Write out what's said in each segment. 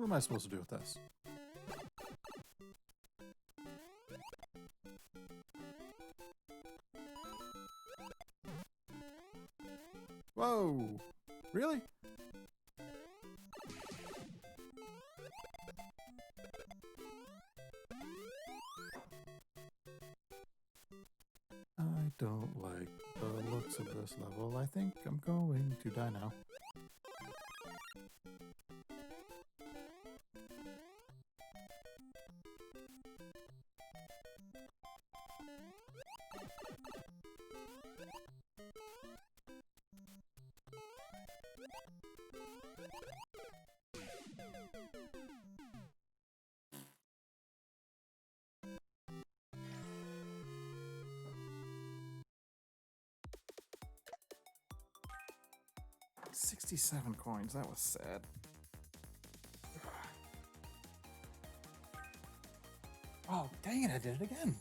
What am I supposed to do with this? Whoa! Really? I don't like the looks of this level. I think I'm going to die now. $67 coins. That was sad. Oh, dang it, I did it again.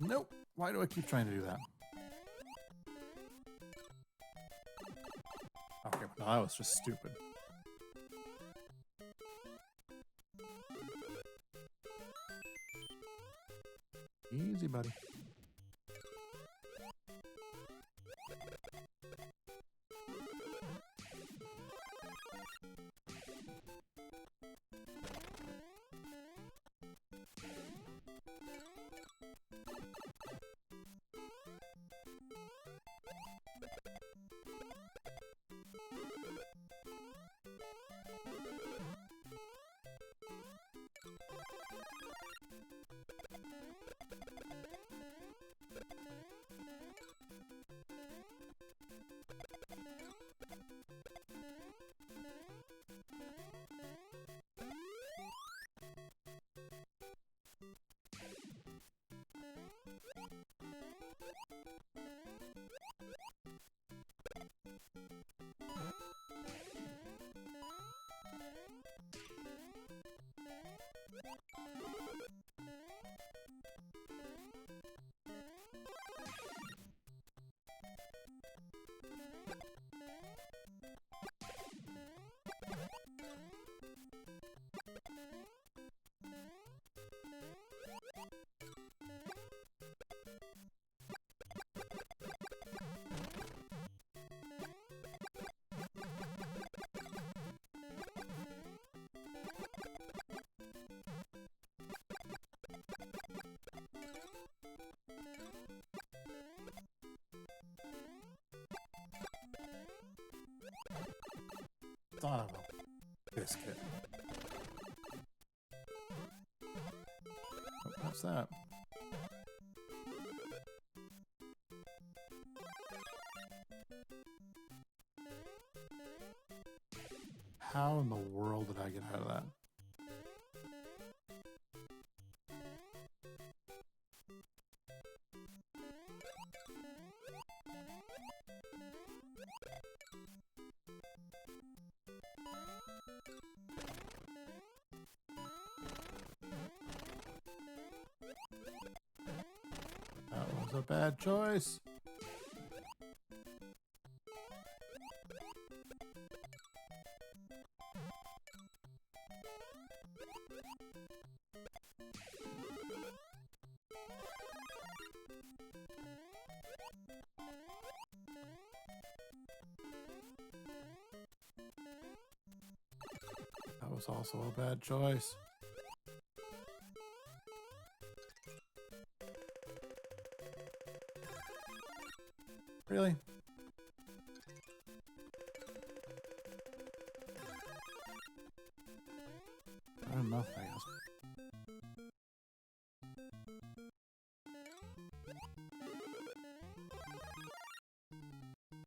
Nope. Why do I keep trying to do that? Okay, no, that was just stupid. Easy, buddy. thought of a biscuit. Oh, what's that? How in the world did I get out of that? That was a bad choice. That was also a bad choice. Really? Enough, I guess.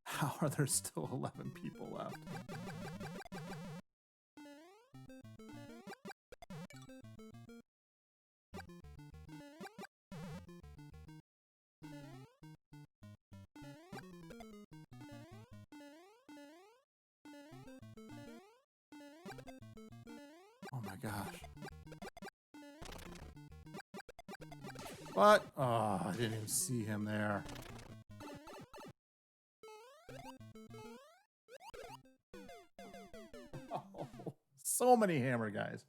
How are there still 11 people left? Oh my gosh. What? Oh, I didn't even see him there. Oh, so many hammer guys.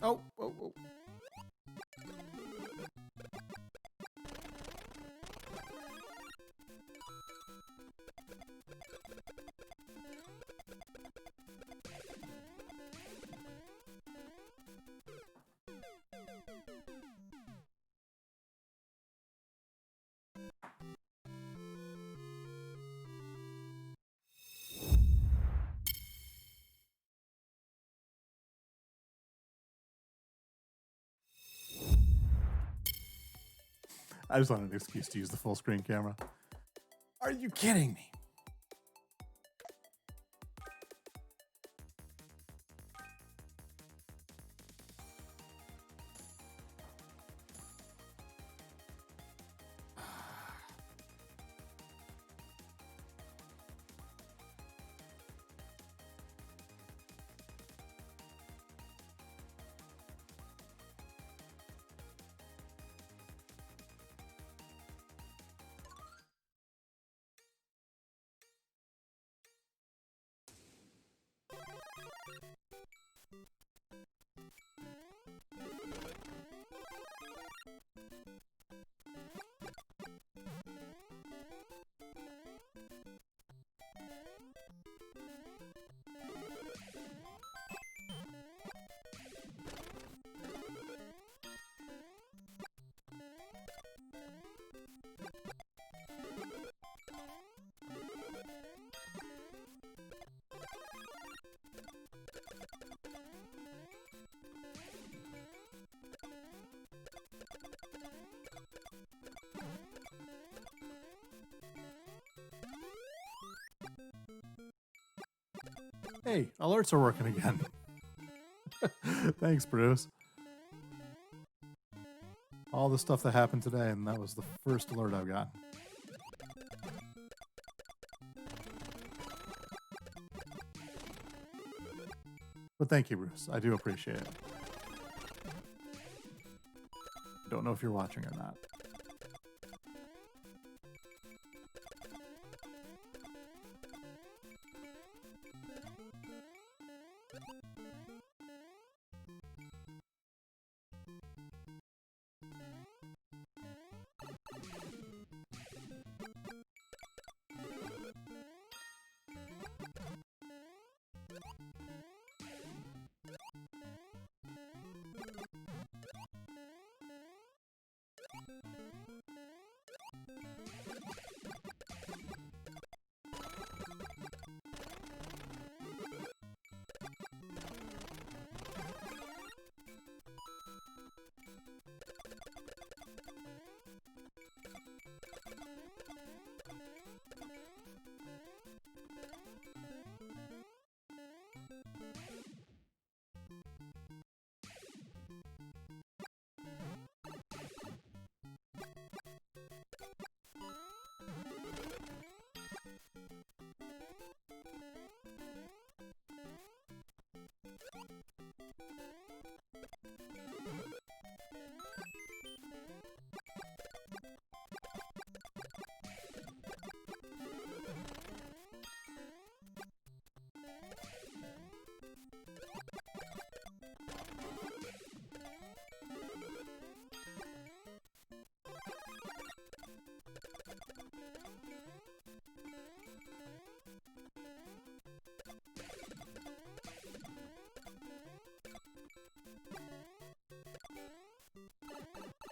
Oh, oh, oh. I just wanted an excuse to use the full screen camera. Are you kidding me? Hey, alerts are working again. Thanks, Bruce. All the stuff that happened today, and that was the first alert I've gotten. But thank you, Bruce. I do appreciate it. Don't know if you're watching or not.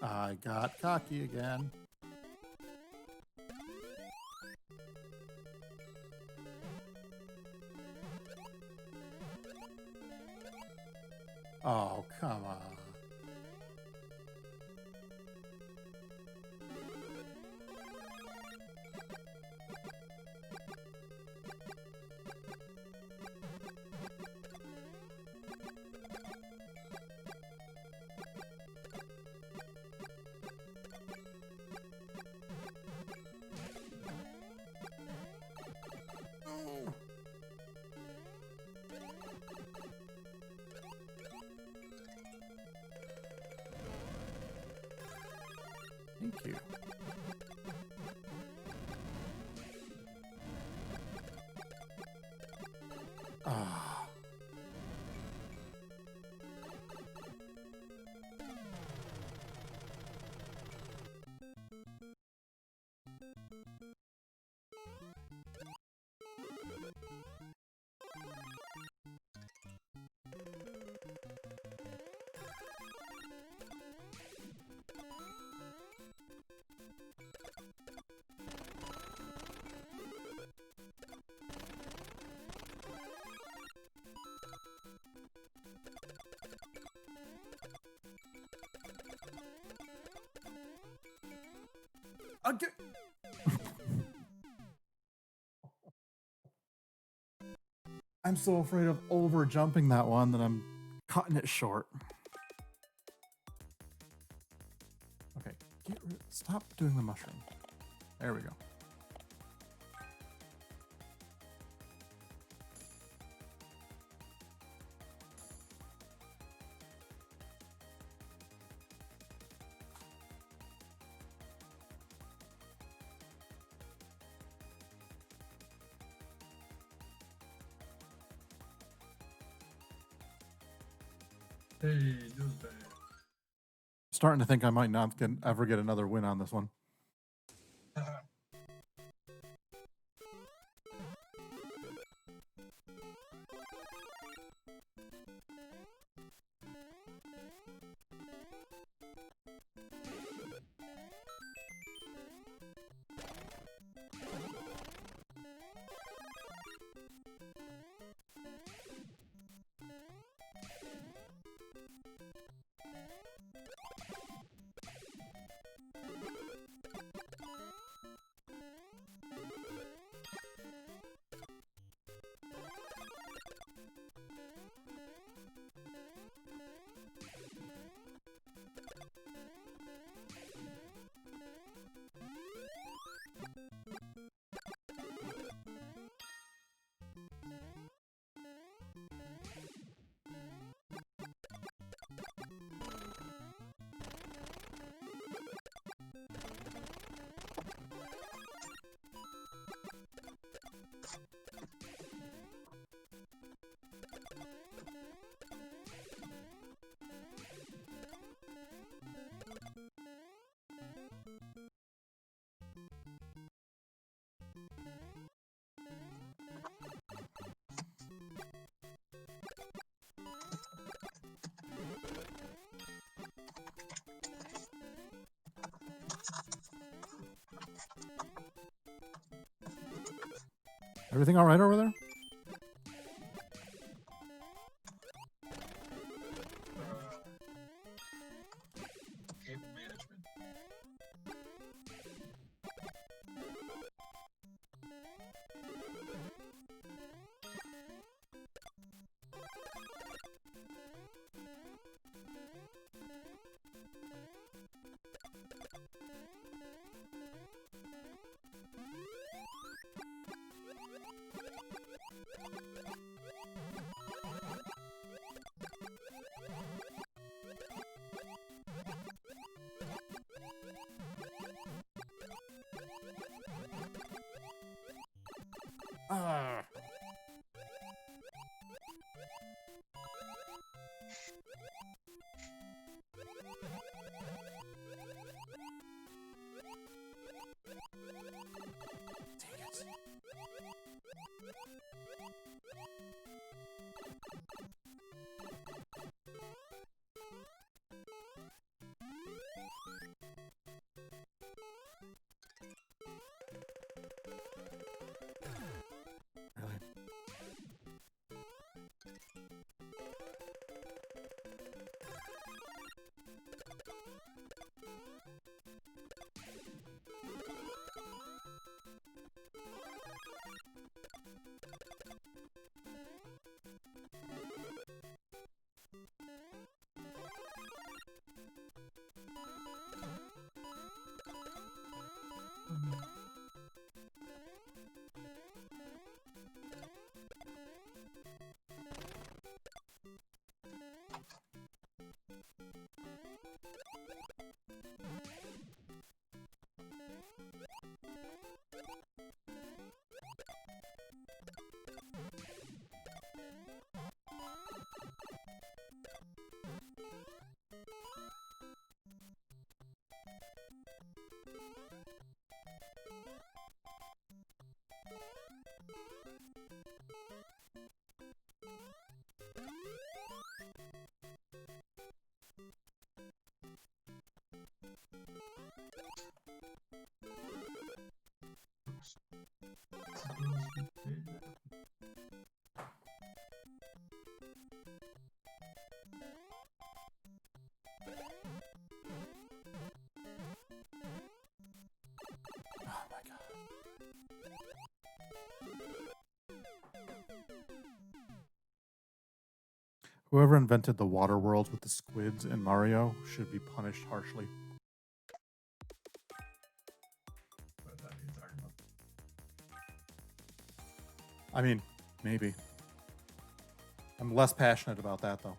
I got cocky again. Oh, come on. Thank you. Again. I'm so afraid of over jumping that one that I'm cutting it short. Okay, stop doing the mushroom. There we go. Hey, just bad. Starting to think I might not ever get another win on this one. Everything all right over there? Cable management. Really? Whoever invented the water worlds with the squids in Mario should be punished harshly. What that means talking about. I mean, maybe. I'm less passionate about that, though.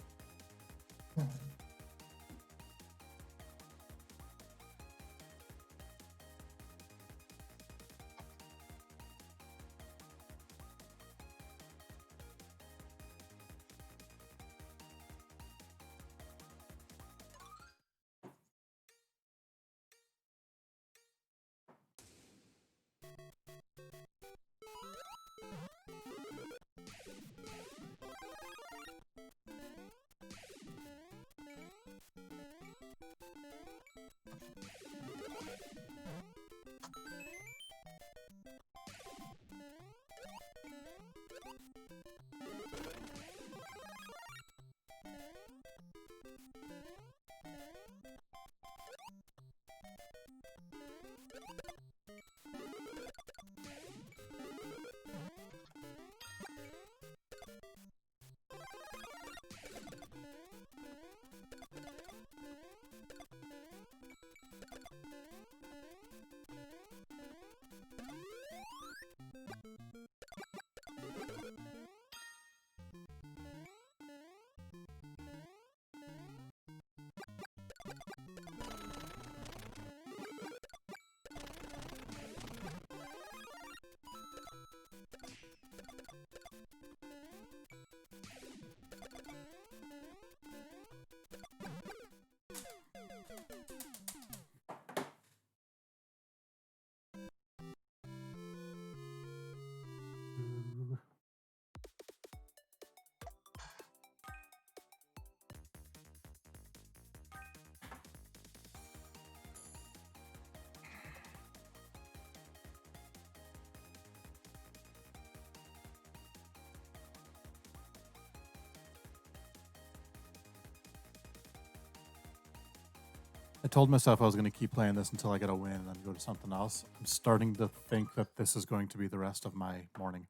I told myself I was going to keep playing this until I get a win and then go to something else. I'm starting to think that this is going to be the rest of my morning.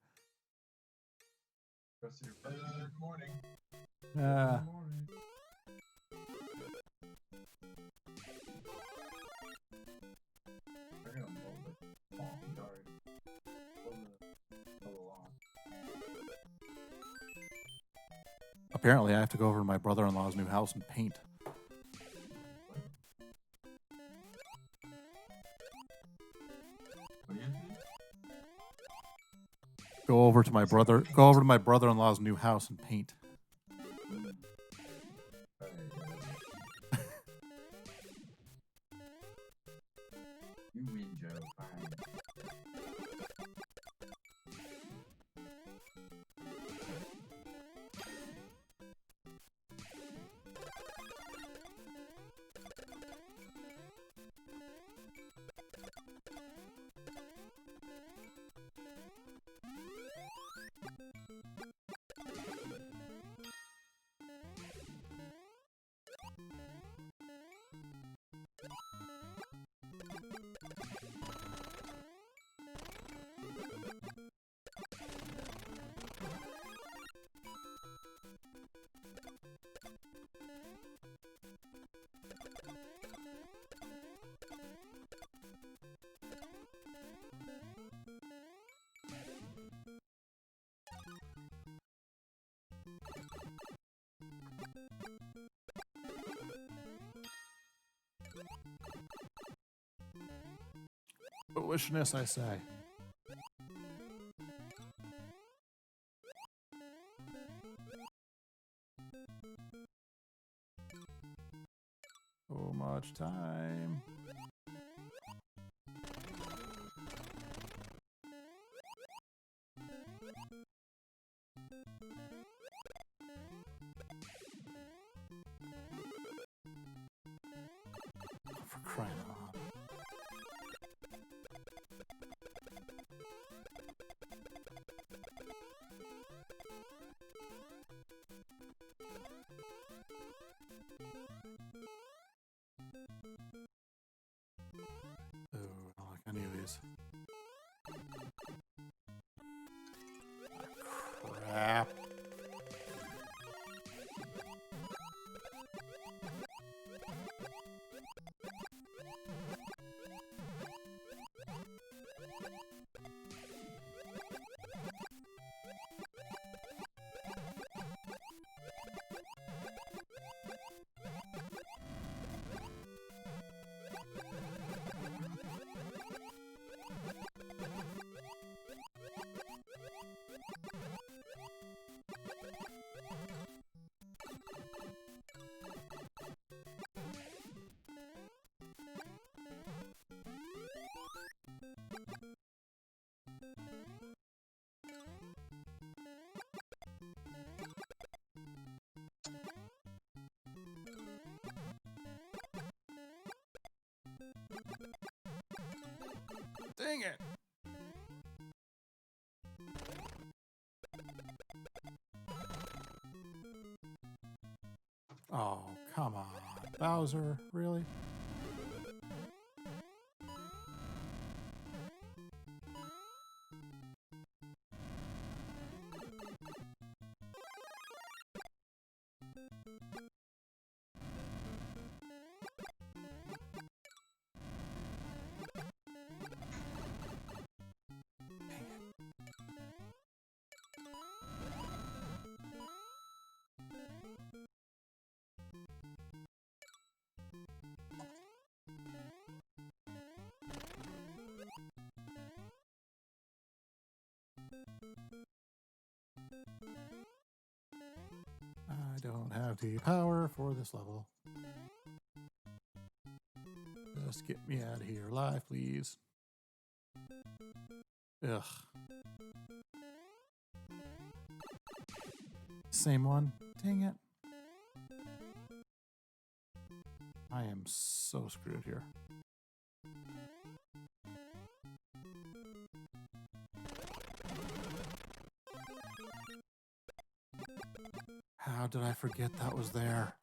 Rest of your good morning. Yeah. Good morning. They're gonna mow the lawn yard. Mow the lawn. Apparently, I have to go over to my brother-in-law's new house and paint. What do you do? Go over to my brother-in-law's new house and paint. You win, Joe. Fine. Foolishness, I say. So much time. For crying out loud. Oh, I don't like any of these. Crap. Dang it! Oh, come on. Bowser, really? I don't have the power for this level. Just get me out of here alive, please. Ugh. Same one. Dang it. I am so screwed here. How did I forget that was there?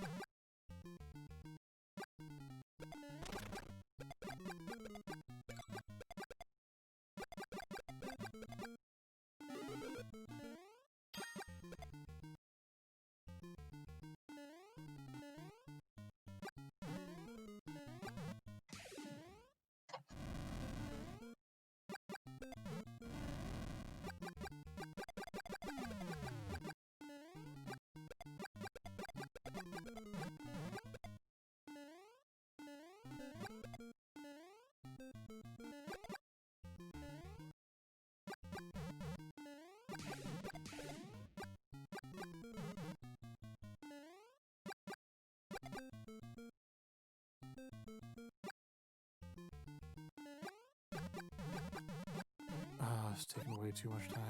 Oh, it's taking way too much time.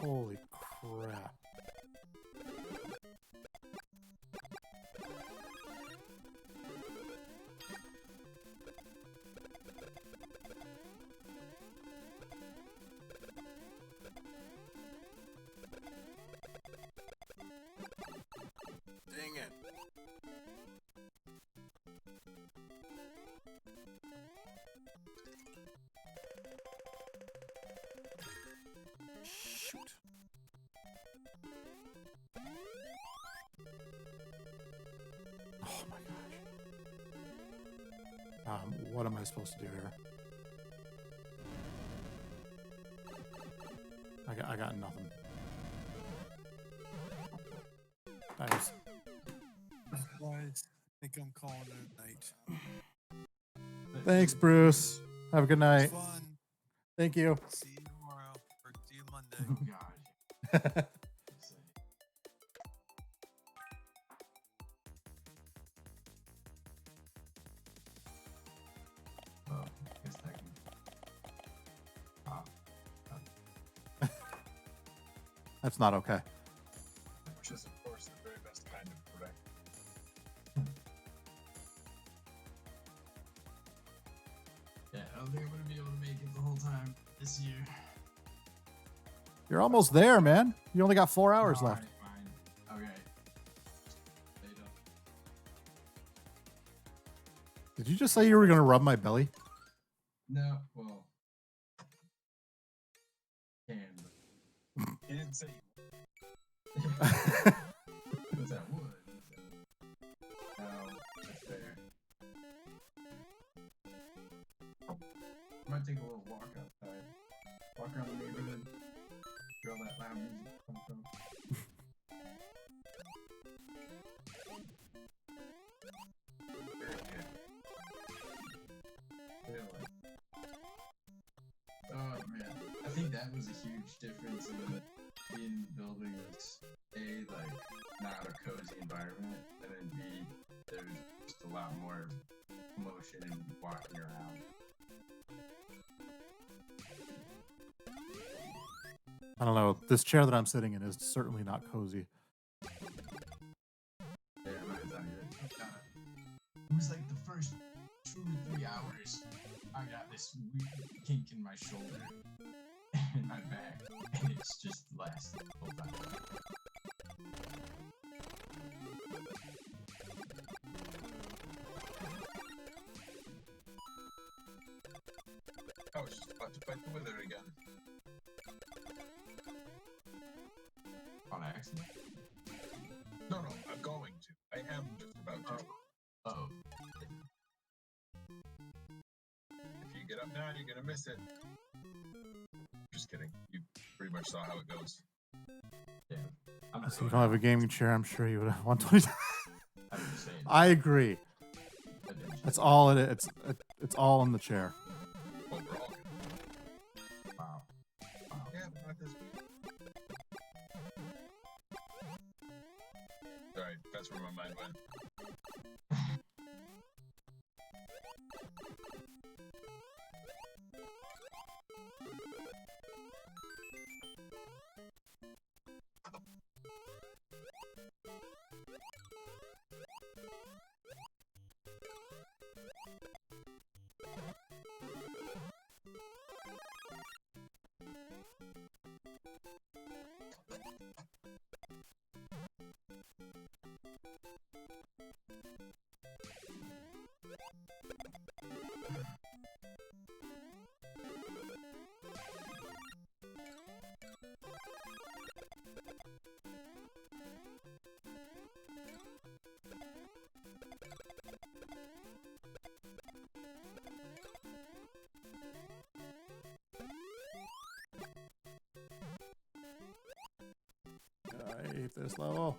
Holy crap. Dang it. Shoot. Oh my gosh. What am I supposed to do here? I got nothing. Nice. Guys, I think I'm calling it a night. Thanks, Bruce. Have a good night. It's fun. Thank you. See you tomorrow or see you Monday. Oh God. Well, I guess that can. That's not okay. Which is, of course, the very best kind of correct. don't think I'm gonna be able to make it the whole time this year. You're almost there, man. You only got 4 hours left. Alright, fine. Okay. Later. Did you just say you were gonna rub my belly? No, well. Can. He didn't say Because that would. No, that's fair. I might take a little walk outside. Walk around the neighborhood. Where all that loud music comes from. very good. Really. Oh man. I think that was a huge difference in building this A, like, not a cozy environment, and then B, there's just a lot more motion and walking around. I don't know. This chair that I'm sitting in is certainly not cozy. Yeah, mine's not even. It was like the first 2 or 3 hours, I got this weird kink in my shoulder and my back, and it's just lasted the whole time. I was just about to fight the wither again. On accident. No, I'm going to. I am just about to. Oh. If you get up now, you're gonna miss it. Just kidding. You pretty much saw how it goes. Yeah. I'm So you don't have a gaming chair, I'm sure you would have 120. I'm just saying. I agree. That's all it is. It's all in the chair. Overall, good. Wow. Wow. Yeah, not this. Alright, that's where my mind went. I hate this level.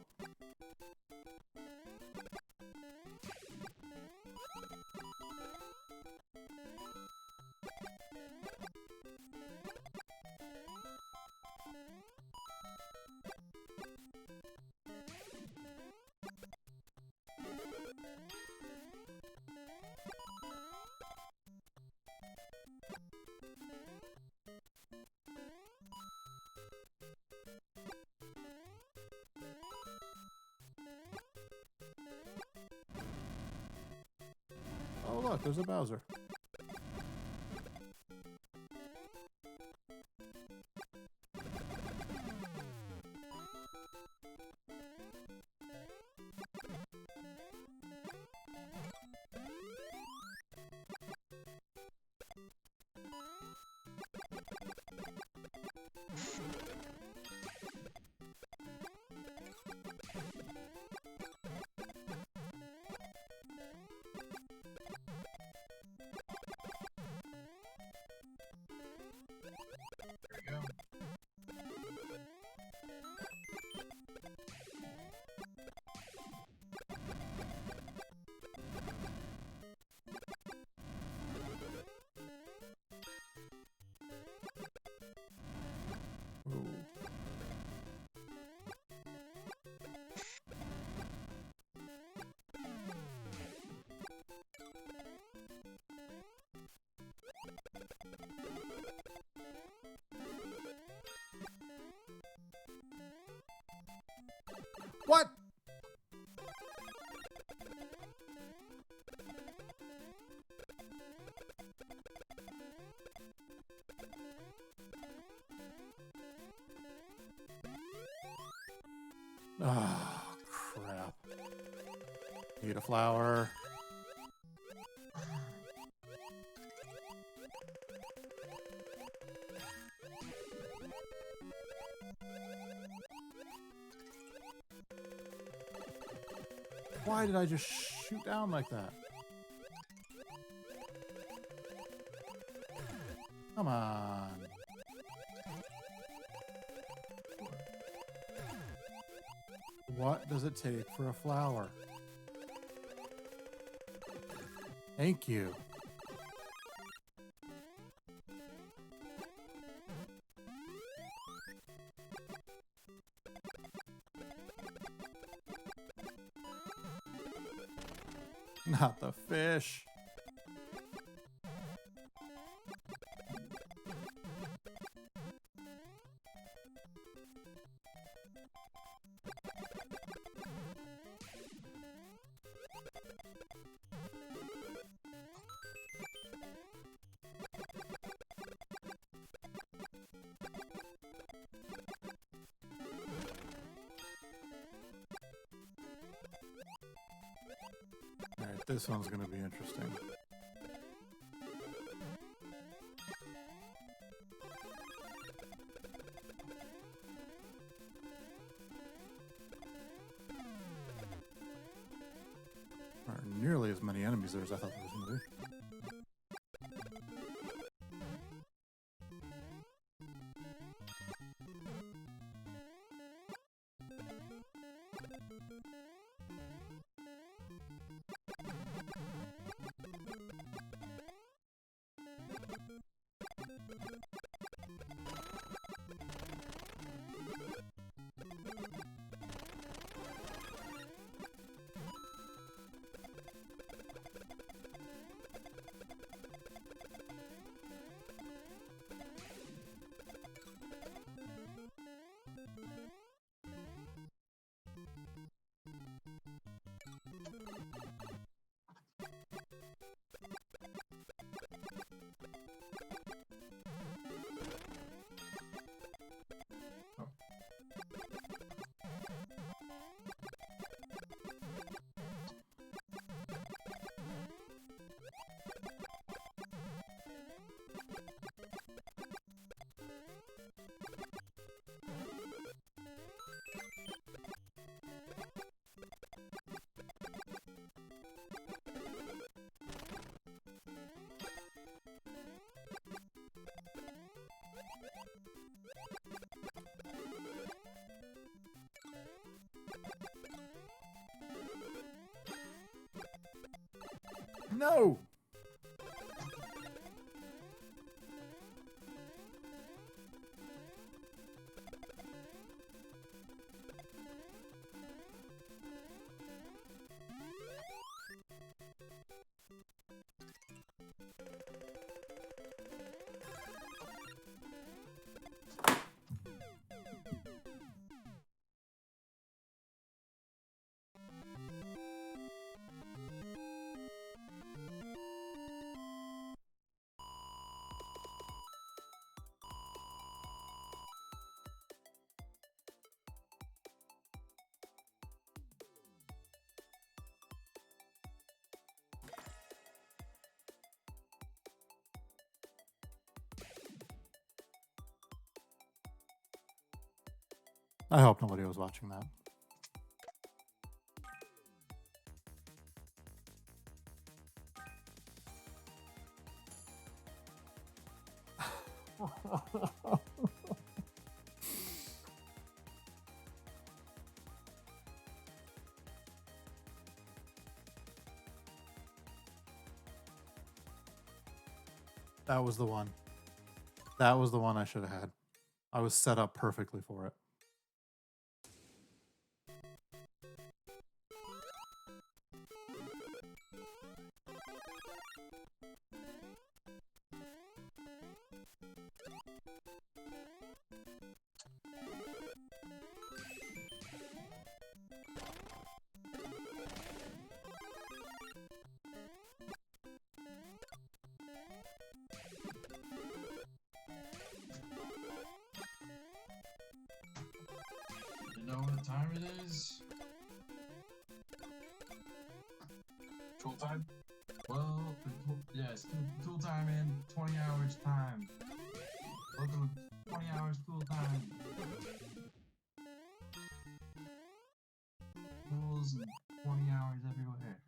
Oh look, there's a Bowser. There we go. Ooh. What? Oh, crap. Need a flower. Why did I just shoot down like that? Come on. What does it take for a flower? Thank you. Not the fish. Alright, this one's gonna be interesting. There aren't nearly as many enemies there as I thought there was gonna be. No! I hope nobody was watching that. That was the one. That was the one I should have had. I was set up perfectly for it. what time it is? Tool time? Well, yes, tool time in 20 hours time. Welcome to 20 hours tool time. Tools and 20 hours everywhere.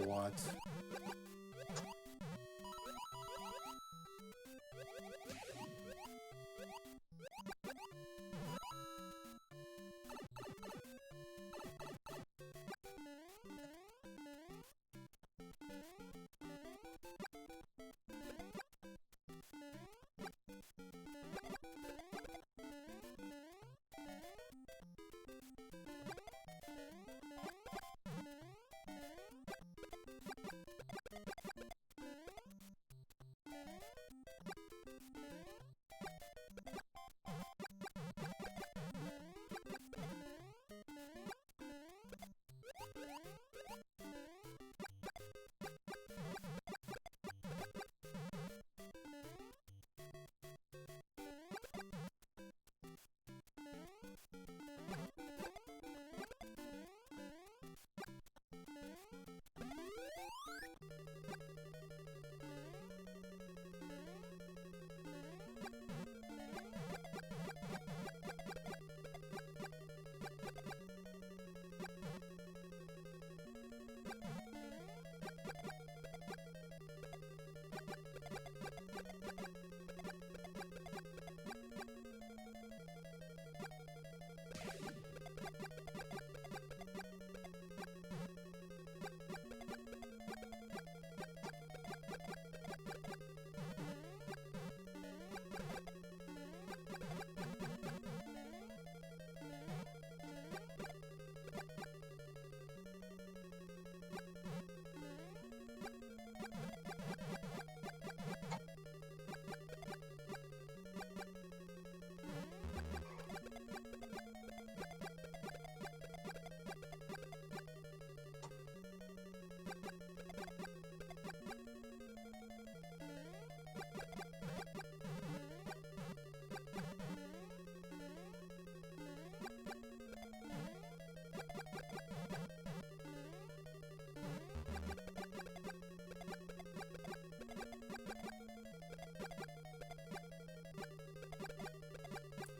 What?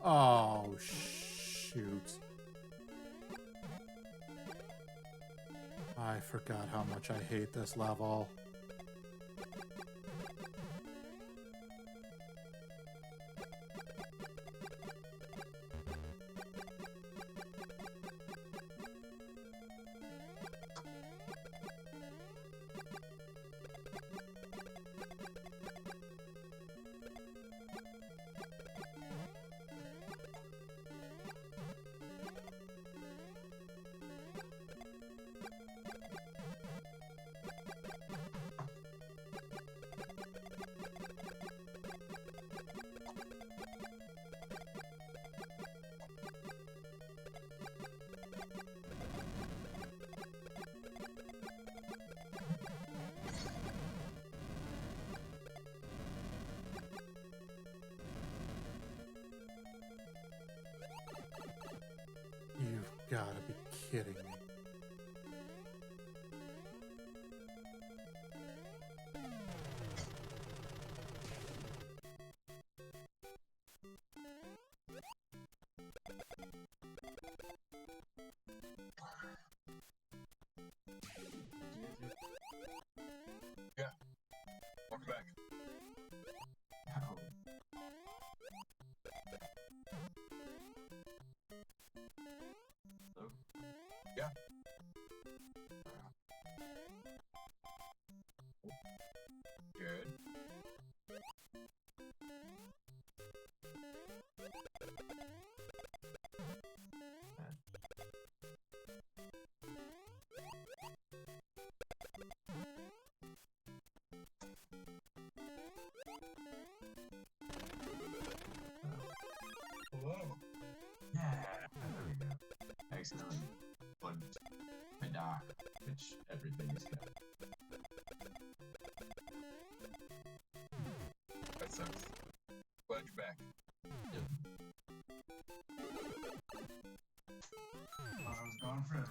Oh, shoot. I forgot how much I hate this level. You've gotta be kidding me. Yeah. Welcome back. Ow. Hello? Yeah. Good. Hello. Yeah, there we go. I accidentally plugged my dock, which everything is connected. That sucks. Glad you're back. Yep. Thought I was gone forever.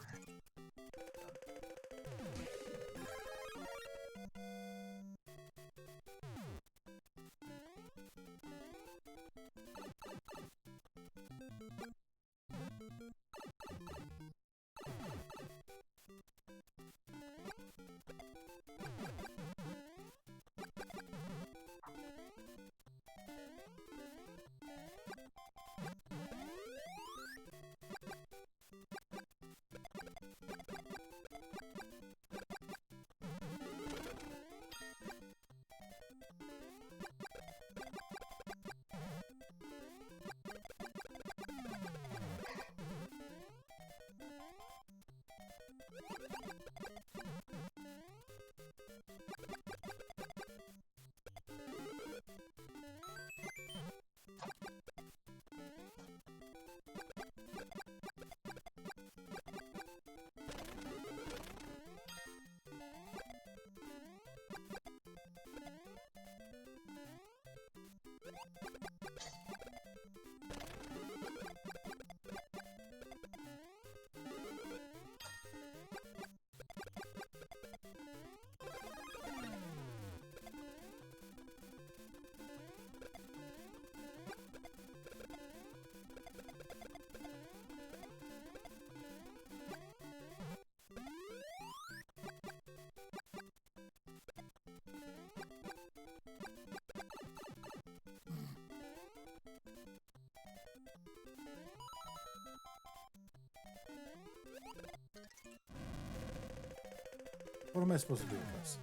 What am I supposed to do with this?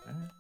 Alright.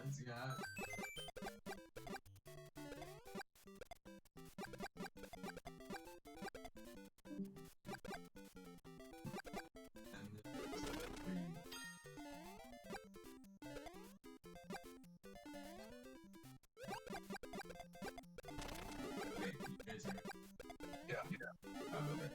Let's go. And wait, you guys are. Yeah. Oh, okay.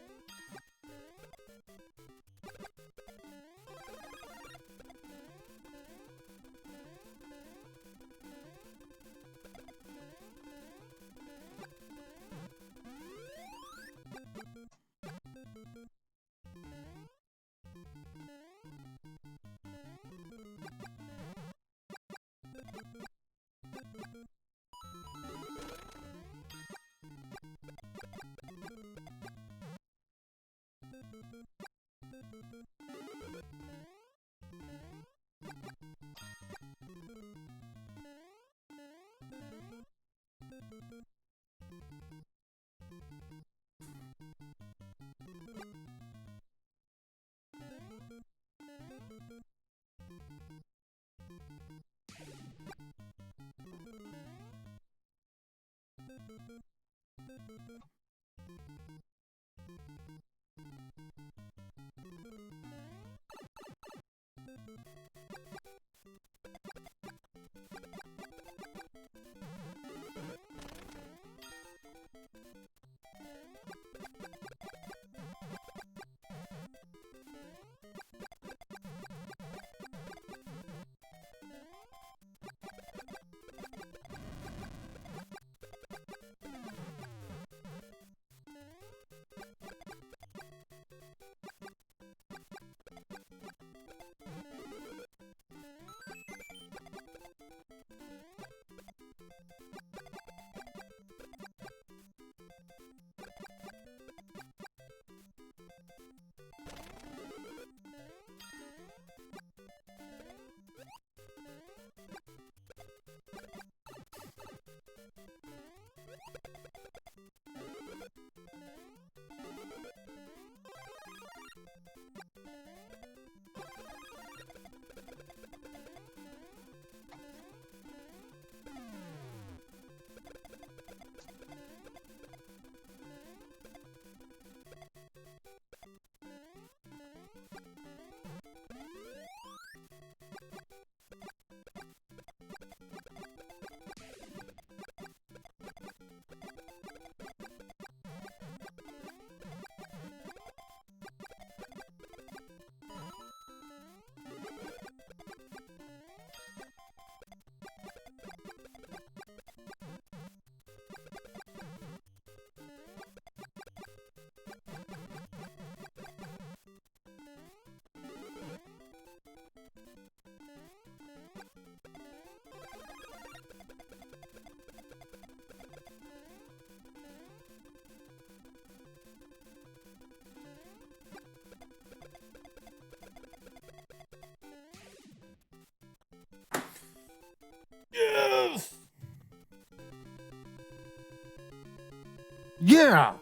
Yeah.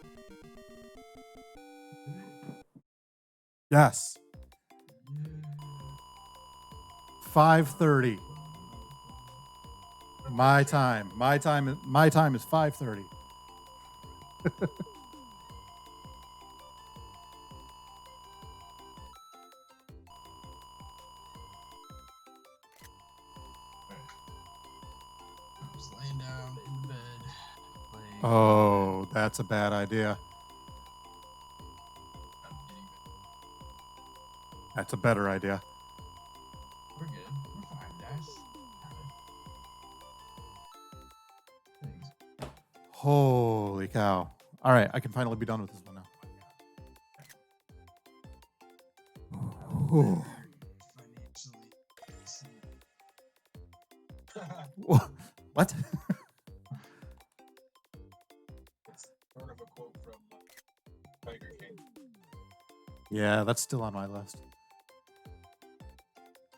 Yes. 5:30. My time. My time is 5:30. I'm just laying down in the bed. Playing. Oh, that's a bad idea. I'm getting That's a better idea. We're good. We're fine, guys. Thanks. Holy cow. All right, I can finally be done with this one now. Whew. Financially. What? It's sort of a quote from Tiger King. Yeah, that's still on my list.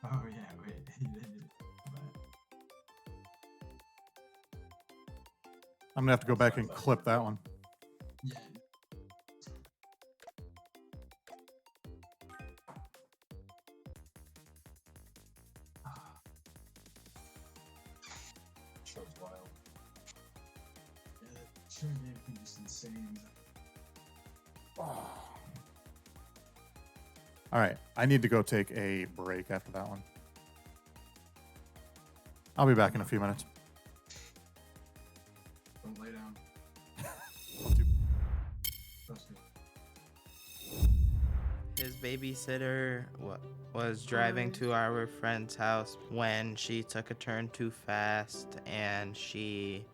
Oh yeah, wait. He did it. I'm gonna have to go back and clip that one. Yeah. Show's wild. Yeah, that sure gave me just insane. All right, I need to go take a break after that one. I'll be back in a few minutes. Don't lay down. Trust me. His babysitter was driving to our friend's house when she took a turn too fast and she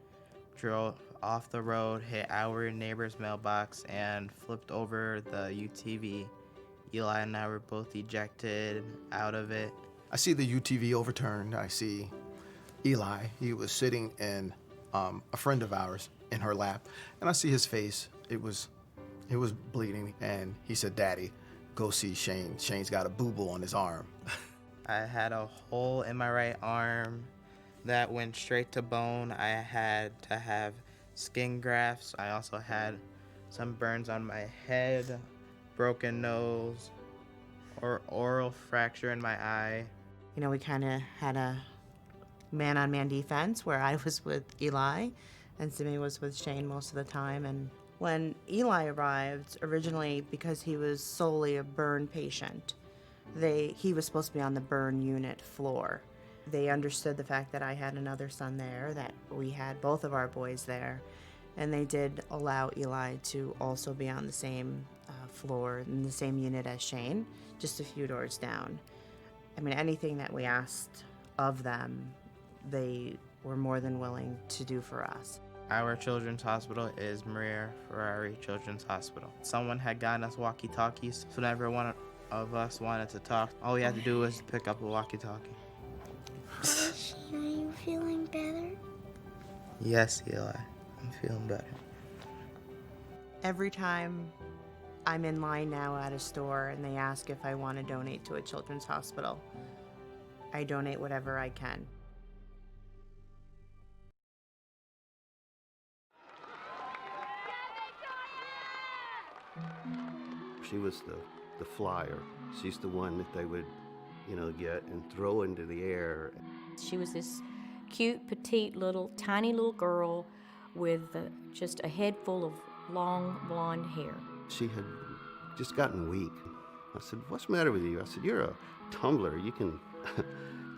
drove off the road, hit our neighbor's mailbox, and flipped over the UTV. Eli and I were both ejected out of it. I see the UTV overturned. I see Eli. He was sitting in a friend of ours in her lap, and I see his face. It was bleeding, and he said, "Daddy, go see Shane. Shane's got a boo-boo on his arm." I had a hole in my right arm that went straight to bone. I had to have skin grafts. I also had some burns on my head, broken nose, or oral fracture in my eye. You know, we kind of had a man-on-man defense where I was with Eli and Simi was with Shane most of the time. And when Eli arrived, originally because he was solely a burn patient, he was supposed to be on the burn unit floor. They understood the fact that I had another son there, that we had both of our boys there, and they did allow Eli to also be on the same floor in the same unit as Shane, just a few doors down. I mean, anything that we asked of them, they were more than willing to do for us. Our children's hospital is Maria Ferrari Children's Hospital. Someone had gotten us walkie-talkies, so whenever one of us wanted to talk, all we had to do was pick up a walkie-talkie. Shane, are you feeling better? Yes, Eli, I'm feeling better. Every time I'm in line now at a store and they ask if I want to donate to a children's hospital, I donate whatever I can. She was the flyer. She's the one that they would, get and throw into the air. She was this cute, petite, tiny little girl with just a head full of long blonde hair. She had just gotten weak. I said, "What's the matter with you?" I said, "You're a tumbler. You can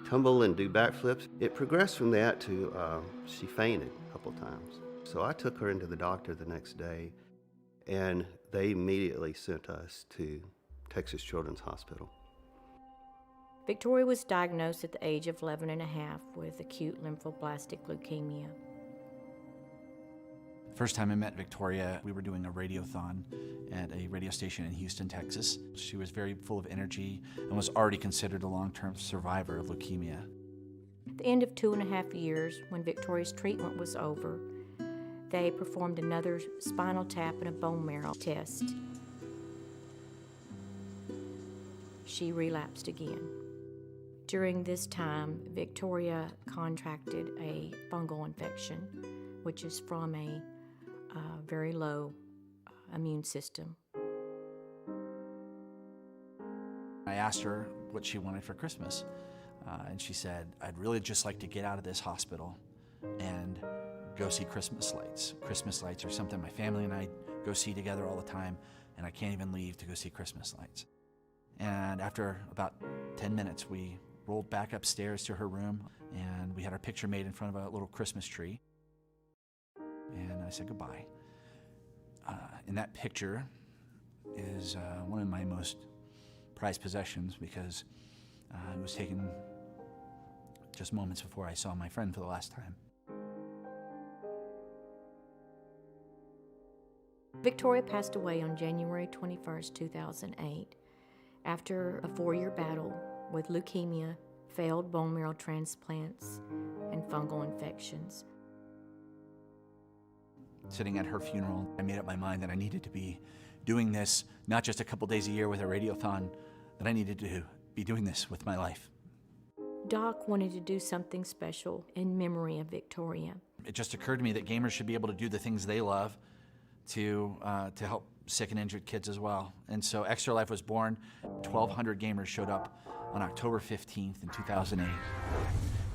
tumble and do backflips." It progressed from that to she fainted a couple times. So I took her into the doctor the next day, and they immediately sent us to Texas Children's Hospital. Victoria was diagnosed at the age of 11 and a half with acute lymphoblastic leukemia. First time I met Victoria, we were doing a radiothon at a radio station in Houston, Texas. She was very full of energy and was already considered a long-term survivor of leukemia. At the end of 2.5 years, when Victoria's treatment was over, they performed another spinal tap and a bone marrow test. She relapsed again. During this time, Victoria contracted a fungal infection, which is from a very low immune system. I asked her what she wanted for Christmas, and she said, I'd really just like to get out of this hospital and go see Christmas lights. Christmas lights are something my family and I go see together all the time, and I can't even leave to go see Christmas lights. And after about 10 minutes, we rolled back upstairs to her room, and we had our picture made in front of a little Christmas tree. And I said goodbye. In that picture is one of my most prized possessions, because it was taken just moments before I saw my friend for the last time. Victoria passed away on January 21st, 2008, after a 4-year battle with leukemia, failed bone marrow transplants, and fungal infections. Sitting at her funeral, I made up my mind that I needed to be doing this not just a couple days a year with a radiothon, that I needed to be doing this with my life. Doc wanted to do something special in memory of Victoria. It just occurred to me that gamers should be able to do the things they love to help sick and injured kids as well. And so Extra Life was born. 1,200 gamers showed up on October 15th in 2008.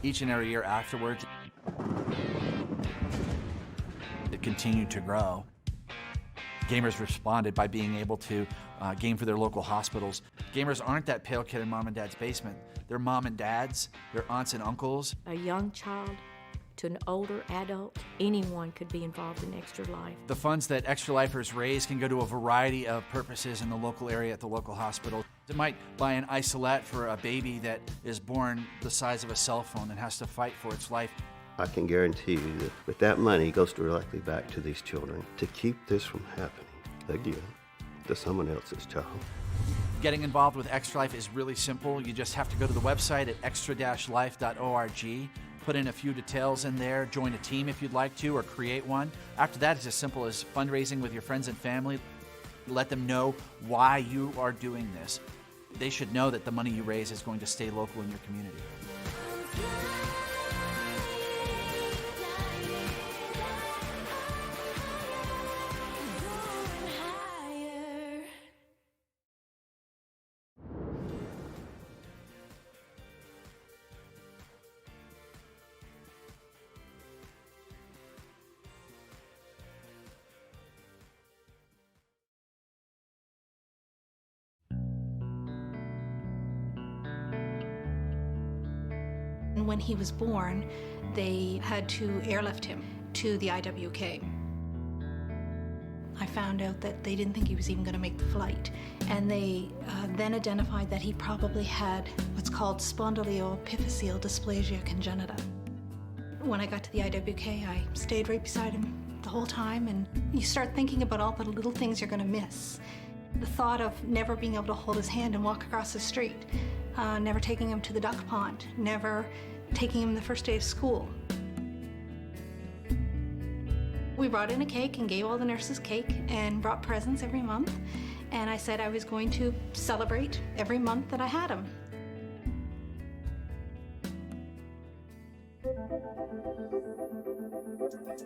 Each and every year afterwards, it continued to grow. Gamers responded by being able to game for their local hospitals. Gamers aren't that pale kid in mom and dad's basement. They're mom and dads, they're aunts and uncles. A young child to an older adult, anyone could be involved in Extra Life. The funds that Extra Lifers raise can go to a variety of purposes in the local area at the local hospital. It might buy an isolette for a baby that is born the size of a cell phone and has to fight for its life. I can guarantee you that with that money, it goes directly back to these children to keep this from happening again to someone else's child. Getting involved with Extra Life is really simple. You just have to go to the website at extra-life.org, put in a few details in there, join a team if you'd like to, or create one. After that, it's as simple as fundraising with your friends and family. Let them know why you are doing this. They should know that the money you raise is going to stay local in your community. When he was born, they had to airlift him to the IWK. I found out that they didn't think he was even going to make the flight, and they then identified that he probably had what's called spondyloepiphyseal dysplasia congenita. When I got to the IWK, I stayed right beside him the whole time, and you start thinking about all the little things you're going to miss. The thought of never being able to hold his hand and walk across the street, never taking him to the duck pond, never taking him the first day of school. We brought in a cake and gave all the nurses cake and brought presents every month. And I said I was going to celebrate every month that I had him.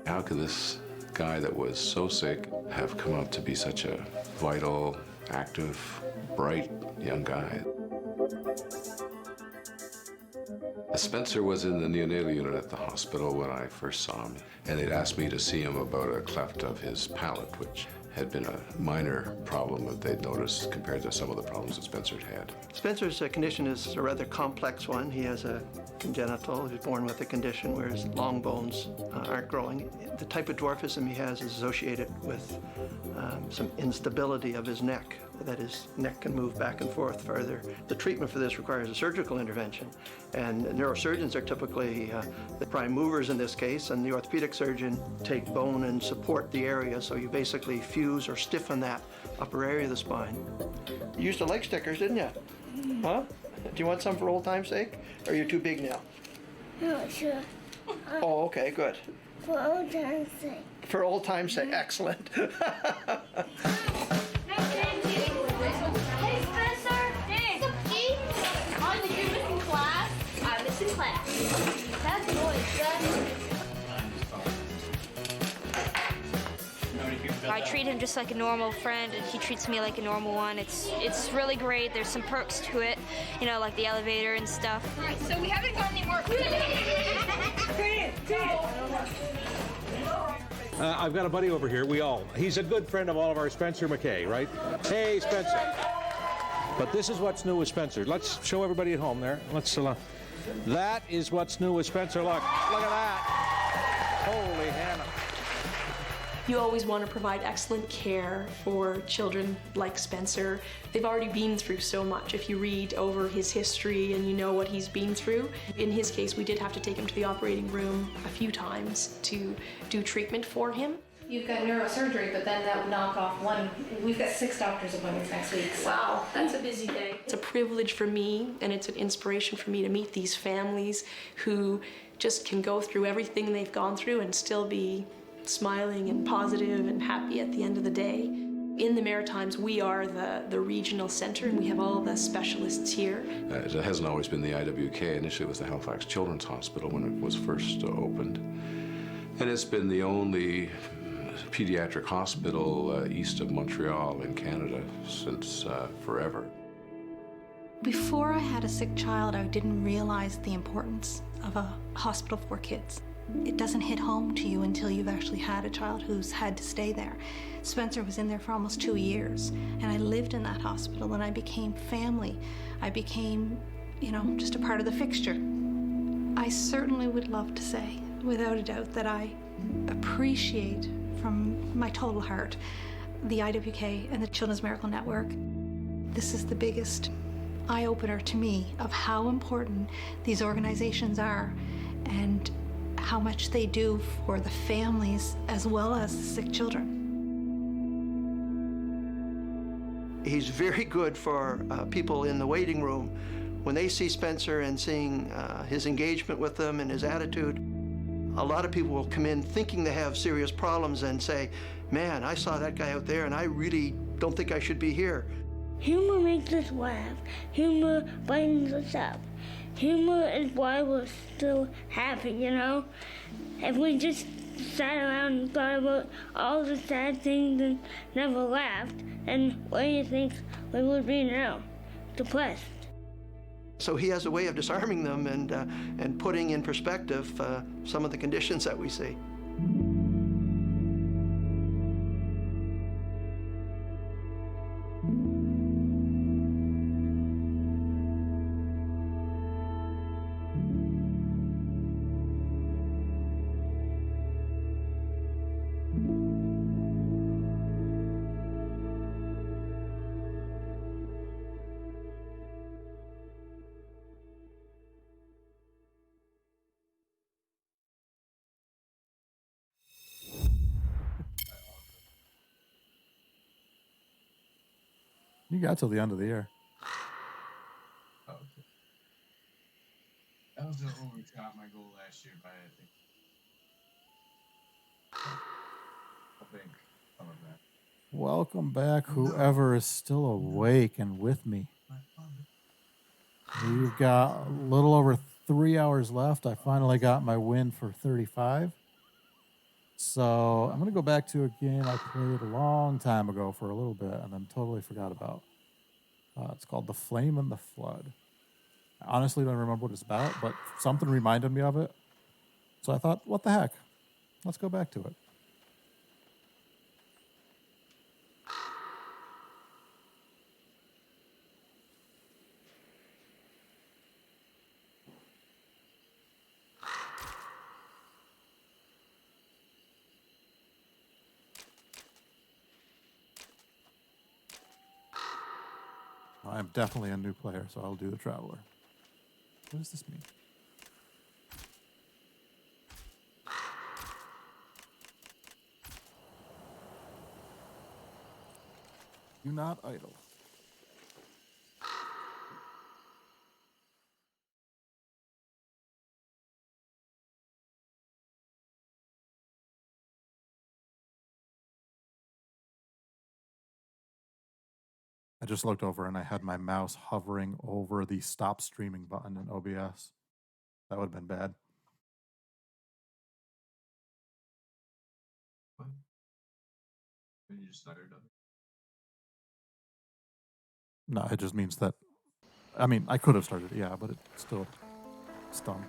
How could this guy that was so sick have come out to be such a vital, active, bright young guy? Spencer was in the neonatal unit at the hospital when I first saw him, and they'd asked me to see him about a cleft of his palate, which had been a minor problem that they'd noticed compared to some of the problems that Spencer had. Spencer's condition is a rather complex one. He has a congenital, he was born with a condition where his long bones aren't growing. The type of dwarfism he has is associated with some instability of his neck, that his neck can move back and forth further. The treatment for this requires a surgical intervention, and neurosurgeons are typically the prime movers in this case, and the orthopedic surgeon take bone and support the area, so you basically fuse or stiffen that upper area of the spine. You used to like stickers, didn't you? Huh? Do you want some for old time's sake? Or are you too big now? No, sure. Oh, okay, good. For old time's sake. For old time's sake, excellent. Hey, Spencer! Hey! Cookie? Oh, did you miss in class? I missed in class. That's noise, I treat him just like a normal friend, and he treats me like a normal one. It's really great. There's some perks to it, you know, like the elevator and stuff. All right, so we haven't got any more. I've got a buddy over here. He's a good friend of all of our, Spencer McKay, right? Hey, Spencer. But this is what's new with Spencer. Let's show everybody at home there. That is what's new with Spencer. Look at that. Holy Hannah. You always want to provide excellent care for children like Spencer. They've already been through so much. If you read over his history and you know what he's been through, in his case, we did have to take him to the operating room a few times to do treatment for him. You've got neurosurgery, but then that would knock off one. We've got 6 doctor's appointments next week. So. Wow, that's a busy day. It's a privilege for me, and it's an inspiration for me to meet these families who just can go through everything they've gone through and still be smiling and positive and happy at the end of the day. In the Maritimes, we are the regional center, and we have all the specialists here. It hasn't always been the IWK. Initially, it was the Halifax Children's Hospital when it was first opened. And it's been the only pediatric hospital east of Montreal in Canada since forever. Before I had a sick child, I didn't realize the importance of a hospital for kids. It doesn't hit home to you until you've actually had a child who's had to stay there. Spencer was in there for almost 2 years, and I lived in that hospital, and I became family. I became, you know, just a part of the fixture. I certainly would love to say, without a doubt, that I appreciate from my total heart the IWK and the Children's Miracle Network. This is the biggest eye-opener to me of how important these organizations are and how much they do for the families as well as the sick children. He's very good for people in the waiting room. When they see Spencer and seeing his engagement with them and his attitude, a lot of people will come in thinking they have serious problems and say, man, I saw that guy out there and I really don't think I should be here. Humor makes us laugh. Humor brightens us up. Humor is why we're still happy, you know? If we just sat around and thought about all the sad things and never laughed, then where do you think we would be now? Depressed. So he has a way of disarming them and putting in perspective some of the conditions that we see. You got till the end of the year. Oh, okay. That was the overshot my goal last year by, I think some of that. Welcome back, whoever is still awake and with me. We've got a little over 3 hours left. I finally got my win for 35. So I'm going to go back to a game I played a long time ago for a little bit and then totally forgot about. It's called The Flame and the Flood. I honestly don't remember what it's about, but something reminded me of it. So I thought, what the heck? Let's go back to it. I'm definitely a new player, so I'll do the Traveler. What does this mean? Do not idle. I just looked over and I had my mouse hovering over the stop streaming button in OBS. That would have been bad. What? just tired of it? No, it just means that. I mean, I could have started it, yeah, but it still stunk.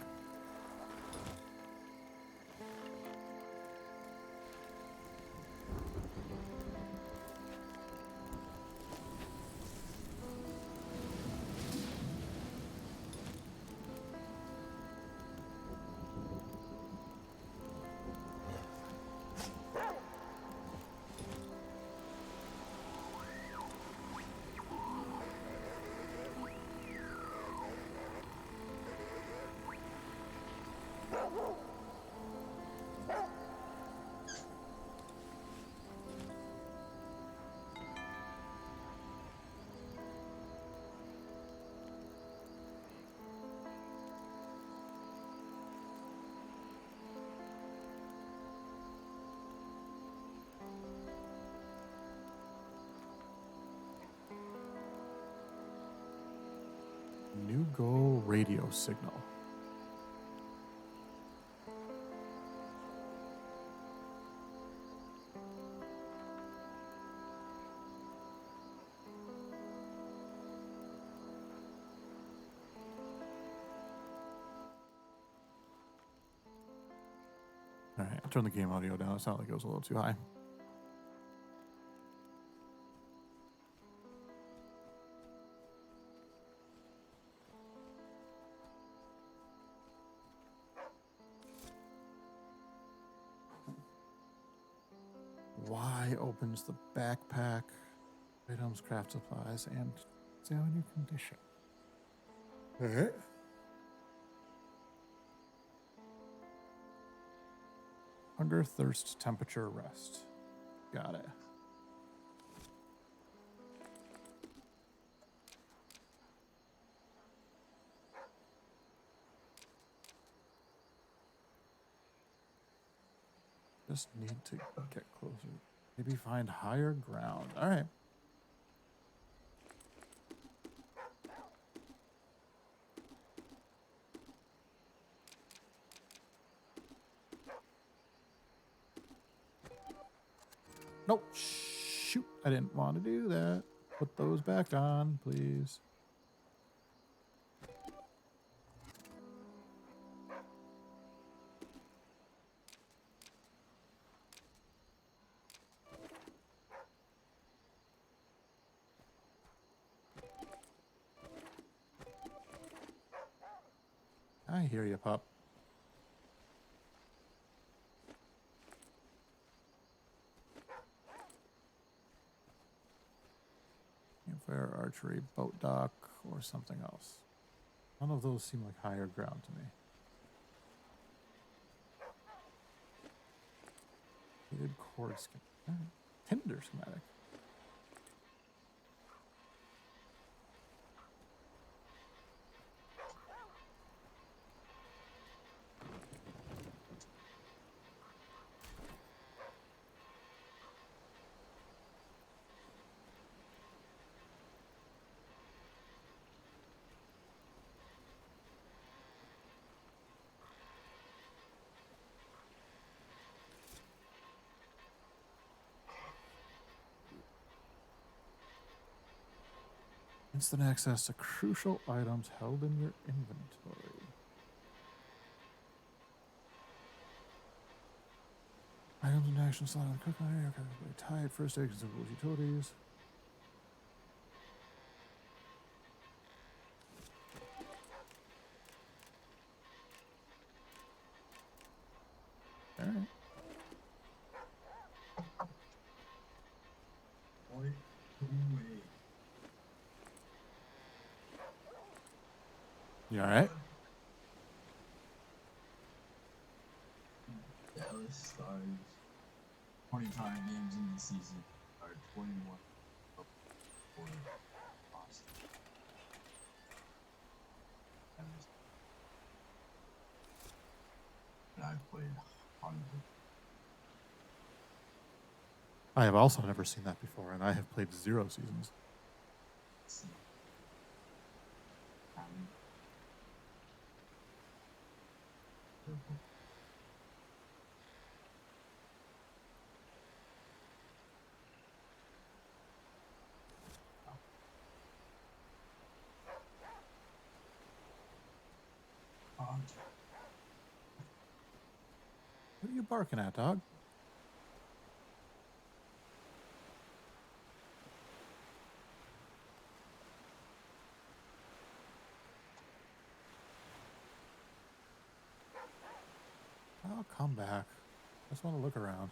New goal radio signal. All right, I'll turn the game audio down. It sounded like it was a little too high. Y opens the backpack, items, craft supplies, and examine your condition. All right. Hunger, thirst, temperature, rest. Got it. Just need to get closer. Maybe find higher ground. All right. Nope. Shoot. I didn't want to do that. Put those back on, please. I hear you, pup. Campfire, archery, boat dock, or something else. None of those seem like higher ground to me. Needed cord schematic. Tinder schematic. Instant access to crucial items held in your inventory. Items in action slot on the cook area. Okay, tied. First aid, consumables, utilities. All right. You all right? Dallas Stars 25 games in the season are 21 for Boston. And I've played hundreds. I have also never seen that before, and I have played 0 seasons. What are you barking at, dog? I'll come back. Just want to look around.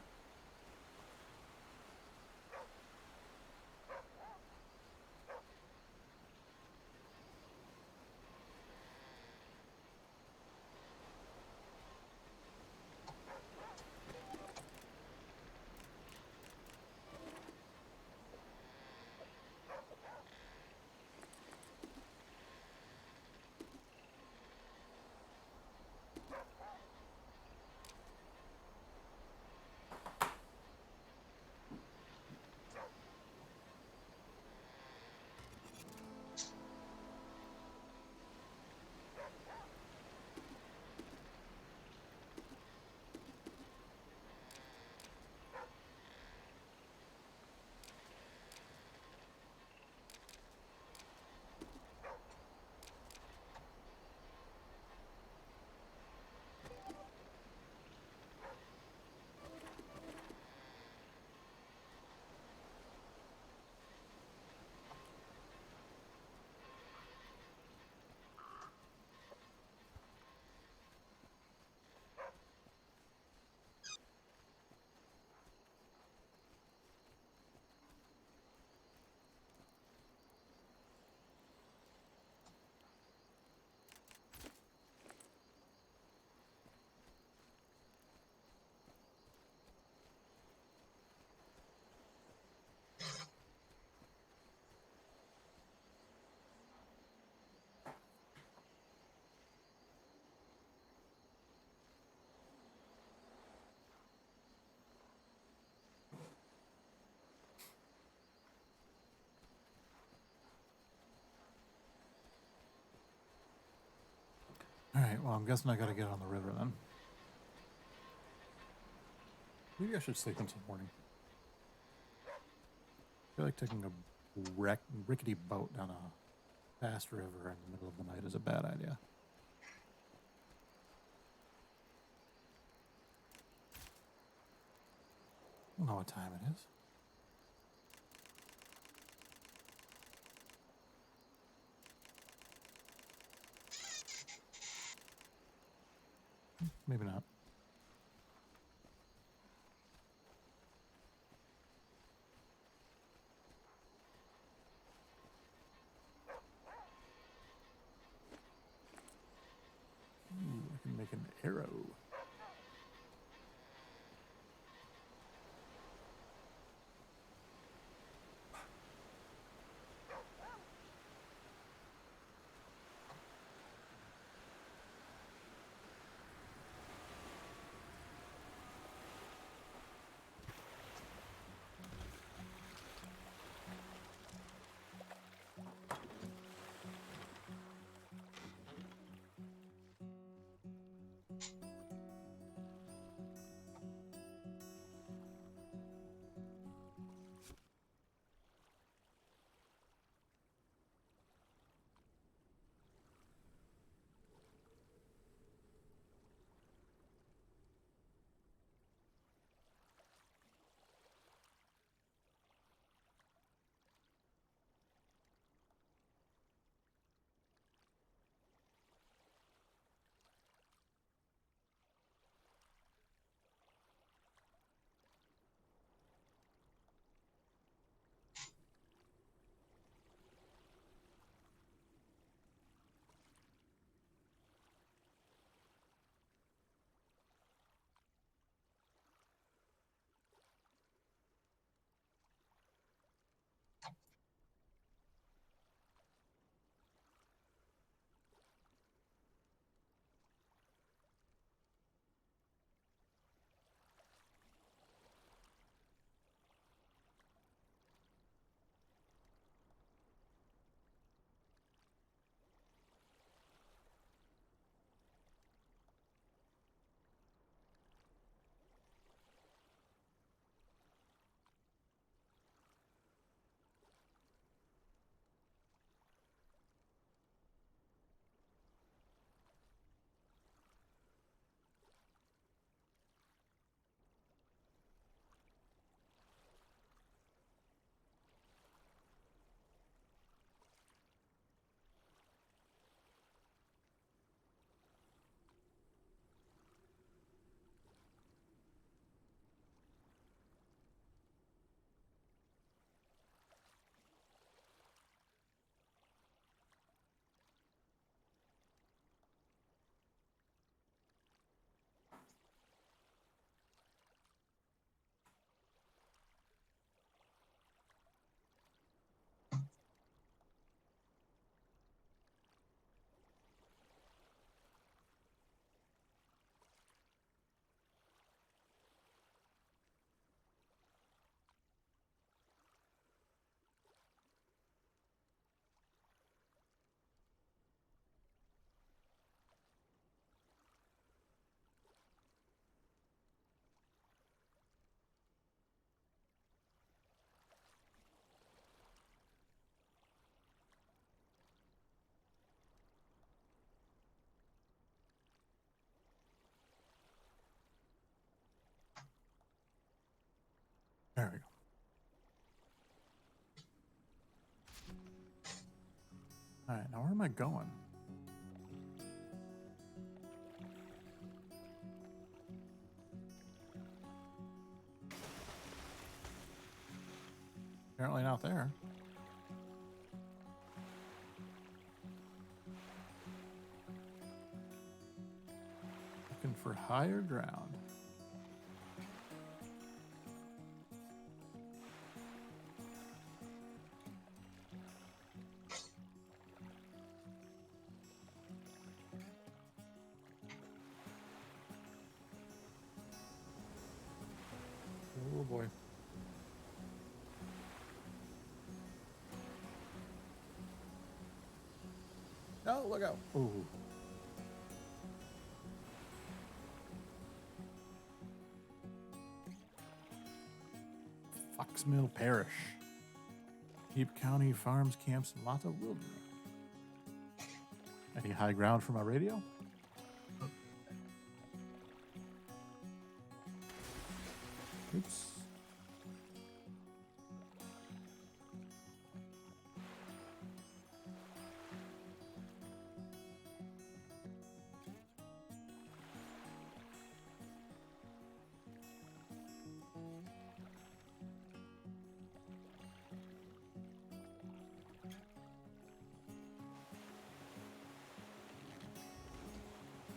All right, well, I'm guessing I gotta get on the river then. Maybe I should sleep until morning. I feel like taking a rickety boat down a fast river in the middle of the night is a bad idea. I don't know what time it is. Maybe not. Ooh, I can make an arrow. There we go. All right, now where am I going? Apparently not there. Looking for higher ground. Oh boy. Oh, look out. Ooh. Foxmill Parish. Heap County farms, camps, and lots of wilderness. Any high ground for my radio? Oops.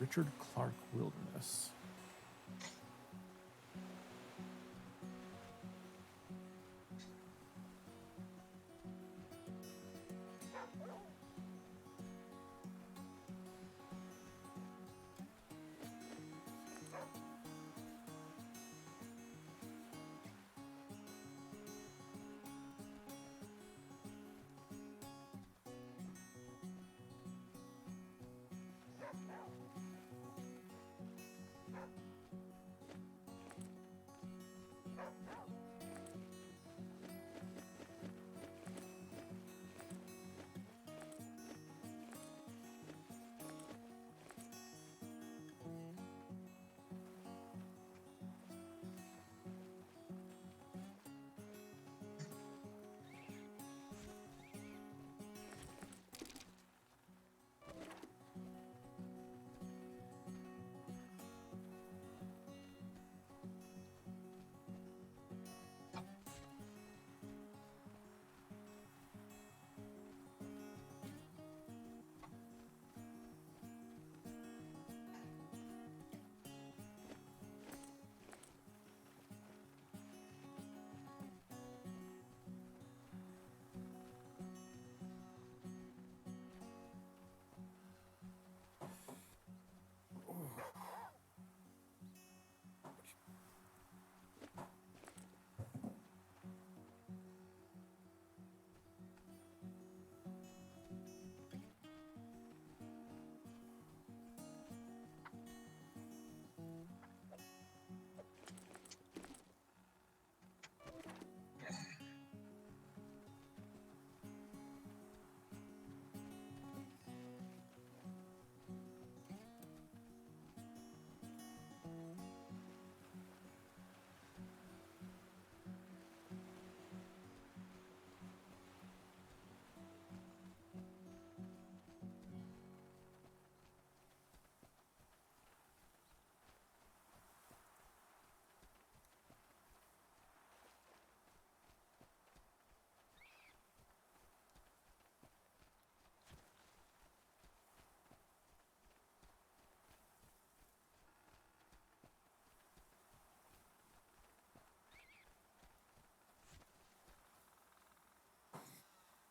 Richard Clark Wilderness.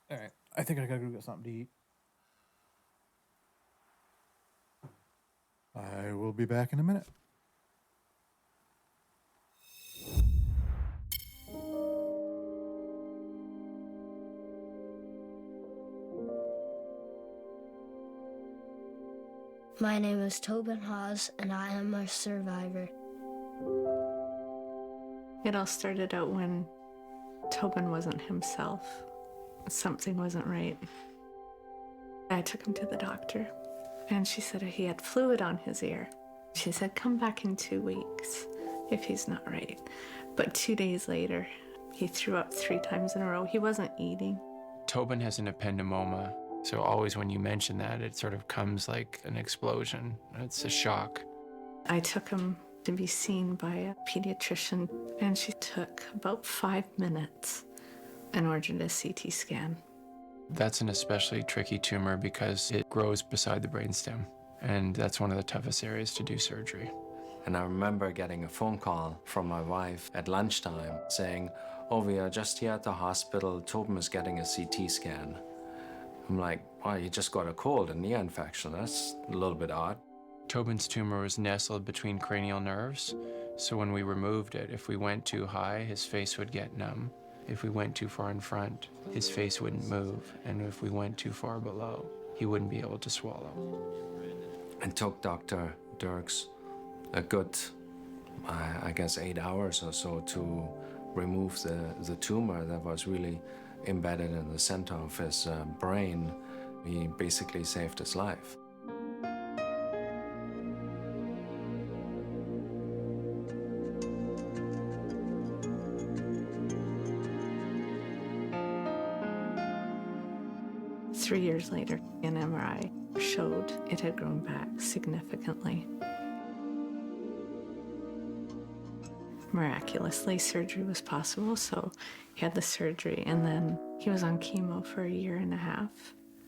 All right, I think I gotta go get something to eat. I will be back in a minute. My name is Tobin Hawes, and I am a survivor. It all started out when Tobin wasn't himself. Something wasn't right. I took him to the doctor, and she said he had fluid on his ear. She said, come back in 2 weeks. if he's not right. But 2 days later, he threw up 3 times in a row. He wasn't eating. Tobin has an ependymoma, so always when you mention that, it sort of comes like an explosion. It's a shock. I took him to be seen by a pediatrician, and she took about 5 minutes and ordered a CT scan. That's an especially tricky tumor because it grows beside the brainstem, and that's one of the toughest areas to do surgery. And I remember getting a phone call from my wife at lunchtime saying, "Oh, we are just here at the hospital. Tobin is getting a CT scan." I'm like, "Wow, you just got a cold, an ear infection. That's a little bit odd." Tobin's tumor was nestled between cranial nerves, so when we removed it, if we went too high, his face would get numb. If we went too far in front, his face wouldn't move. And if we went too far below, he wouldn't be able to swallow. It took Dr. Dirks a good, I guess, 8 hours or so to remove the tumor that was really embedded in the center of his brain. He basically saved his life. Three years later, an MRI showed it had grown back significantly. Miraculously, surgery was possible, so he had the surgery, and then he was on chemo for 1.5 years,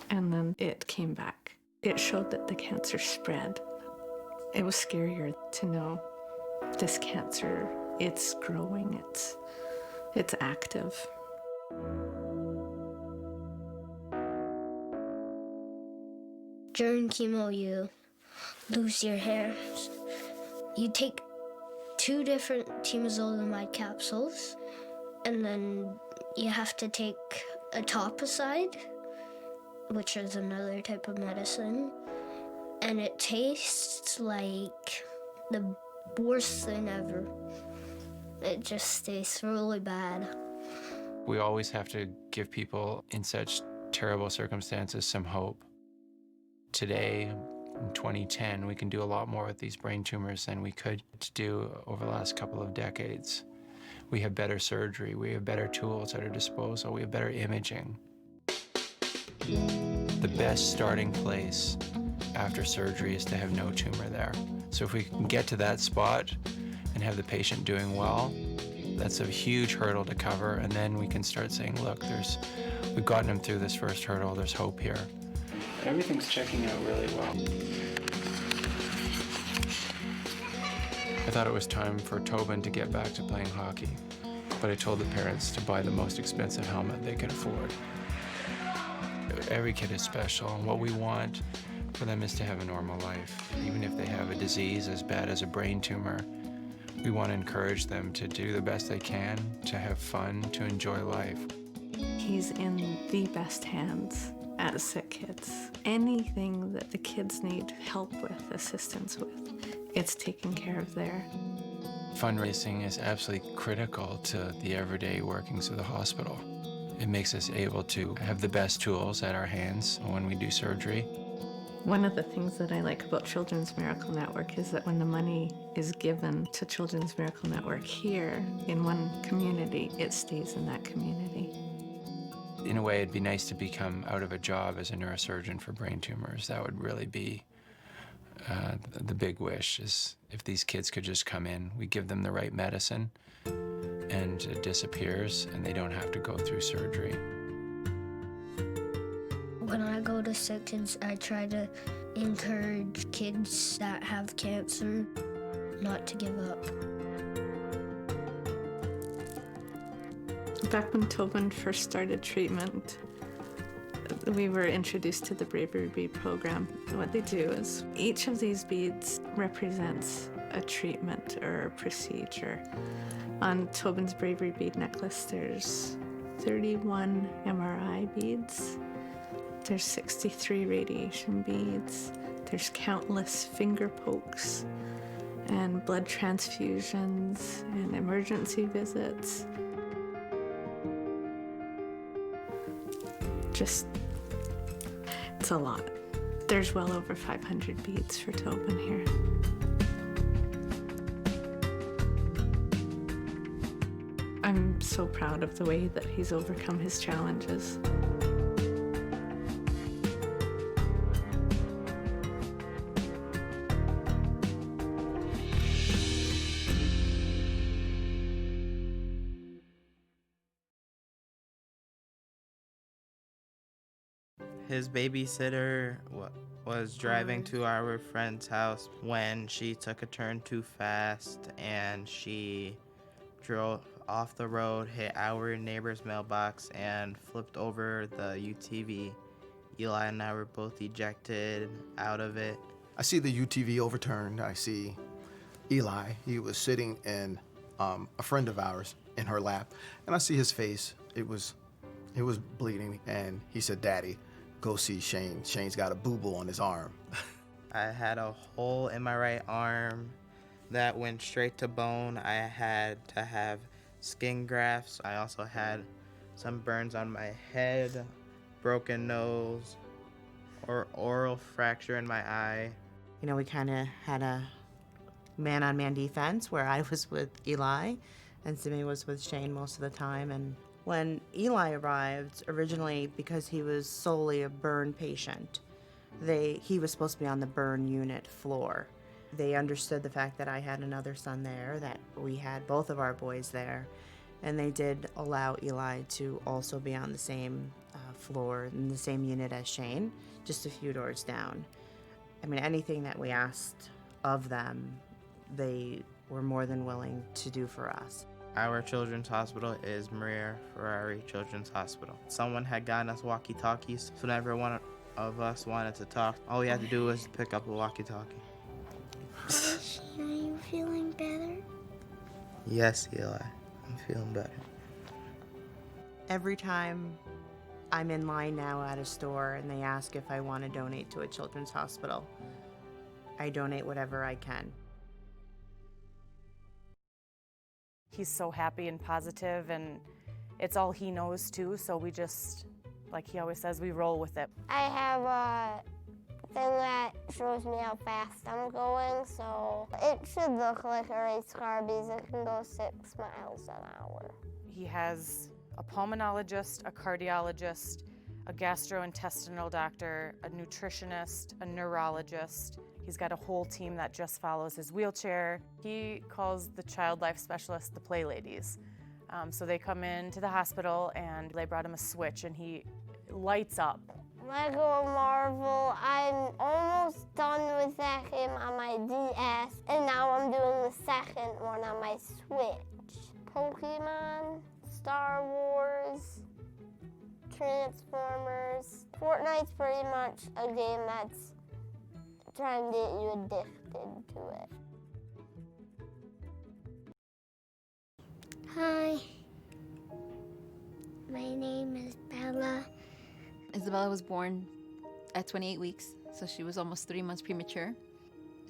and then it came back. It showed that the cancer spread. It was scarier to know this cancer, it's growing, it's active. During chemo, you lose your hair. You take 2 different temozolomide capsules, and then you have to take etoposide, which is another type of medicine, and it tastes like the worst thing ever. It just tastes really bad. We always have to give people in such terrible circumstances some hope. Today, in 2010, we can do a lot more with these brain tumors than we could do over the last couple of decades. We have better surgery, we have better tools at our disposal, we have better imaging. The best starting place after surgery is to have no tumor there. So if we can get to that spot and have the patient doing well, that's a huge hurdle to cover, and then we can start saying, look, we've gotten them through this first hurdle, there's hope here. Everything's checking out really well. I thought it was time for Tobin to get back to playing hockey, but I told the parents to buy the most expensive helmet they could afford. Every kid is special, and what we want for them is to have a normal life. Even if they have a disease as bad as a brain tumor, we want to encourage them to do the best they can, to have fun, to enjoy life. He's in the best hands at Sick Kids. Anything that the kids need help with, assistance with, it's taken care of there. Fundraising is absolutely critical to the everyday workings of the hospital. It makes us able to have the best tools at our hands when we do surgery. One of the things that I like about Children's Miracle Network is that when the money is given to Children's Miracle Network here in one community, it stays in that community. In a way, it'd be nice to become out of a job as a neurosurgeon for brain tumors. That would really be the big wish, is if these kids could just come in, we give them the right medicine, and it disappears, and they don't have to go through surgery. When I go to Sick Kids, I try to encourage kids that have cancer not to give up. Back when Tobin first started treatment, we were introduced to the Bravery Bead program. What they do is each of these beads represents a treatment or a procedure. On Tobin's Bravery Bead necklace, there's 31 MRI beads. There's 63 radiation beads. There's countless finger pokes and blood transfusions and emergency visits. It's a lot. There's well over 500 beads for Tobin here. I'm so proud of the way that he's overcome his challenges. His babysitter was driving to our friend's house when she took a turn too fast and she drove off the road, hit our neighbor's mailbox, and flipped over the UTV. Eli and I were both ejected out of it. I see the UTV overturned. I see Eli. He was sitting in a friend of ours in her lap, and I see his face. It was bleeding, and he said, "Daddy, go see Shane. Shane's got a boo-boo on his arm." I had a hole in my right arm that went straight to bone. I had to have skin grafts. I also had some burns on my head, broken nose, or oral fracture in my eye. You know, we kind of had a man-on-man defense where I was with Eli and Simi was with Shane most of the time. And when Eli arrived, originally because he was solely a burn patient, he was supposed to be on the burn unit floor. They understood the fact that I had another son there, that we had both of our boys there, and they did allow Eli to also be on the same floor in the same unit as Shane, just a few doors down. I mean, anything that we asked of them, they were more than willing to do for us. Our children's hospital is Maria Ferrari Children's Hospital. Someone had gotten us walkie-talkies, so whenever one of us wanted to talk, all we had to do was pick up a walkie-talkie. Are you feeling better? Yes, Eli, I'm feeling better. Every time I'm in line now at a store and they ask if I want to donate to a children's hospital, I donate whatever I can. He's so happy and positive, and it's all he knows too, so we just, like he always says, we roll with it. I have a thing that shows me how fast I'm going, so it should look like a race car because it can go 6 miles an hour. He has a pulmonologist, a cardiologist, a gastrointestinal doctor, a nutritionist, a neurologist. He's got a whole team that just follows his wheelchair. He calls the child life specialists the play ladies. So they come into the hospital and they brought him a switch and he lights up. Lego Marvel, I'm almost done with that game on my DS, and now I'm doing the second one on my Switch. Pokemon, Star Wars, Transformers. Fortnite's pretty much a game that's trying to get you addicted to it. Hi. My name is Bella. Isabella was born at 28 weeks, so she was almost 3 months premature.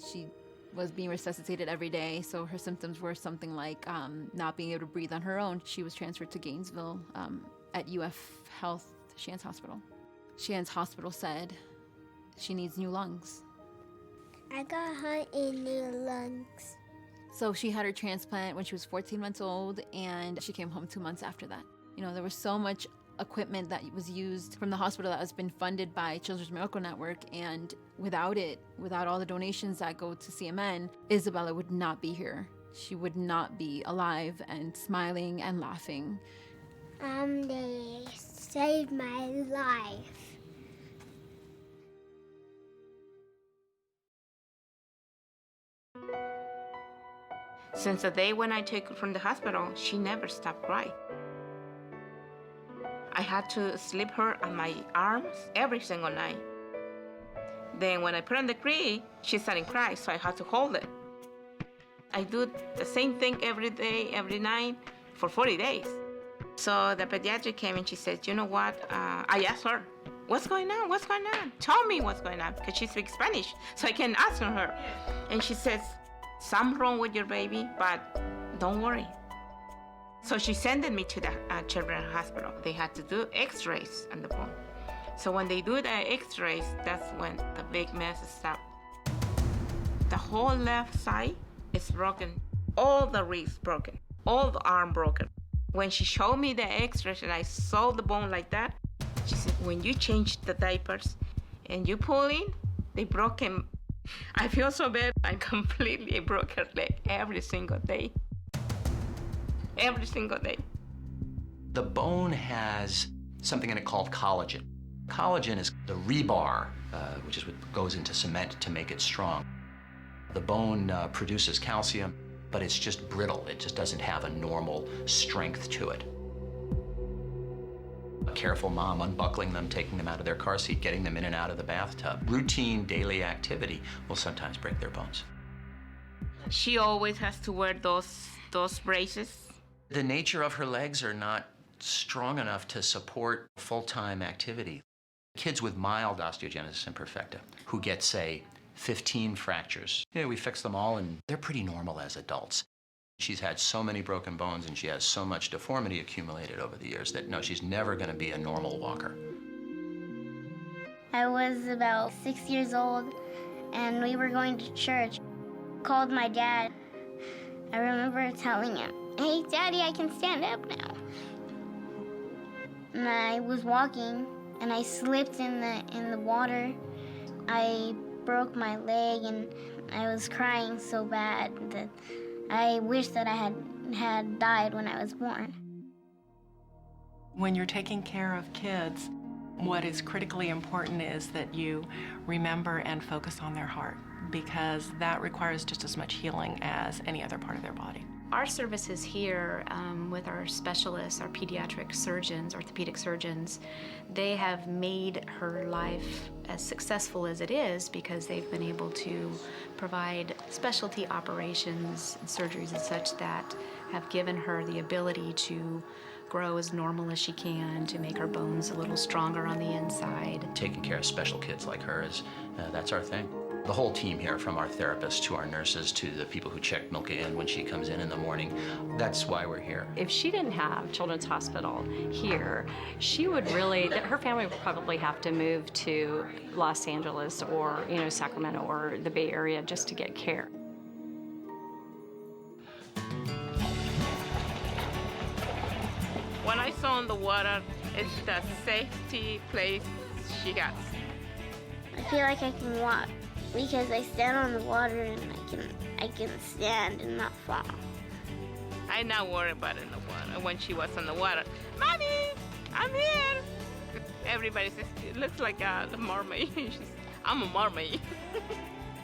She was being resuscitated every day, so her symptoms were something like not being able to breathe on her own. She was transferred to Gainesville at UF Health Shands Hospital. Shands Hospital said she needs new lungs. I got her in new lungs. So she had her transplant when she was 14 months old, and she came home 2 months after that. You know, there was so much equipment that was used from the hospital that has been funded by Children's Miracle Network, and without it, without all the donations that go to CMN, Isabella would not be here. She would not be alive and smiling and laughing. They saved my life. Since the day when I took her from the hospital, she never stopped crying. I had to sleep her on my arms every single night. Then when I put her in the crib, she started crying, so I had to hold it. I do the same thing every day, every night, for 40 days. So the pediatric came and she said, you know what? I asked her, what's going on? What's going on? Tell me what's going on, because she speaks Spanish, so I can ask her. And she says, something wrong with your baby, but don't worry. So she sent me to the children's hospital. They had to do x-rays on the bone. So when they do the x-rays, that's when the big mess starts. The whole left side is broken. All the ribs broken. All the arm broken. When she showed me the x-rays and I saw the bone like that, she said, when you change the diapers and you pull in, they broke him. I feel so bad. I completely broke her leg every single day. Every single day. The bone has something in it called collagen. Collagen is the rebar, which is what goes into cement to make it strong. The bone produces calcium, but it's just brittle. It just doesn't have a normal strength to it. A careful mom unbuckling them, taking them out of their car seat, getting them in and out of the bathtub. Routine daily activity will sometimes break their bones. She always has to wear those braces. The nature of her legs are not strong enough to support full-time activity. Kids with mild osteogenesis imperfecta who get, say, 15 fractures, we fix them all and they're pretty normal as adults. She's had so many broken bones and she has so much deformity accumulated over the years that no, she's never going to be a normal walker. I was about 6 years old and we were going to church. Called my dad. I remember telling him, "Hey, Daddy, I can stand up now." And I was walking and I slipped in the water. I broke my leg and I was crying so bad that I wish that I had died when I was born. When you're taking care of kids, what is critically important is that you remember and focus on their heart, because that requires just as much healing as any other part of their body. Our services here with our specialists, our pediatric surgeons, orthopedic surgeons, they have made her life as successful as it is because they've been able to provide specialty operations and surgeries and such that have given her the ability to grow as normal as she can, to make her bones a little stronger on the inside. Taking care of special kids like her that's our thing. The whole team here, from our therapists to our nurses to the people who check Milka in when she comes in the morning, that's why we're here. If she didn't have Children's Hospital here, she would really, her family would probably have to move to Los Angeles or, Sacramento or the Bay Area just to get care. When I saw in the water, it's the safety place she got. I feel like I can walk because I stand on the water and I can stand and not fall. I not worry about in the water. When she was in the water, "Mommy, I'm here." Everybody says, "It looks like a mermaid." I'm a mermaid.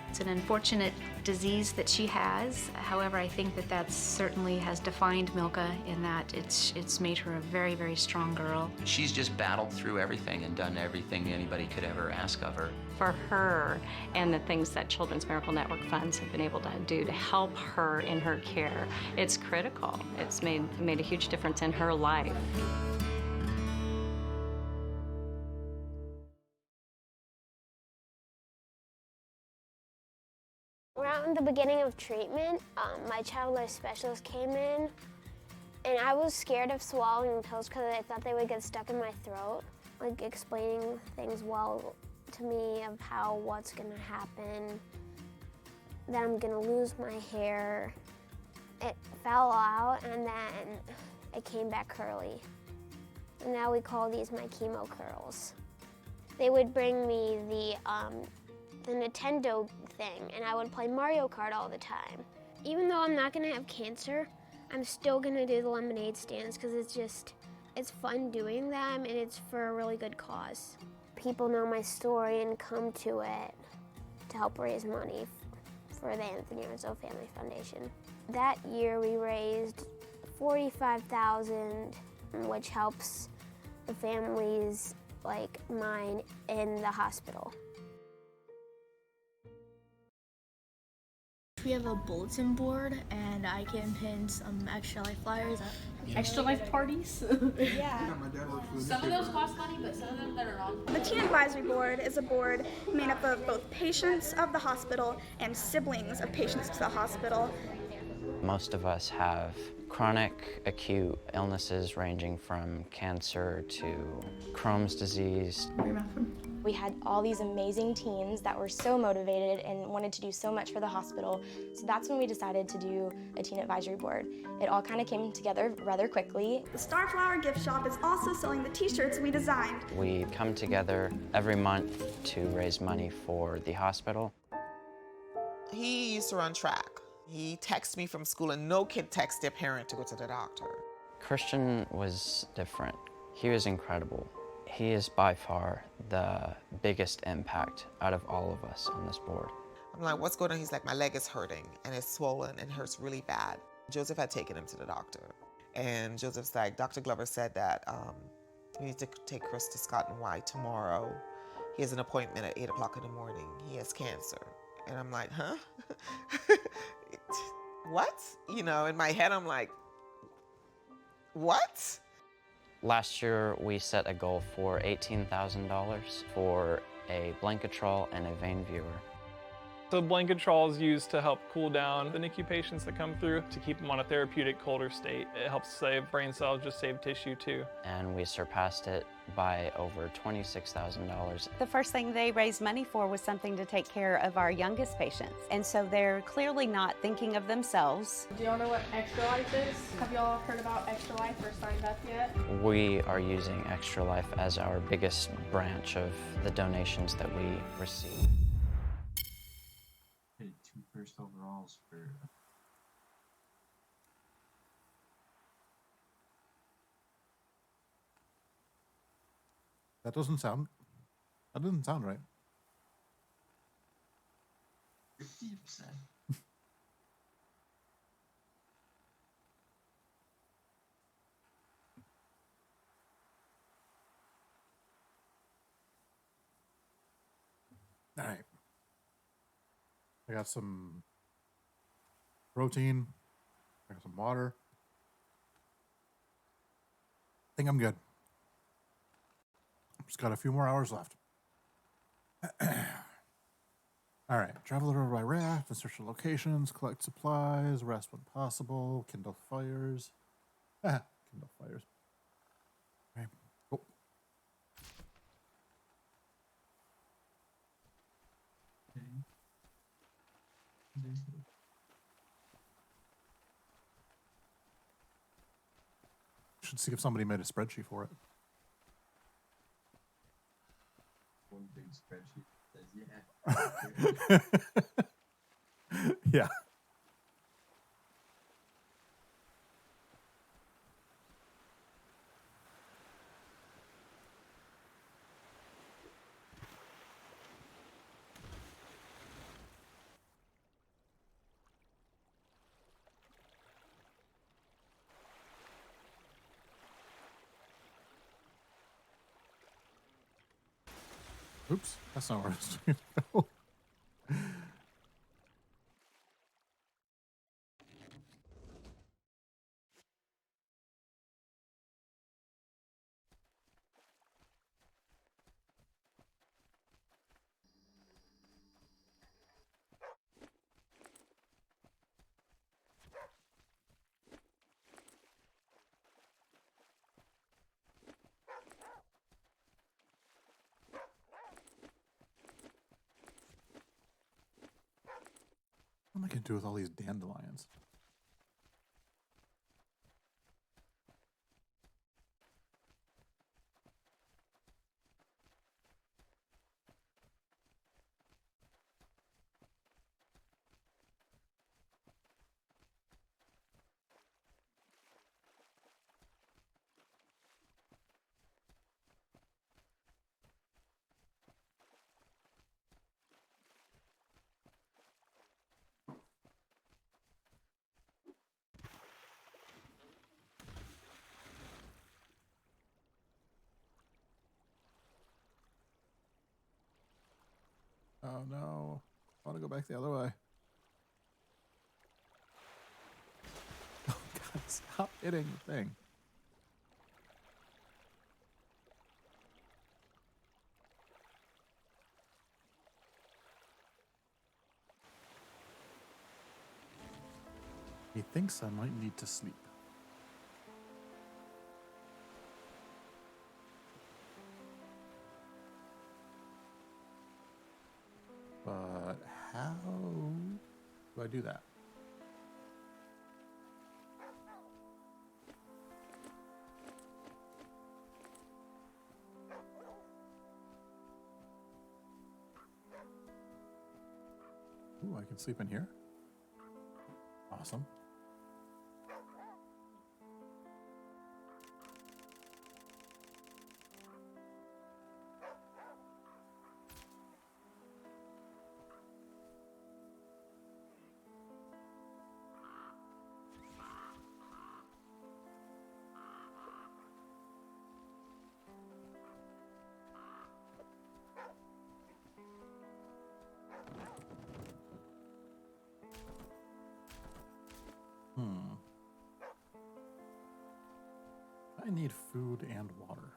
It's an unfortunate disease that she has. However, I think that certainly has defined Milka in that it's made her a very, very strong girl. She's just battled through everything and done everything anybody could ever ask of her. For her and the things that Children's Miracle Network funds have been able to do to help her in her care, it's critical. It's made a huge difference in her life. Around the beginning of treatment, my child life specialist came in, and I was scared of swallowing pills because I thought they would get stuck in my throat. Like explaining things well to me of what's gonna happen, that I'm gonna lose my hair. It fell out and then it came back curly. And now we call these my chemo curls. They would bring me the Nintendo thing, and I would play Mario Kart all the time. Even though I'm not gonna have cancer, I'm still gonna do the lemonade stands because it's fun doing them and it's for a really good cause. People know my story and come to it to help raise money for the Anthony Rizzo Family Foundation. That year we raised $45,000, which helps the families like mine in the hospital. We have a bulletin board, and I can pin some Extra Life flyers. Extra Life parties? Yeah. Some of those cost money, but some of them that are not. The Teen Advisory Board is a board made up of both patients of the hospital and siblings of patients to the hospital. Most of us have chronic acute illnesses ranging from cancer to Crohn's disease. We had all these amazing teens that were so motivated and wanted to do so much for the hospital. So that's when we decided to do a teen advisory board. It all kind of came together rather quickly. The Starflower gift shop is also selling the t-shirts we designed. We come together every month to raise money for the hospital. He used to run track. He texted me from school, and no kid texts their parent to go to the doctor. Christian was different. He was incredible. He is by far the biggest impact out of all of us on this board. I'm like, what's going on? He's like, my leg is hurting, and it's swollen and hurts really bad. Joseph had taken him to the doctor, and Joseph's like, Dr. Glover said that you need to take Chris to Scott and White tomorrow. He has an appointment at 8 o'clock in the morning. He has cancer. And I'm like, huh? What? You know, in my head, I'm like, what? Last year, we set a goal for $18,000 for a Blanketrol and a vein viewer. So Blanketrol is used to help cool down the NICU patients that come through to keep them on a therapeutic colder state. It helps save brain cells, just save tissue too. And we surpassed it by over $26,000. The first thing they raised money for was something to take care of our youngest patients. And so they're clearly not thinking of themselves. Do y'all know what Extra Life is? Have y'all heard about Extra Life or signed up yet? We are using Extra Life as our biggest branch of the donations that we receive. Paid 2 first overalls for That doesn't sound right. 50%. All right. I got some protein. I got some water. I think I'm good. Just got a few more hours left. All right. Travel over by raft and search for locations, collect supplies, rest when possible, kindle fires. Kindle fires. Okay. Cool. Should see if somebody made a spreadsheet for it. One big spreadsheet says, yeah. Yeah. Oops, that's not where I was going to go. What am I going to do with all these dandelions? Oh no, I want to go back the other way. Oh God, stop hitting the thing. He thinks I might need to sleep. do I do that? Ooh, I can sleep in here. Awesome. I need food and water.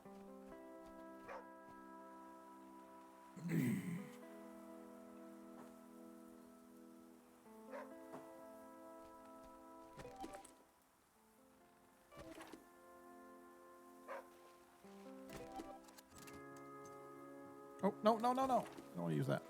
Oh, no, no, no, no. I don't want to use that.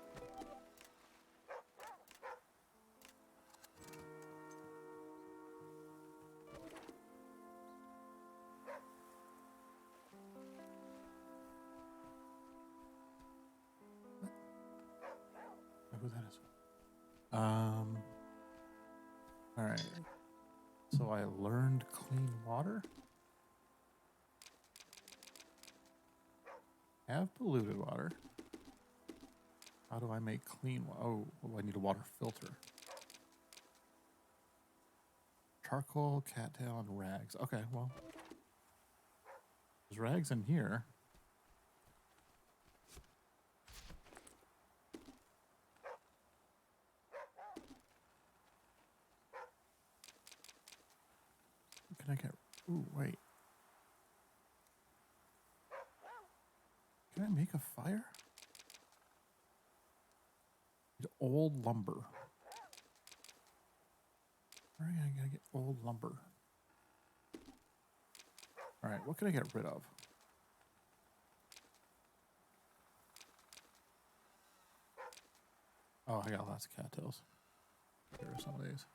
Who that is? All right. So I learned clean water. Have polluted water. How do I make clean water? Oh, well, I need a water filter. Charcoal, cattail, and rags. Okay, well, there's rags in here. Can I get... Ooh, wait. Can I make a fire? Need old lumber. Where am I gonna get old lumber? Alright, what can I get rid of? Oh, I got lots of cattails. Here are some of these.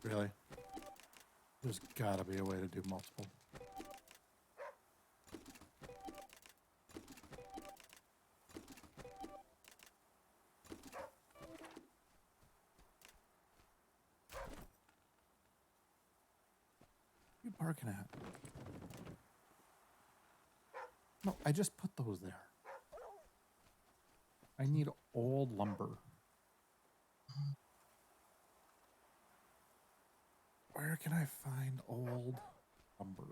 Really? There's gotta be a way to do multiple. What are you barking at? No, I just put those there. I need old lumber. Where can I find old lumber?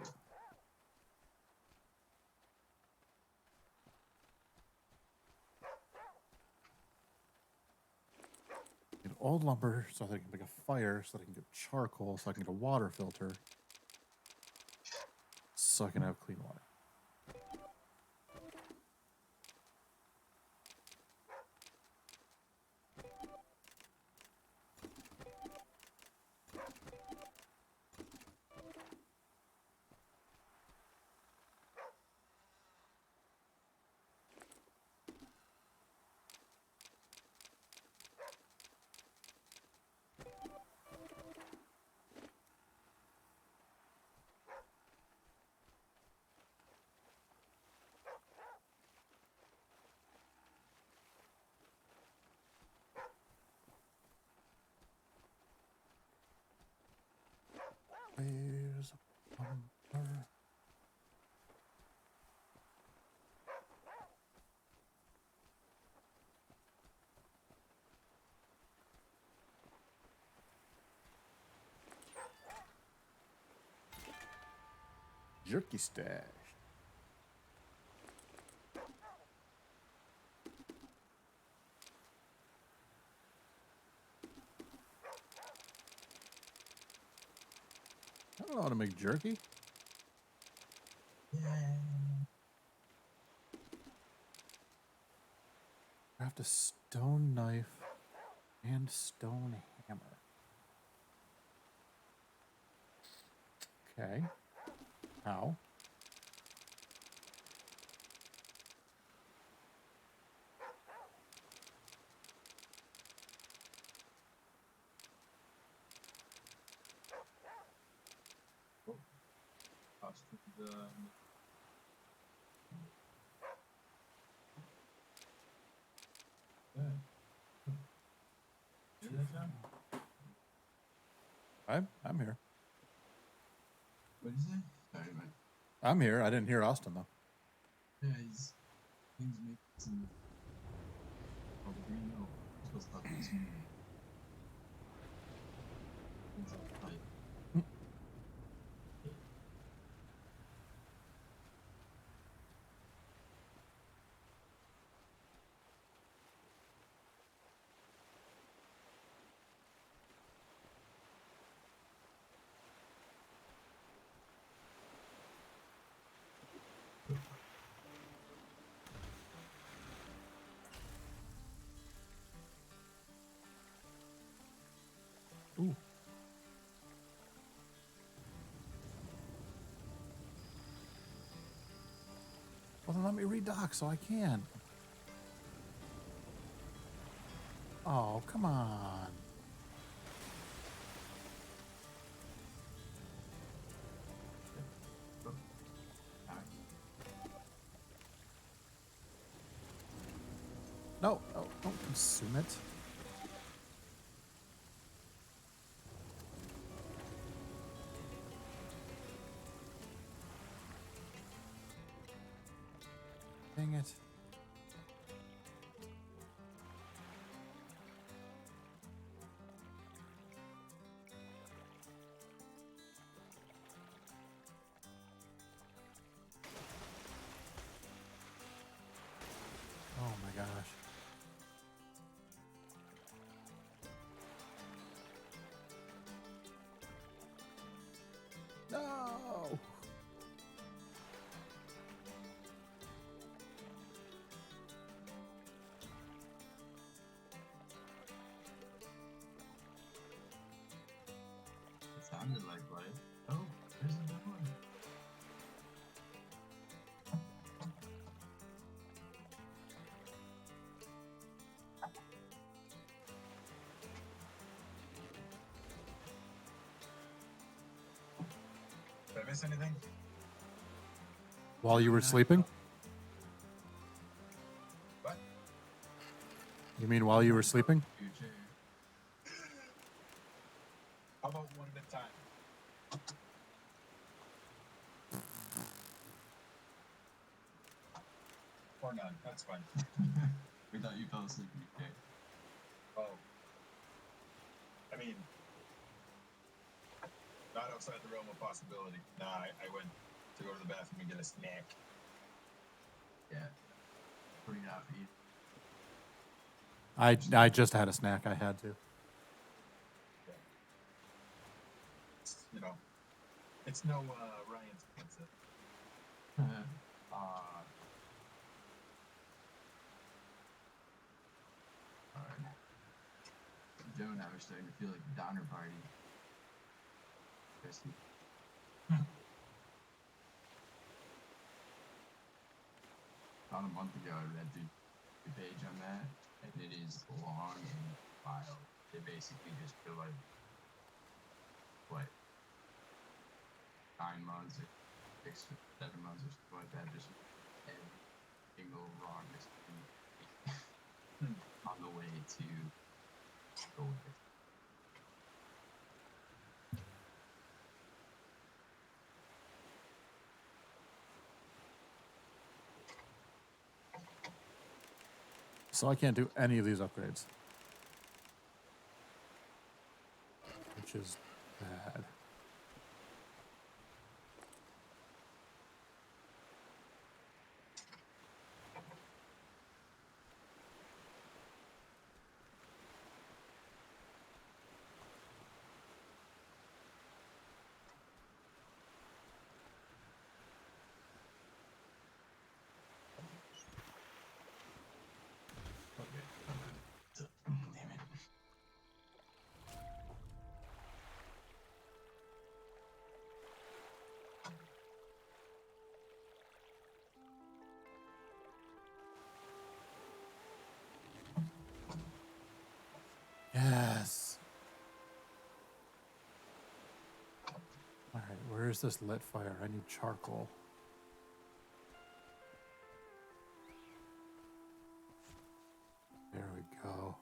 Need old lumber so that I can make a fire, so that I can get charcoal, so I can get a water filter, so I can have clean water. Where's a lumber? Jerky stash. I don't know how to make jerky. I have to stone knife and stone hammer. Okay. How? I'm here. What did you say? Sorry, man. I'm here. I didn't hear Austin though. Yeah, he's making some. Oh, the green milk. Supposed to talk to this morning. Things like that. Ooh. Well, then let me redock so I can. Oh, come on. No, no, don't consume it. Dang it. Oh my gosh. No. It sounded like life. Oh, there's another one. Did I miss anything? While you were sleeping? What? You mean while you were sleeping? Future. How about one at a time? Or none, that's fine. We thought you fell asleep in your chair. Oh. I mean, not outside the realm of possibility. Nah, I went to go to the bathroom and get a snack. Yeah. Pretty not for you. I just had a snack. I had to. You know, it's no Ryan's pizza. Alright. Joe and I were starting to feel like a Donner Party. Christy. About a month ago, I read the page on that, and it is long and wild. They basically just feel like, what, 9 months, or 6 or 7 months, or something like that, just every single wrongness on the way to go with it. So I can't do any of these upgrades. Which is bad. Where's this lit fire? I need charcoal. There we go.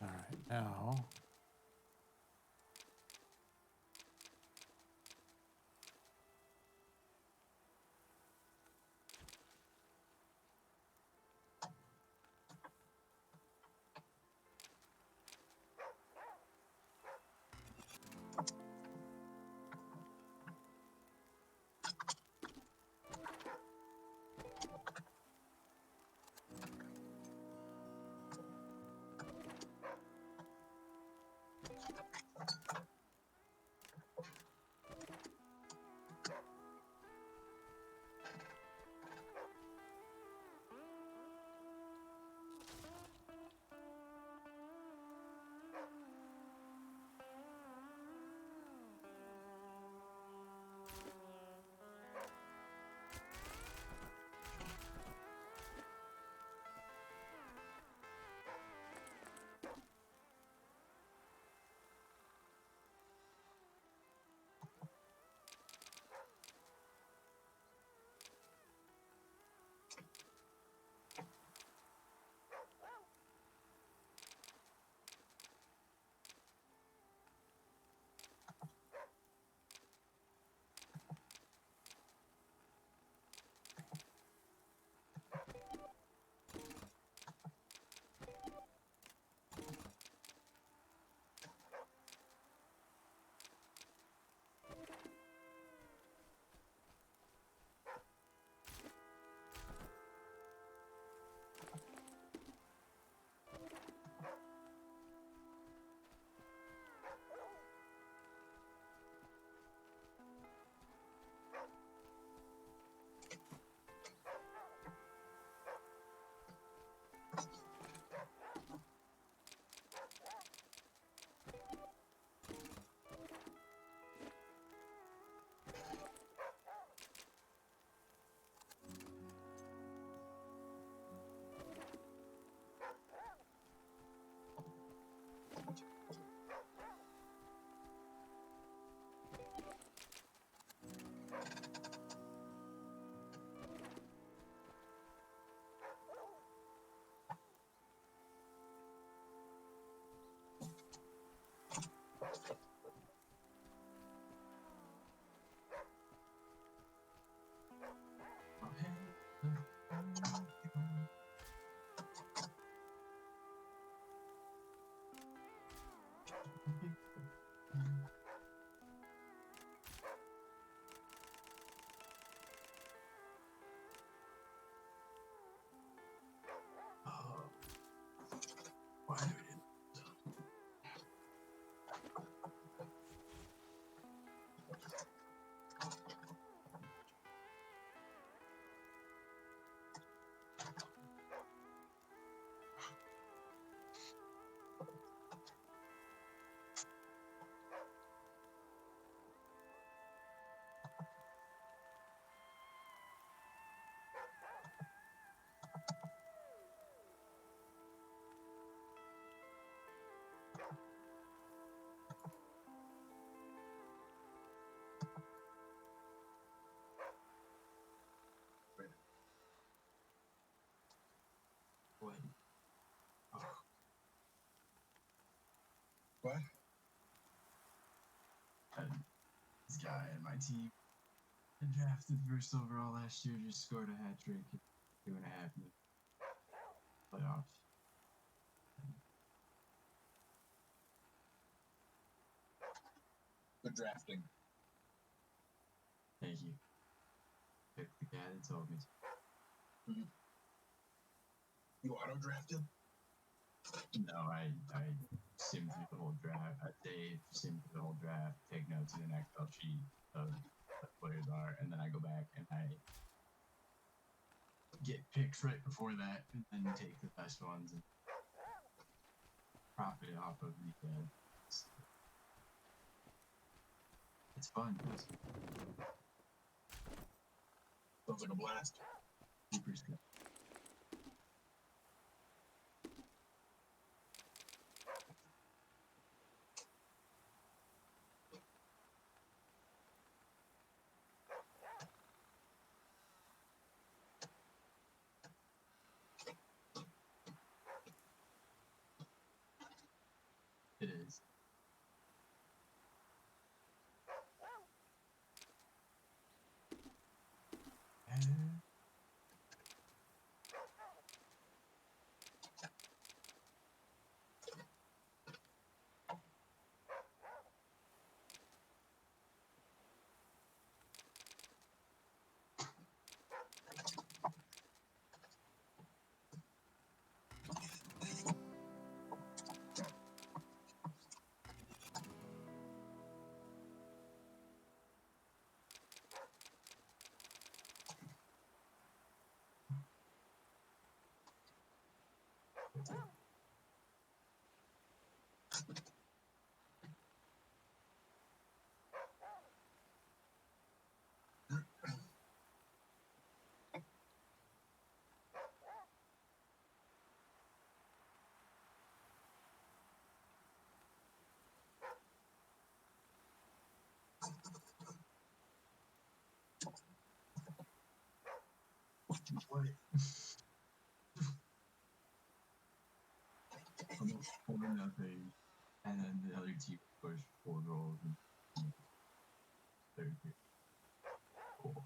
All right, now. Why do we What? Oh. What? This guy in my team and drafted first overall last year just scored a hat trick in 2.5 minutes. Playoffs. Good drafting. Thank you. Pick the guy that told me to. You auto-drafted? No, I simmed through the whole draft. Dave simmed through the whole draft, take notes in an Excel sheet of what players are, and then I go back and I get picks right before that, and then take the best ones and profit off of the it's fun. Yes. Sounds like a blast. Super good. What? Almost 4-0, and then the other team pushed 4 goals and third. Cool.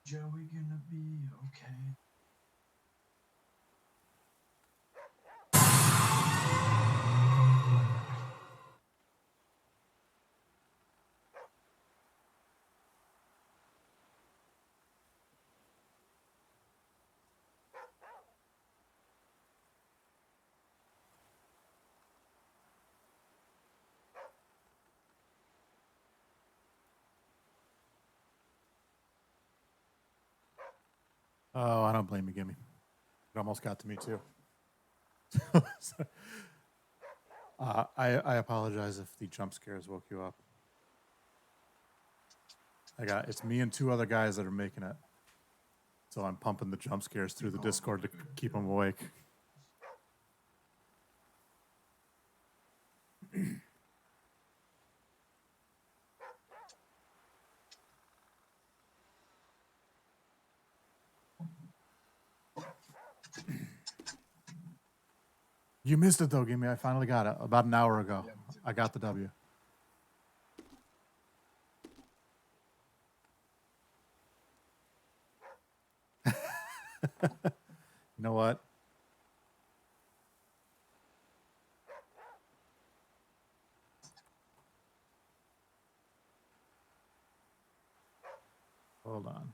Joey gonna be okay? Oh, I don't blame you, Gimme. It almost got to me too. I apologize if the jump scares woke you up. It's me and 2 other guys that are making it. So I'm pumping the jump scares through the Discord to keep them awake. You missed it though, Gimme. I finally got it about an hour ago. I got the W. You know what? Hold on.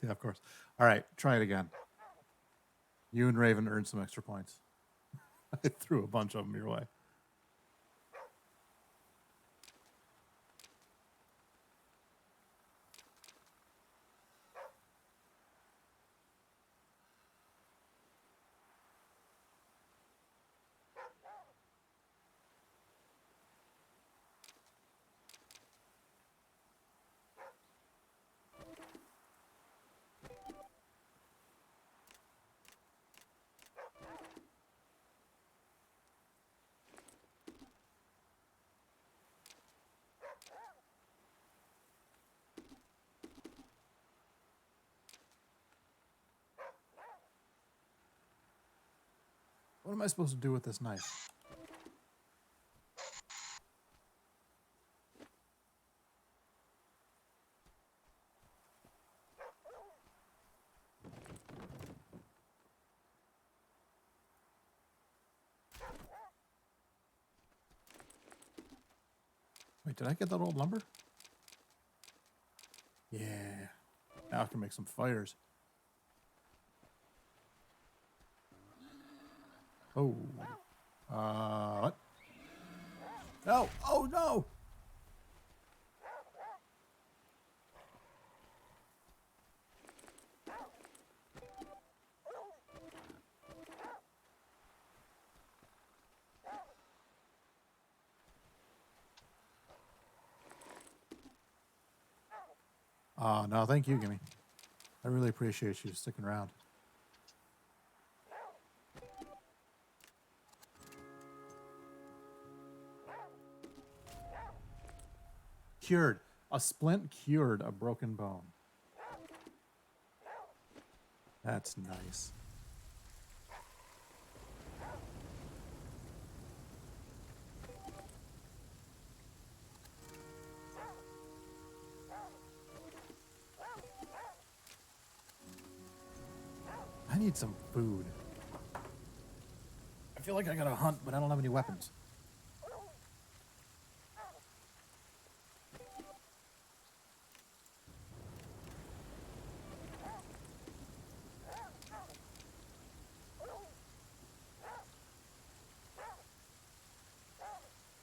Yeah, of course. All right, try it again. You and Raven earned some extra points. I threw a bunch of them your way. What am I supposed to do with this knife? Wait, did I get that old lumber? Yeah. Now I can make some fires. Oh. What? No! Oh no! No, thank you, Gimme. I really appreciate you sticking around. Cured. A splint cured a broken bone. That's nice. I need some food. I feel like I gotta hunt, but I don't have any weapons.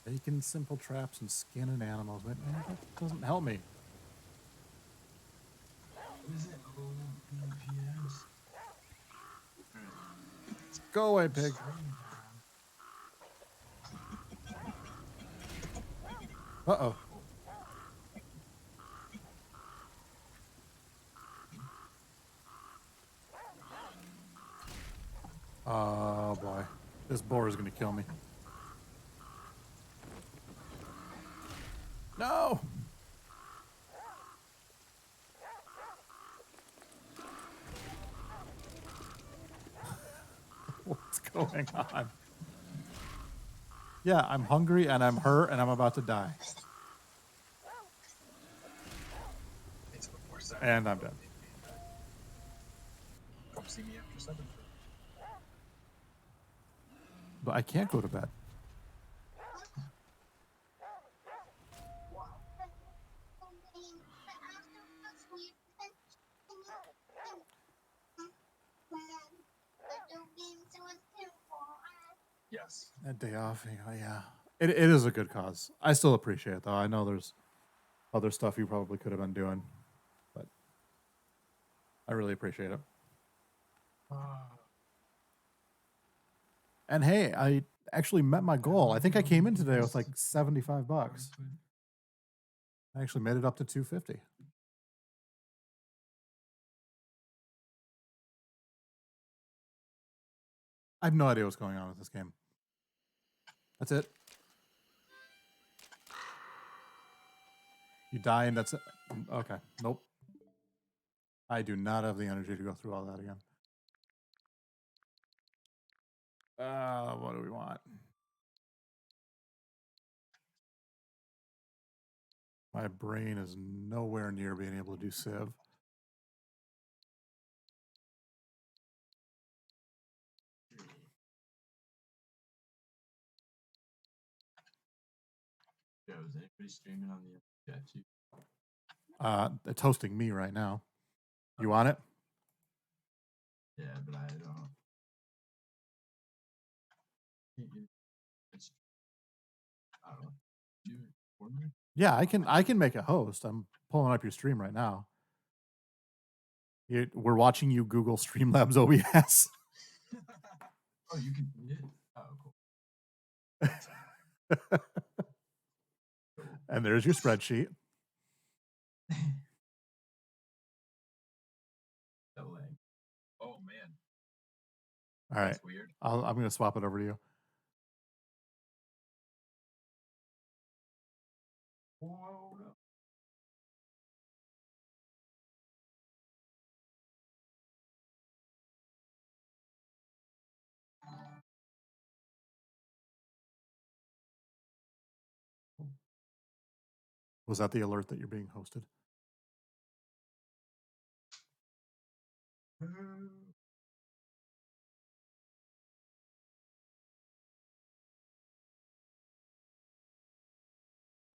Bacon, simple traps, and skinning animals. But man, that doesn't help me. Go away, pig. Uh-oh. Oh, boy. This boar is going to kill me. No! What's going on? Yeah, I'm hungry and I'm hurt and I'm about to die. And I'm dead. Come see me after 7. But I can't go to bed. Yes. That day off, yeah. It is a good cause. I still appreciate it, though. I know there's other stuff you probably could have been doing, but I really appreciate it. And hey, I actually met my goal. I think I came in today with like $75. I actually made it up to $250. I have no idea what's going on with this game. That's it. You die and that's it. Okay. Nope. I do not have the energy to go through all that again. What do we want? My brain is nowhere near being able to do Civ. Yeah, is anybody streaming on the chat too? It's hosting me right now. You want it? Yeah, but I don't. I don't know. You record me? Yeah, I can make a host. I'm pulling up your stream right now. We're watching you Google Streamlabs OBS. Oh, you can do it? Oh, cool. And there's your spreadsheet. Oh, man. All right. That's weird. I'm going to swap it over to you. Whoa, no. Was that the alert that you're being hosted?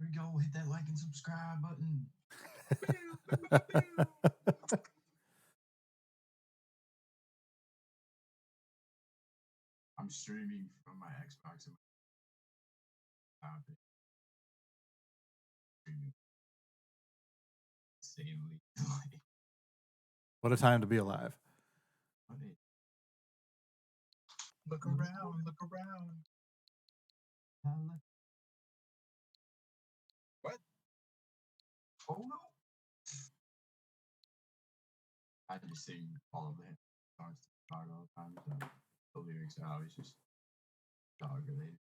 Here we go. Hit that like and subscribe button. I'm streaming from my Xbox and my tablet. Streaming insanely. What a time to be alive. Look around, look around. What? Oh no. I just sing all of the songs to dog all the time. So the lyrics are always just dog related.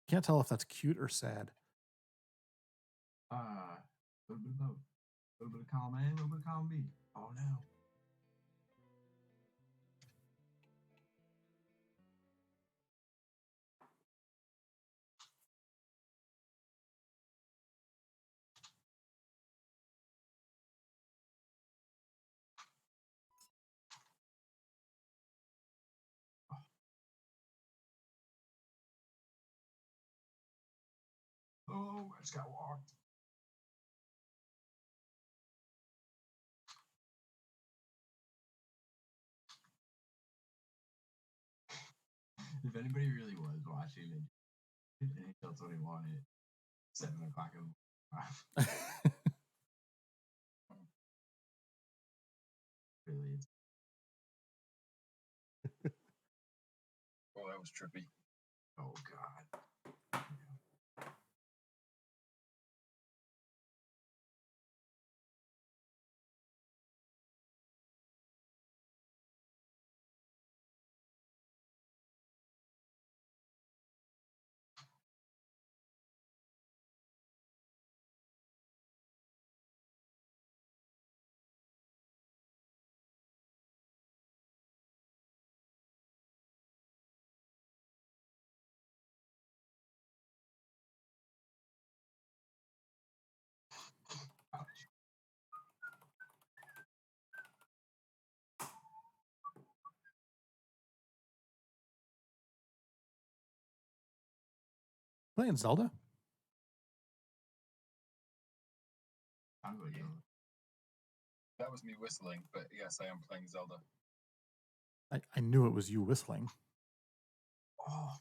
Can't tell if that's cute or sad. A little bit of both. A little bit of column A, a little bit of column B. Oh no. Oh, I just got walked. If anybody really was watching it, NHL 21 at 7 o'clock in the morning. Really, it's. Oh, that was trippy. Oh, God. Playing Zelda? I'm going to yell. That was me whistling, but yes, I am playing Zelda. I knew it was you whistling. Oh,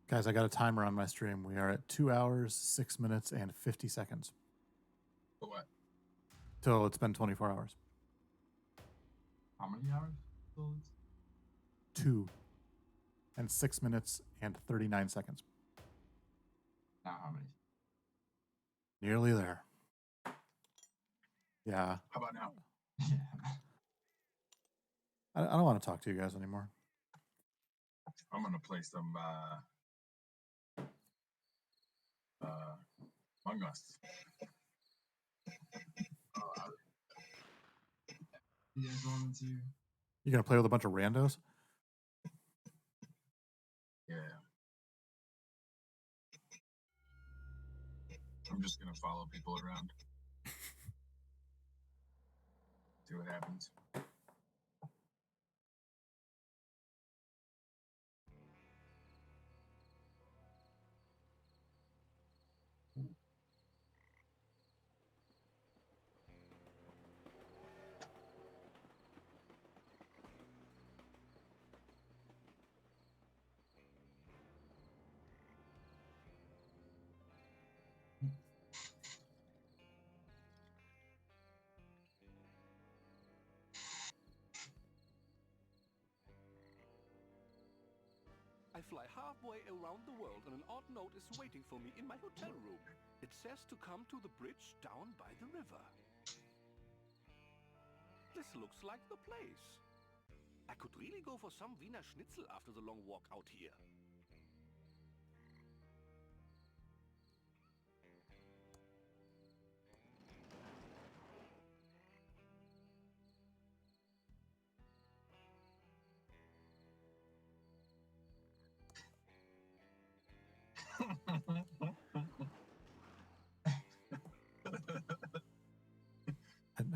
Guys, I got a timer on my stream. We are at 2 hours, 6 minutes, and 50 seconds. For what? Till it's been 24 hours. How many hours? 2 and 6 minutes and 39 seconds. Now how many? Nearly there. Yeah. How about now? I don't want to talk to you guys anymore. I'm gonna play some Among Us. You guys want to? You gonna play with a bunch of randos? Yeah. I'm just gonna follow people around. See what happens. I fly halfway around the world and an odd note is waiting for me in my hotel room. It says to come to the bridge down by the river. This looks like the place. I could really go for some Wiener Schnitzel after the long walk out here.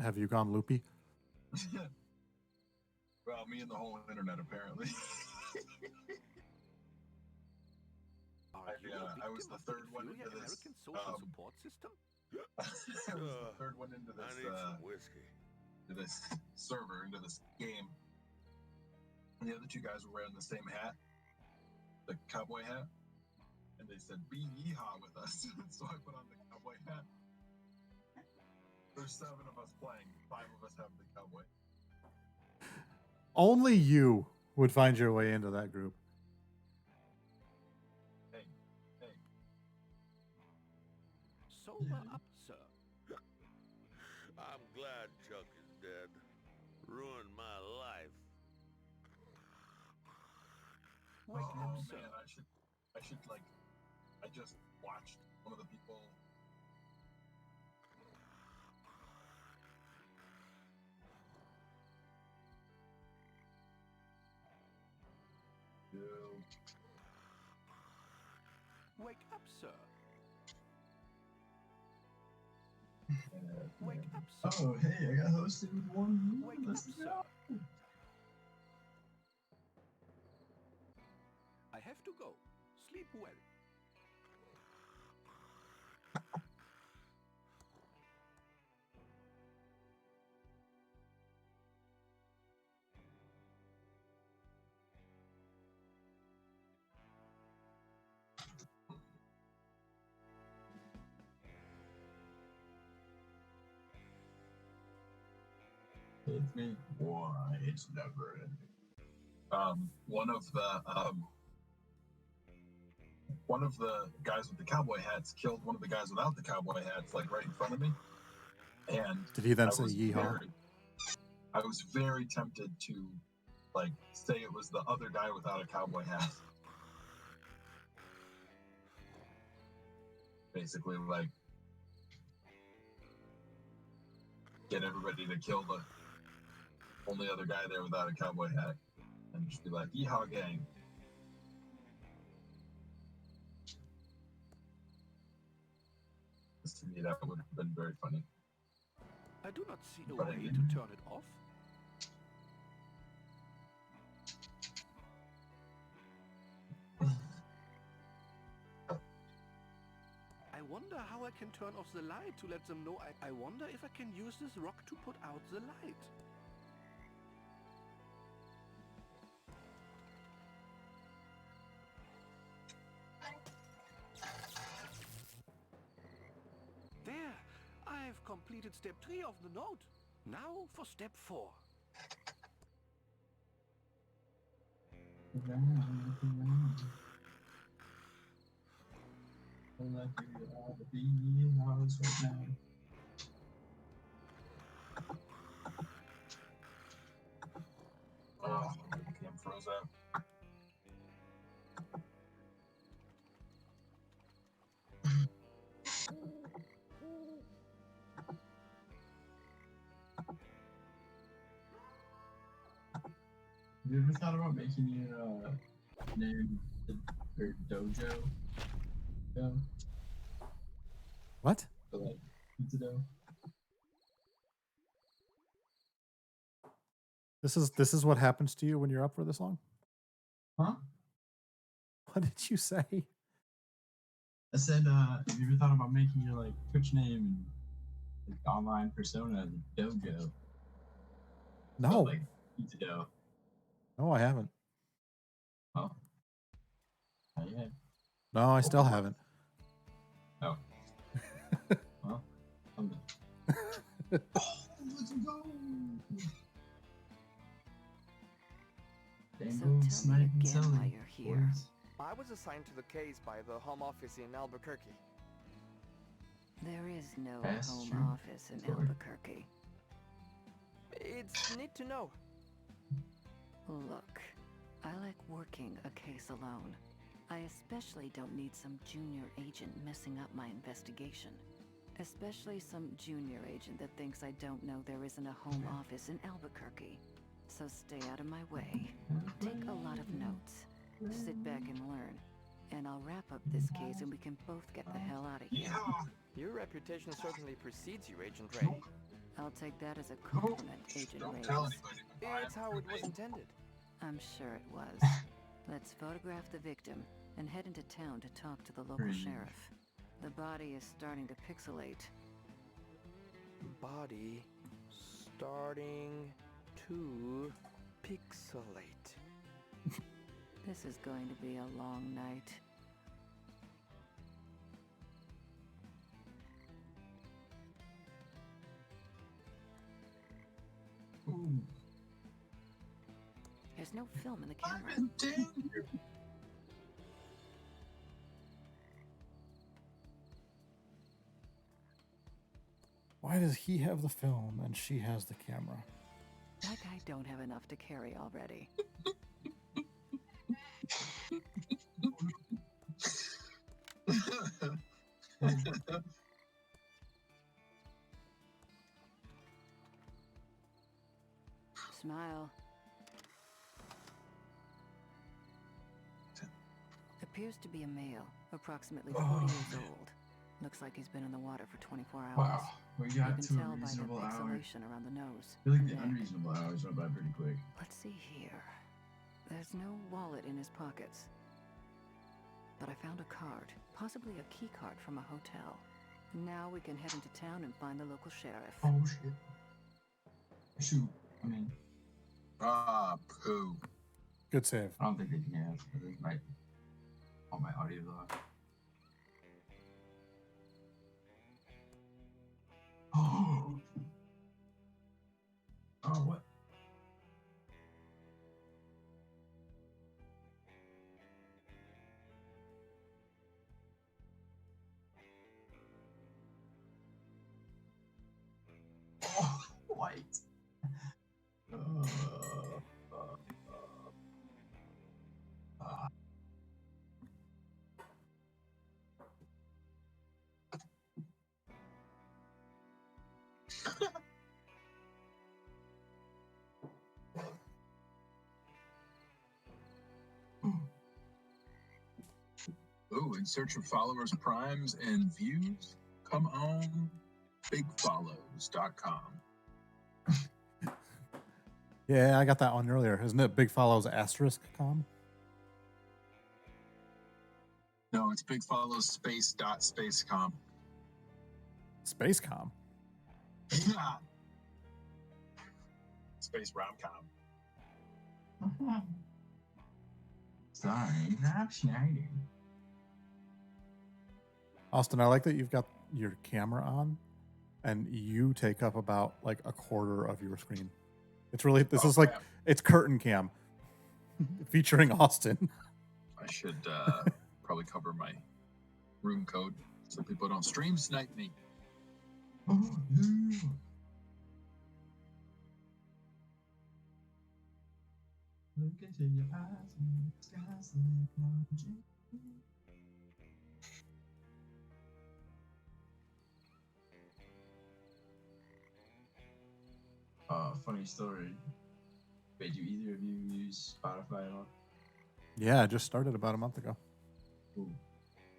Have you gone loopy? Well, me and the whole internet, apparently. I was the third one into this. Support system? I was the third one into this. To this server, into this game. And the other two guys were wearing the same hat, the cowboy hat, and they said "Be yeehaw" with us. So I put on the cowboy hat. There's 7 of us playing. 5 of us have the cowboy. Only you would find your way into that group. Hey. Sober up, sir. I'm glad Chuck is dead. Ruined my life. Wake up, man! I should like. I just watched one of the people. Wake up, sir. Wake up, sir. Oh, hey, I got hosted with one. Wake up, sir. I have to go. Sleep well. It's me. Why? It's never ending. One of the guys with the cowboy hats killed one of the guys without the cowboy hats, like right in front of me. And Did he then say yeehaw? I was very tempted to, like, say it was the other guy without a cowboy hat. Basically, like, get everybody to kill the only other guy there without a cowboy hat, and just be like, "Yeehaw, gang!" To me, that would have been very funny. I do not see a But I way to didn't. turn it off. I wonder how I can turn off the light to let them know I wonder if I can use this rock to put out the light. completed step 3 of the note. Now for step 4. Oh, the cam froze up. Have you ever thought about making your name or dojo? Yeah. What? For like pizza dough? This is what happens to you when you're up for this long? Huh? What did you say? I said, have you ever thought about making your like Twitch name and like, online persona the dojo? No. Like pizza dough. No, I haven't. Oh. Not yet. No, I still haven't. Oh. Well, I'm let's go. So tell me again why you're here. I was assigned to the case by the Home Office in Albuquerque. There is no That's home true. office in Albuquerque. It's neat to know. Look, I like working a case alone. I especially don't need some junior agent messing up my investigation. Especially some junior agent that thinks I don't know there isn't a home office in Albuquerque. So stay out of my way. Take a lot of notes. Sit back and learn. And I'll wrap up this case and we can both get the hell out of here. Your reputation certainly precedes you, Agent Ray. I'll take that as a compliment, Agent Reyes. It's how it was intended. I'm sure it was. Let's photograph the victim and head into town to talk to the local sheriff. The body is starting to pixelate. Body starting to pixelate. This is going to be a long night. Ooh. There's no film in the camera. Why does he have the film and she has the camera? Like I don't have enough to carry already. Smile. Appears to be a male, approximately 40 years old. Looks like he's been in the water for 24 hours. Wow, we You got can to a tell by the reasonable hour. pixelation around the nose. I feel like the Neck. unreasonable hours went by pretty quick. Let's see here. There's no wallet in his pockets. But I found a card, possibly a key card from a hotel. Now we can head into town and find the local sheriff. Oh shit. Shoot, I mean. Ah, poo. Good save. I don't think they can have. They might. All my audio's off. Oh. Oh, what? Oh, white. Ooh, in search of followers, primes, and views, come on bigfollows.com. Yeah, I got that one earlier. Isn't it Big Follows *com? No, it's bigfollows space.spacecom. Spacecom? Yeah. Space romcom. Sorry, Rob Schneider. Austin, I like that you've got your camera on and you take up about like a quarter of your screen. It's really, this is like, it's curtain cam featuring Austin. I should probably cover my room code so people don't stream snipe me. Oh, no. Look into your eyes and the skies like magic. Funny story. Wait, do either of you use Spotify at all? Yeah, I just started about a month ago. Ooh,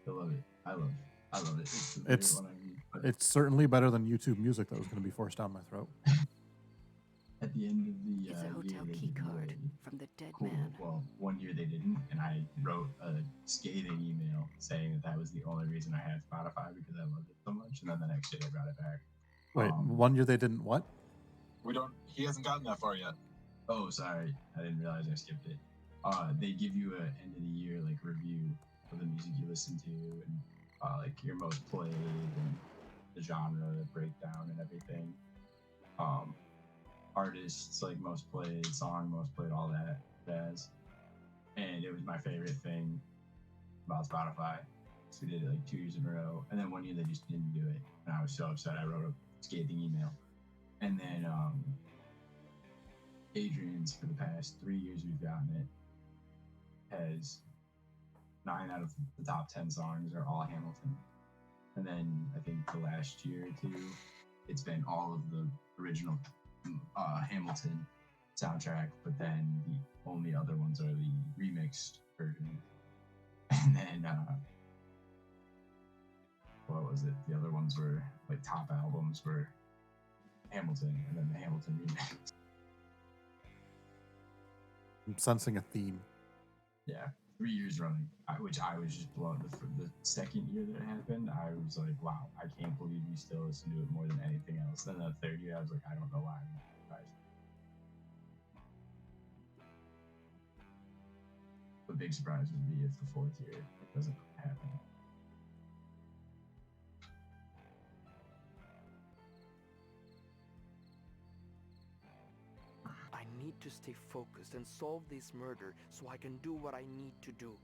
I love it. I love it. It's the favorite one I use, but It's certainly better than YouTube Music that was going to be forced down my throat. at the end of the It's a year, hotel they key give you card a from the dead cool. man. Well, 1 year they didn't, and I wrote a scathing email saying that was the only reason I had Spotify because I loved it so much. And then the next year they brought it back. Wait, 1 year they didn't what? He hasn't gotten that far yet. Oh, sorry. I didn't realize I skipped it. They give you a end of the year like review of the music you listen to and like your most played and the genre, the breakdown and everything. Artists like most played, song most played, all that jazz. And it was my favorite thing about Spotify. So we did it like 2 years in a row. And then 1 year they just didn't do it. And I was so upset I wrote a scathing email. And then Adrian's, for the past 3 years we've gotten it, has 9 out of the top 10 songs are all Hamilton. And then I think the last year or two, it's been all of the original Hamilton soundtrack, but then the only other ones are the remixed version. And then, what was it? The other ones were, like, top albums were Hamilton, and then the Hamilton remix. I'm sensing a theme. Yeah, 3 years running, which I was just blown. The second year that it happened, I was like, wow, I can't believe we still listen to it more than anything else. Then the third year, I was like, I don't know why I'm not surprised. The big surprise would be if the fourth year it doesn't happen. I need to stay focused and solve this murder so I can do what I need to do.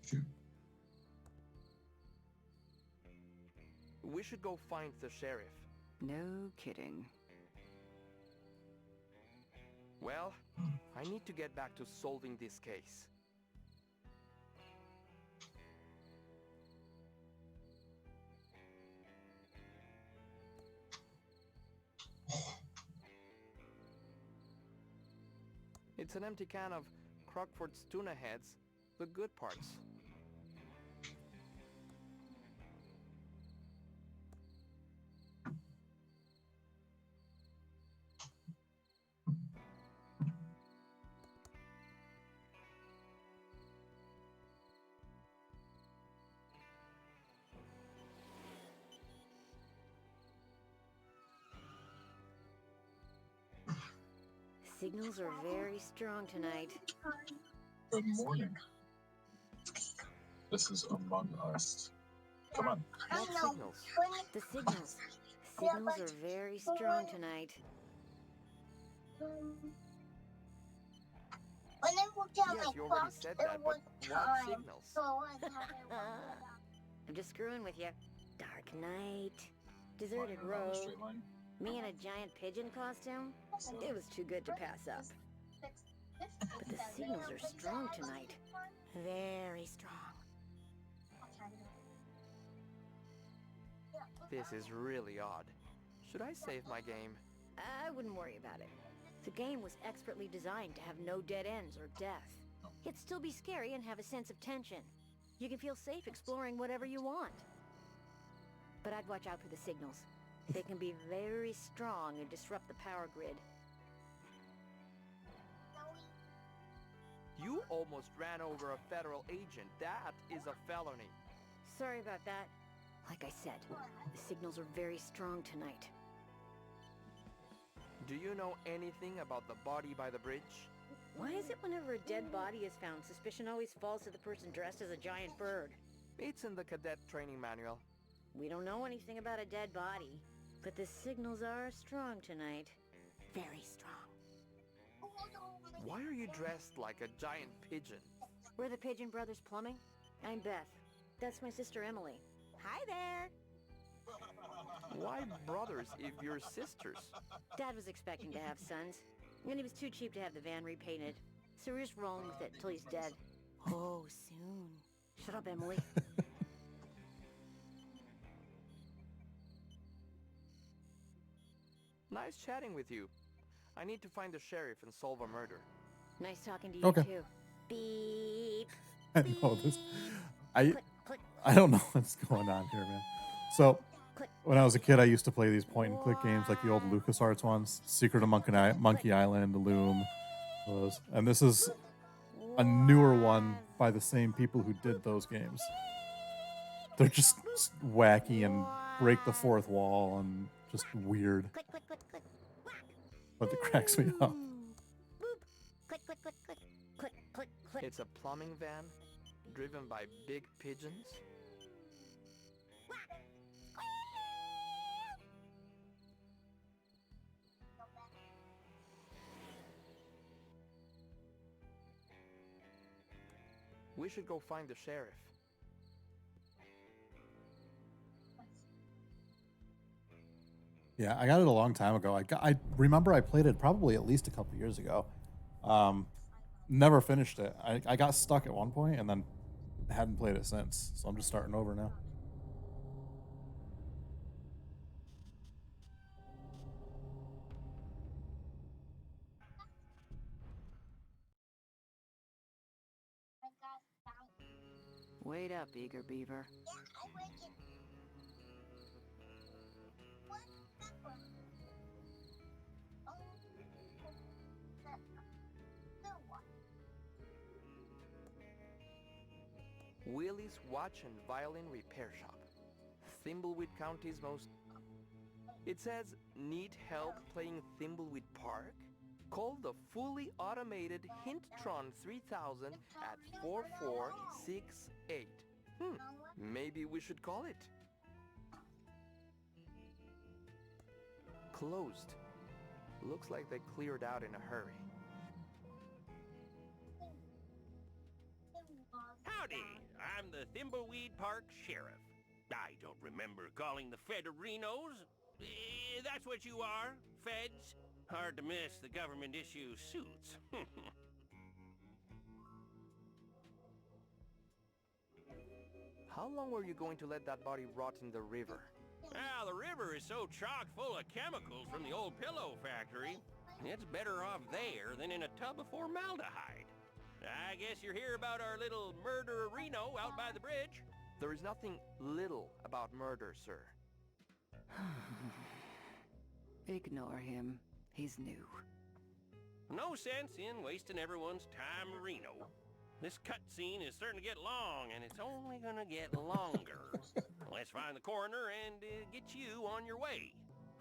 Shoot. We should go find the sheriff. No kidding. Well, I need to get back to solving this case. It's an empty can of Crockford's tuna heads, the good parts. Signals are very strong tonight. Good morning. This is Among Us. Come on. What signals? The signals. Signals are very strong tonight. When I looked at Yes, my you already clock, said it that, but was what time. signals? So I was having I'm just screwing with you. Dark night, deserted road, me in a giant pigeon costume. It was too good to pass up. But the signals are strong tonight. Very strong. This is really odd. Should I save my game? I wouldn't worry about it. The game was expertly designed to have no dead ends or death. It'd still be scary and have a sense of tension. You can feel safe exploring whatever you want. But I'd watch out for the signals. They can be very strong and disrupt the power grid. You almost ran over a federal agent. That is a felony. Sorry about that. Like I said, the signals are very strong tonight. Do you know anything about the body by the bridge? Why is it whenever a dead body is found, suspicion always falls to the person dressed as a giant bird? It's in the cadet training manual. We don't know anything about a dead body, but the signals are strong tonight. Very strong. Why are you dressed like a giant pigeon? We're the Pigeon Brothers Plumbing. I'm Beth. That's my sister Emily. Hi there! Why brothers if you're sisters? Dad was expecting to have sons, and he was too cheap to have the van repainted. So we're just rolling with it till he's dead. Oh, soon. Shut up, Emily. Nice chatting with you. I need to find the sheriff and solve a murder. Nice talking to you Okay. too. Beep. I know this. I click. I don't know what's going on here, man. So when I was a kid, I used to play these point and click games like the old LucasArts ones, Secret of Monkey Island, Loom, those. And this is a newer one by the same people who did those games. They're just wacky and break the fourth wall and just weird. But it cracks me up. Click, click, click, click. Click, click, click. It's a plumbing van driven by big pigeons. We should go find the sheriff. Yeah, I got it a long time ago. I remember I played it probably at least a couple years ago. Never finished it. I got stuck at one point and then hadn't played it since. So I'm just starting over now. Wait up, eager beaver. Willie's Watch and Violin Repair Shop. Thimbleweed County's most... It says, need help playing Thimbleweed Park? Call the fully automated Hintron 3000 at 4468. Maybe we should call it. Closed. Looks like they cleared out in a hurry. Howdy, I'm the Thimbleweed Park Sheriff. I don't remember calling the Federinos. That's what you are, feds. Hard to miss the government issue suits. How long were you going to let that body rot in the river? Well, the river is so chock full of chemicals from the old pillow factory, it's better off there than in a tub of formaldehyde. I guess you're here about our little murder-reno out by the bridge. There is nothing little about murder, sir. Ignore him. He's new. No sense in wasting everyone's time, Reno. This cutscene is starting to get long, and it's only gonna get longer. Let's find the coroner and get you on your way.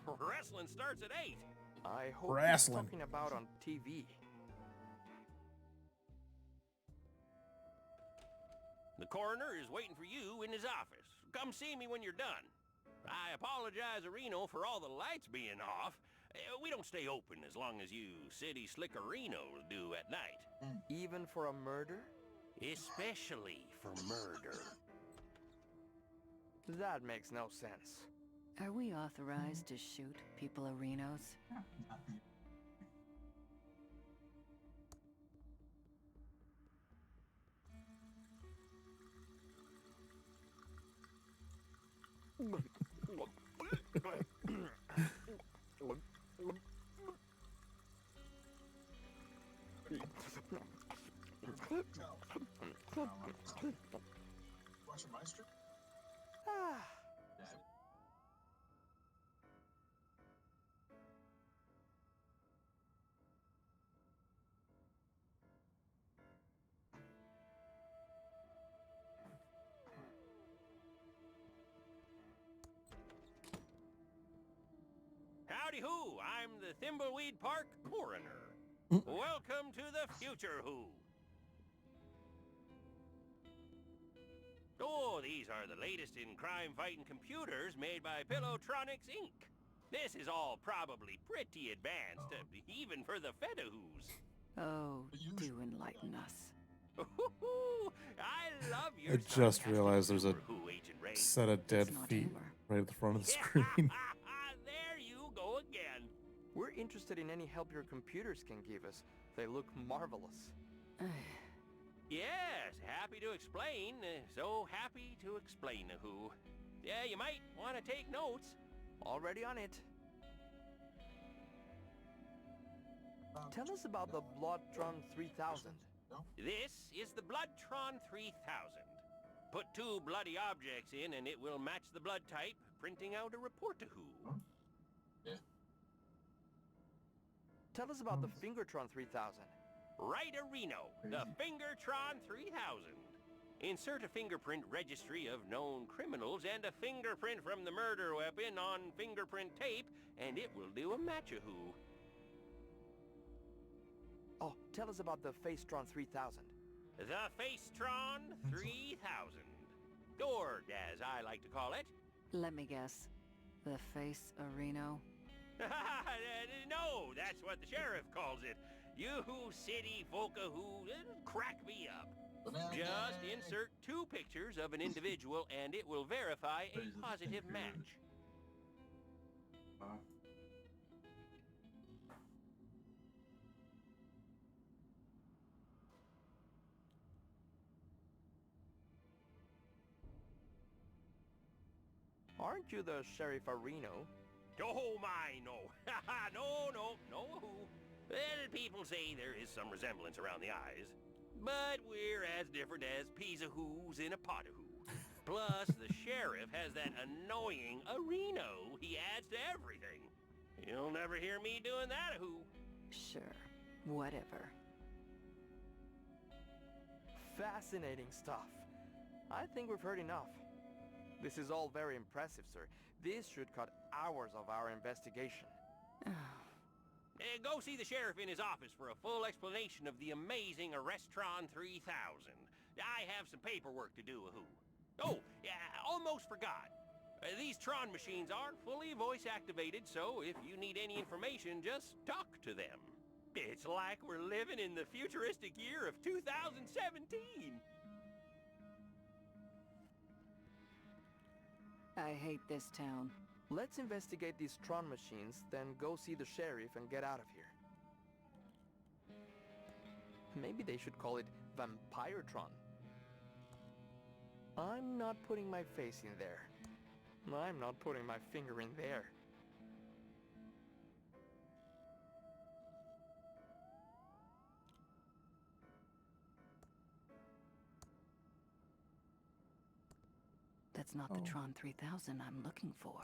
Wrestling starts at 8. I hope Wrestling. you're talking about on TV. The coroner is waiting for you in his office. Come see me when you're done. I apologize, Reno, for all the lights being off. We don't stay open as long as you city slickerinos do at night. Even for a murder? Especially for murder. That makes no sense. Are we authorized to shoot people arenos? Watching Maestro? Howdy, Howdy Who, I'm the Thimbleweed Park coroner. Welcome to the future Who. Oh, these are the latest in crime-fighting computers made by Pillowtronics, Inc. This is all probably pretty advanced, even for the Fedahus. Oh, do enlighten us. I love I your just realized there's a Who, Agent Ray. set of dead feet right at the front of the screen. There you go again. We're interested in any help your computers can give us. They look marvelous. Yes, happy to explain. So happy to explain Who. Yeah, you might want to take notes. Already on it. Tell us about the Bloodtron 3000. This is the Bloodtron 3000. Put 2 bloody objects in and it will match the blood type, printing out a report to Who. Tell us about the Fingertron 3000. Right, Reno, the Fingertron 3000. Insert a fingerprint registry of known criminals and a fingerprint from the murder weapon on fingerprint tape, and it will do a match-a-who. Oh, tell us about the Facetron 3000. The Facetron 3000. Or, as I like to call it. Let me guess. The Face Areno? No, that's what the sheriff calls it. You city folka who crack me up. Just insert 2 pictures of an individual and it will verify a positive match. Aren't you the Sheriff Areno? Oh my, no. no. Well, people say there is some resemblance around the eyes. But we're as different as peas of who's in a pot of who. Plus, the sheriff has that annoying Areno he adds to everything. You'll never hear me doing that who. Sure, whatever. Fascinating stuff. I think we've heard enough. This is all very impressive, sir. This should cut hours of our investigation. Go see the sheriff in his office for a full explanation of the amazing Arrestron 3000. I have some paperwork to do, who. Oh, yeah, almost forgot. These Tron machines are fully voice-activated, so if you need any information, just talk to them. It's like we're living in the futuristic year of 2017. I hate this town. Let's investigate these Tron machines, then go see the sheriff and get out of here. Maybe they should call it Vampiretron. I'm not putting my face in there. I'm not putting my finger in there. That's not the Tron 3000 I'm looking for.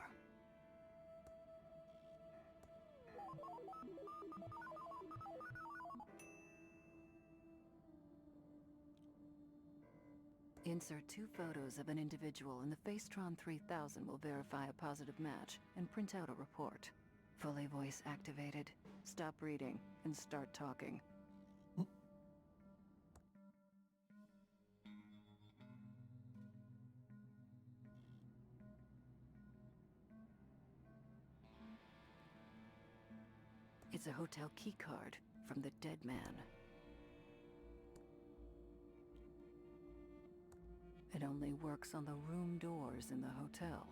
Insert 2 photos of an individual and the Facetron 3000 will verify a positive match and print out a report. Fully voice activated. Stop reading and start talking. It's a hotel key card from the dead man. It only works on the room doors in the hotel.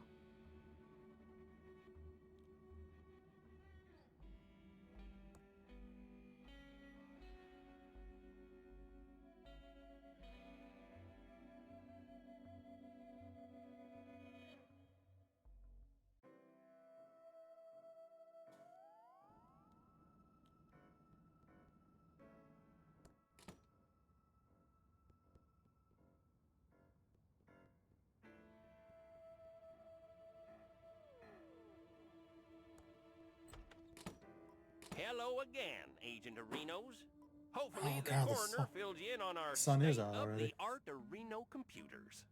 Hello again, Agent Arenos. Hopefully the God, the coroner sun- filled you in on our sun is out already. state-of-the-art Areno computers.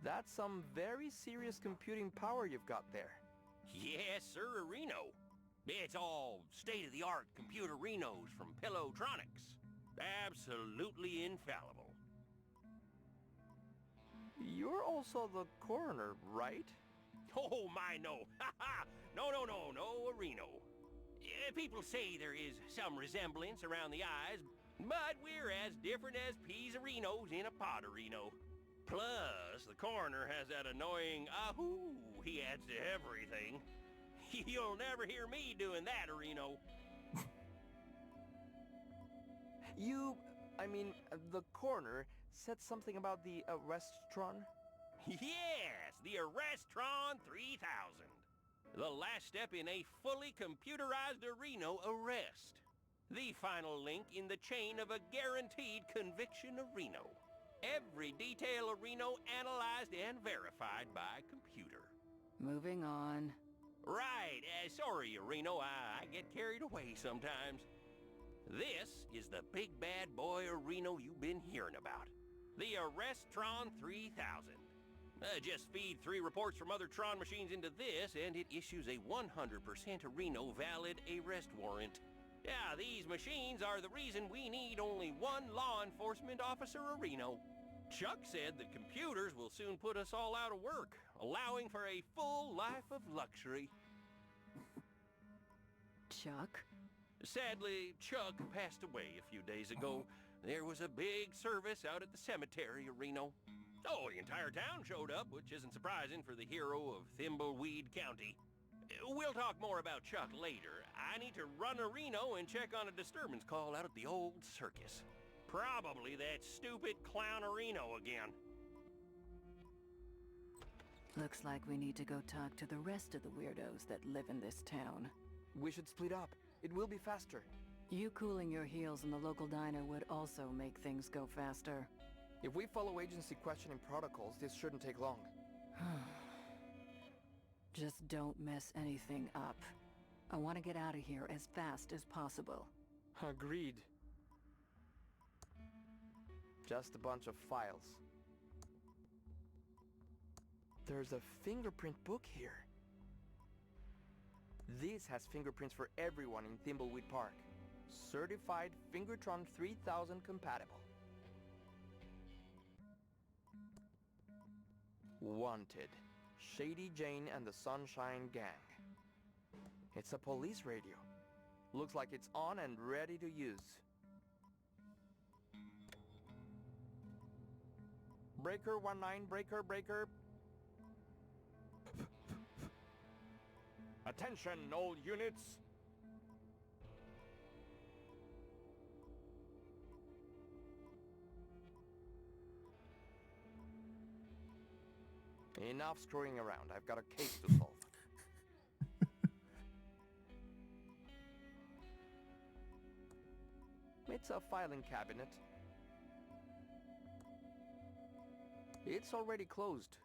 That's some very serious computing power you've got there. Yes, sir, Reno. It's all state-of-the-art computer Renos from Pillowtronics. Absolutely infallible. You're also the coroner, right? Oh, my, no. Ha ha! No, Reno. People say there is some resemblance around the eyes, but we're as different as peas and Renos in a pot of Reno. Plus, the coroner has that annoying ahoo he adds to everything. You'll never hear me doing that, Reno. The coroner said something about the Arrestron? Yes, the Arrestron 3000. The last step in a fully computerized Reno arrest. The final link in the chain of a guaranteed conviction of Reno. Every detail of Reno analyzed and verified by computer. Moving on. Right, sorry, Reno, I get carried away sometimes. This is the big bad boy of Reno you've been hearing about. The Arrestron 3000. Just feed 3 reports from other Tron machines into this, and it issues a 100% Reno valid arrest warrant. Yeah, these machines are the reason we need only 1 law enforcement officer of Reno. Chuck said the computers will soon put us all out of work, allowing for a full life of luxury. Chuck? Sadly, Chuck passed away a few days ago. There was a big service out at the cemetery of Reno. Oh, the entire town showed up, which isn't surprising for the hero of Thimbleweed County. We'll talk more about Chuck later. I need to run to Reno and check on a disturbance call out at the old circus. Probably that stupid clown of Reno again. Looks like we need to go talk to the rest of the weirdos that live in this town. We should split up. It will be faster. You cooling your heels in the local diner would also make things go faster. If we follow agency questioning protocols, this shouldn't take long. Just don't mess anything up. I want to get out of here as fast as possible. Agreed. Just a bunch of files. There's a fingerprint book here. This has fingerprints for everyone in Thimbleweed Park. Certified Fingertron 3000 compatible. Wanted. Shady Jane and the Sunshine Gang. It's a police radio. Looks like it's on and ready to use. Breaker 19, breaker. Attention, all units. Enough screwing around. I've got a case to solve. It's a filing cabinet. It's already closed.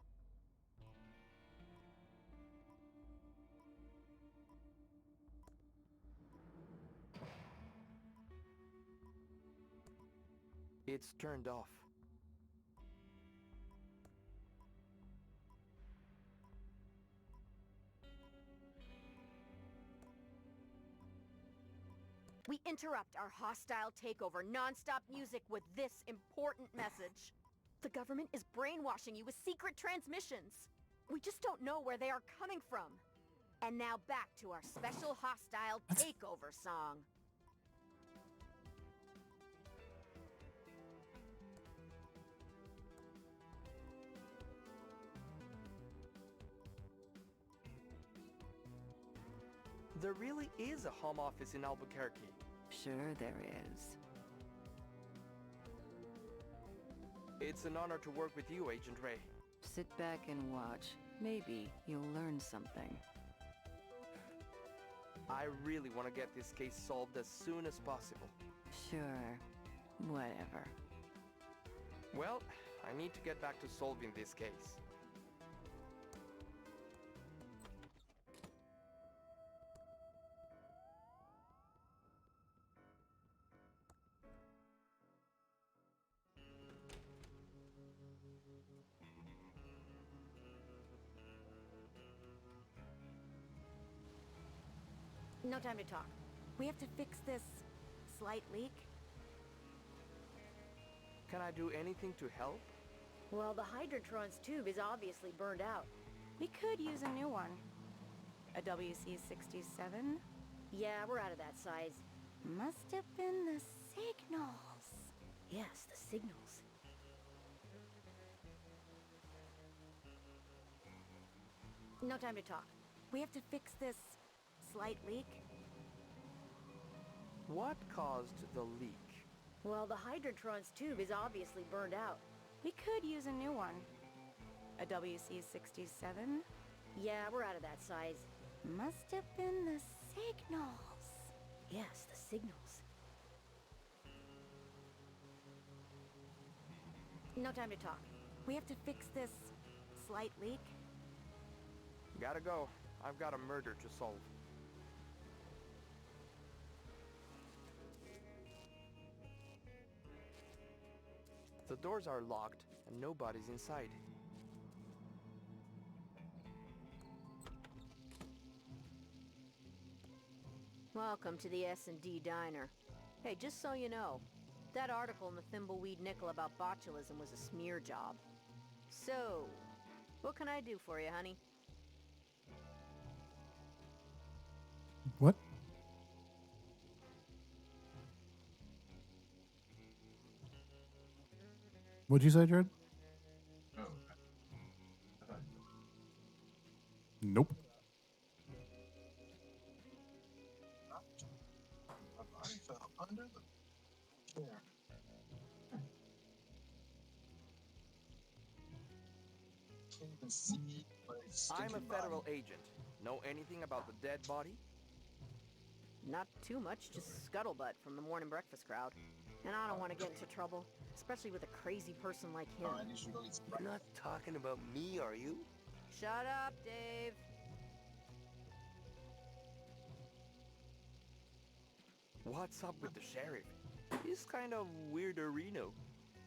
It's turned off. We interrupt our hostile takeover non-stop music with this important message. The government is brainwashing you with secret transmissions. We just don't know where they are coming from. And now back to our special hostile takeover song. There really is a home office in Albuquerque. Sure there is. It's an honor to work with you, Agent Ray. Sit back and watch. Maybe you'll learn something. I really want to get this case solved as soon as possible. Sure. Whatever. Well, I need to get back to solving this case. No time to talk. We have to fix this slight leak. Can I do anything to help? Well, the Hydrotron's tube is obviously burned out. We could use a new one. A WC-67? Yeah, we're out of that size. Must have been the signals. Yes, the signals. No time to talk. We have to fix this slight leak. What caused the leak? Well, the Hydrotron's tube is obviously burned out. We could use a new one. A WC-67? Yeah, we're out of that size. Must have been the signals. Yes, the signals. No time to talk. We have to fix this slight leak. Gotta go. I've got a murder to solve. The doors are locked and nobody's inside. Welcome to the S&D Diner. Hey, just so you know, that article in the Thimbleweed Nickel about botulism was a smear job. So, what can I do for you, honey? What? What'd you say, Jared? Oh. Nope. My body fell under the chair. Can't even see my I'm a stinking federal body. agent. Know anything about the dead body? Not too much, just scuttlebutt from the morning breakfast crowd. And I don't want to get into trouble, especially with a crazy person like him. I need you to go get some You're not talking about me, are you? Shut up, Dave. What's up with the sheriff? He's kind of weirderino.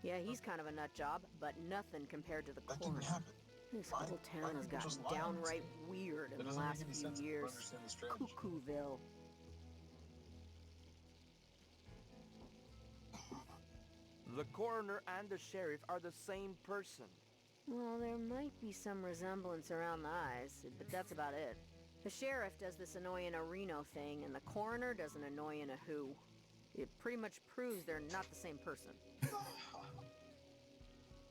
Yeah, he's kind of a nut job, but nothing compared to the That coroner. didn't happen. This Why- whole why town do has people gotten just lie on this downright thing? weird in It the doesn't make last any few sense if you years. understand the strategy. Cuckooville. The coroner and the sheriff are the same person. Well, there might be some resemblance around the eyes, but that's about it. The sheriff does this annoying a Reno thing, and the coroner does an annoying a who. It pretty much proves they're not the same person.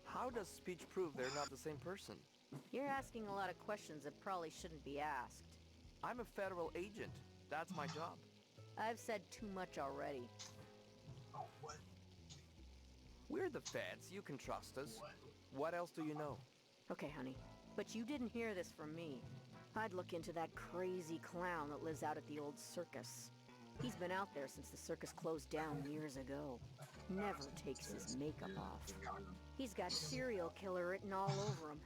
How does speech prove they're not the same person? You're asking a lot of questions that probably shouldn't be asked. I'm a federal agent. That's my job. I've said too much already. Oh, what? We're the feds. You can trust us. What else do you know? Okay, honey, but you didn't hear this from me. I'd look into that crazy clown that lives out at the old circus. He's been out there since the circus closed down years ago. Never takes his makeup off. He's got serial killer written all over him.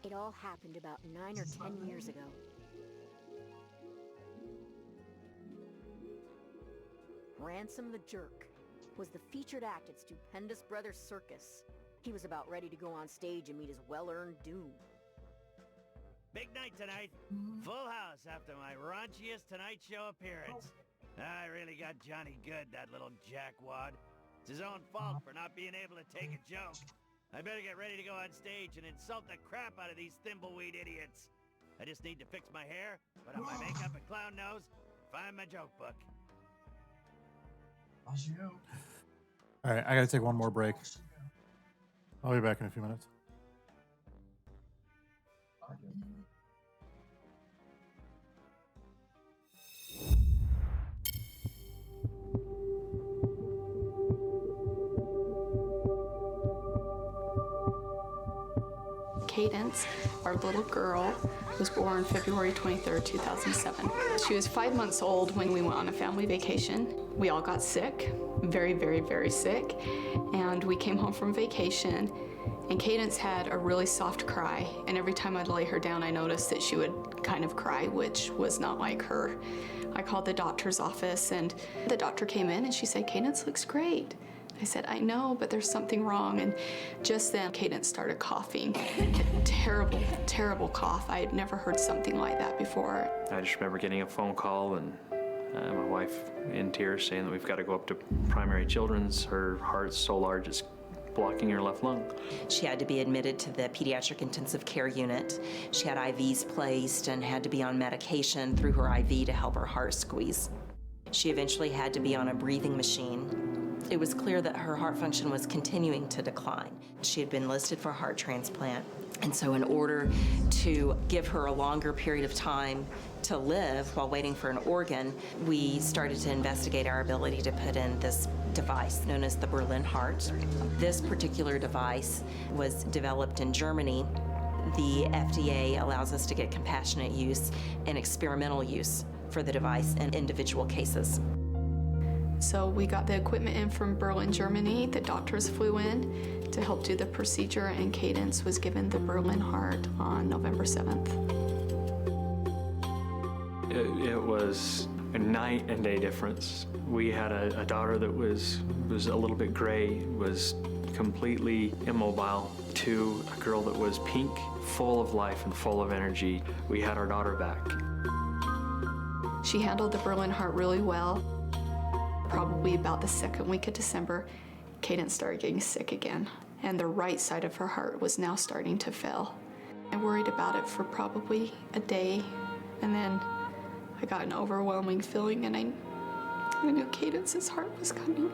It all happened about 9 or 10 years ago. Ransom the Jerk was the featured act at Stupendous Brothers Circus. He was about ready to go on stage and meet his well-earned doom. Big night tonight. Full house after my raunchiest Tonight Show appearance. I really got Johnny good, that little jackwad. It's his own fault for not being able to take a joke. I better get ready to go on stage and insult the crap out of these thimbleweed idiots. I just need to fix my hair, put on my makeup and clown nose, find my joke book. All right, I gotta take one more break. I'll be back in a few minutes. Cadence, our little girl, was born February 23rd, 2007. She was 5 months old when we went on a family vacation. We all got sick, very, very, very sick, and we came home from vacation, and Cadence had a really soft cry, and every time I'd lay her down, I noticed that she would kind of cry, which was not like her. I called the doctor's office, and the doctor came in, and she said, "Cadence looks great." I said, "I know, but there's something wrong." And just then, Cadence started coughing. A terrible, terrible cough. I had never heard something like that before. I just remember getting a phone call and My wife in tears saying that we've got to go up to primary children's. Her heart's so large it's blocking her left lung. She had to be admitted to the pediatric intensive care unit. She had IVs placed and had to be on medication through her IV to help her heart squeeze. She eventually had to be on a breathing machine. It was clear that her heart function was continuing to decline. She had been listed for heart transplant, and so in order to give her a longer period of time to live while waiting for an organ, we started to investigate our ability to put in this device known as the Berlin heart. This particular device was developed in Germany. The FDA allows us to get compassionate use and experimental use for the device in individual cases. So we got the equipment in from Berlin, Germany. The doctors flew in to help do the procedure, and Cadence was given the Berlin heart on November 7th. It was a night and day difference. We had a daughter that was a little bit gray, was completely immobile, to a girl that was pink, full of life and full of energy. We had our daughter back. She handled the Berlin heart really well. Probably about the second week of December, Cadence started getting sick again, and the right side of her heart was now starting to fail. I worried about it for probably a day, and then I got an overwhelming feeling, and I knew Cadence's heart was coming.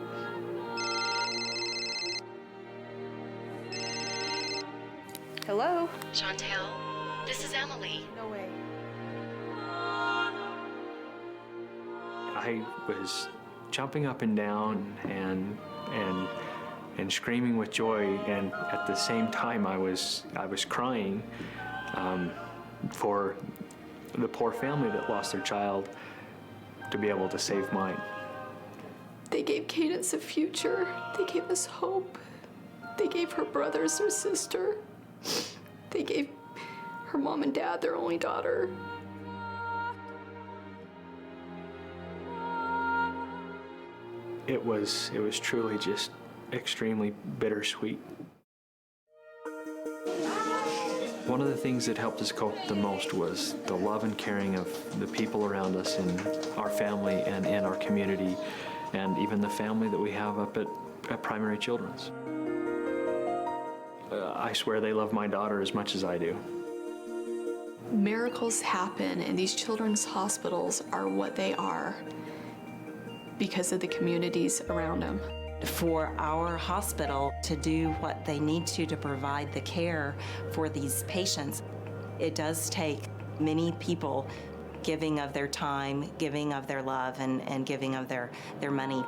Hello? Chantel, this is Emily. No way. I was jumping up and down and screaming with joy, and at the same time I was crying for the poor family that lost their child to be able to save mine. They gave Cadence a future. They gave us hope. They gave her brothers her sister. They gave her mom and dad their only daughter. It was truly just extremely bittersweet. One of the things that helped us cope the most was the love and caring of the people around us in our family and in our community, and even the family that we have up at Primary Children's. I swear they love my daughter as much as I do. Miracles happen, and these children's hospitals are what they are because of the communities around them. For our hospital to do what they need to provide the care for these patients, it does take many people giving of their time, giving of their love, and giving of their money.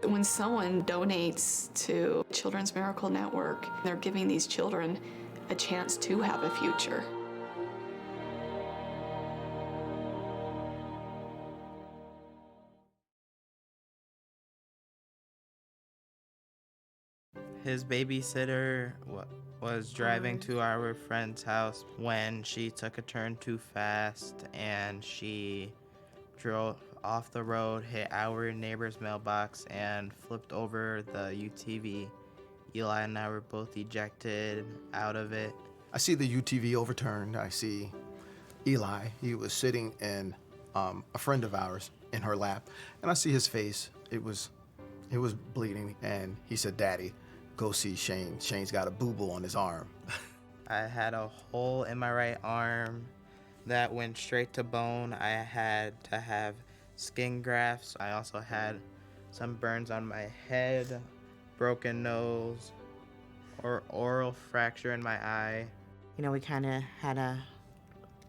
When someone donates to Children's Miracle Network, they're giving these children a chance to have a future. His babysitter was driving to our friend's house when she took a turn too fast, and she drove off the road, hit our neighbor's mailbox, and flipped over the UTV. Eli and I were both ejected out of it. I see the UTV overturned. I see Eli. He was sitting in a friend of ours in her lap, and I see his face. It was bleeding, and he said, "Daddy, go see Shane. Shane's got a boo-boo on his arm." I had a hole in my right arm that went straight to bone. I had to have skin grafts. I also had some burns on my head, broken nose, or oral fracture in my eye. You know, we kind of had a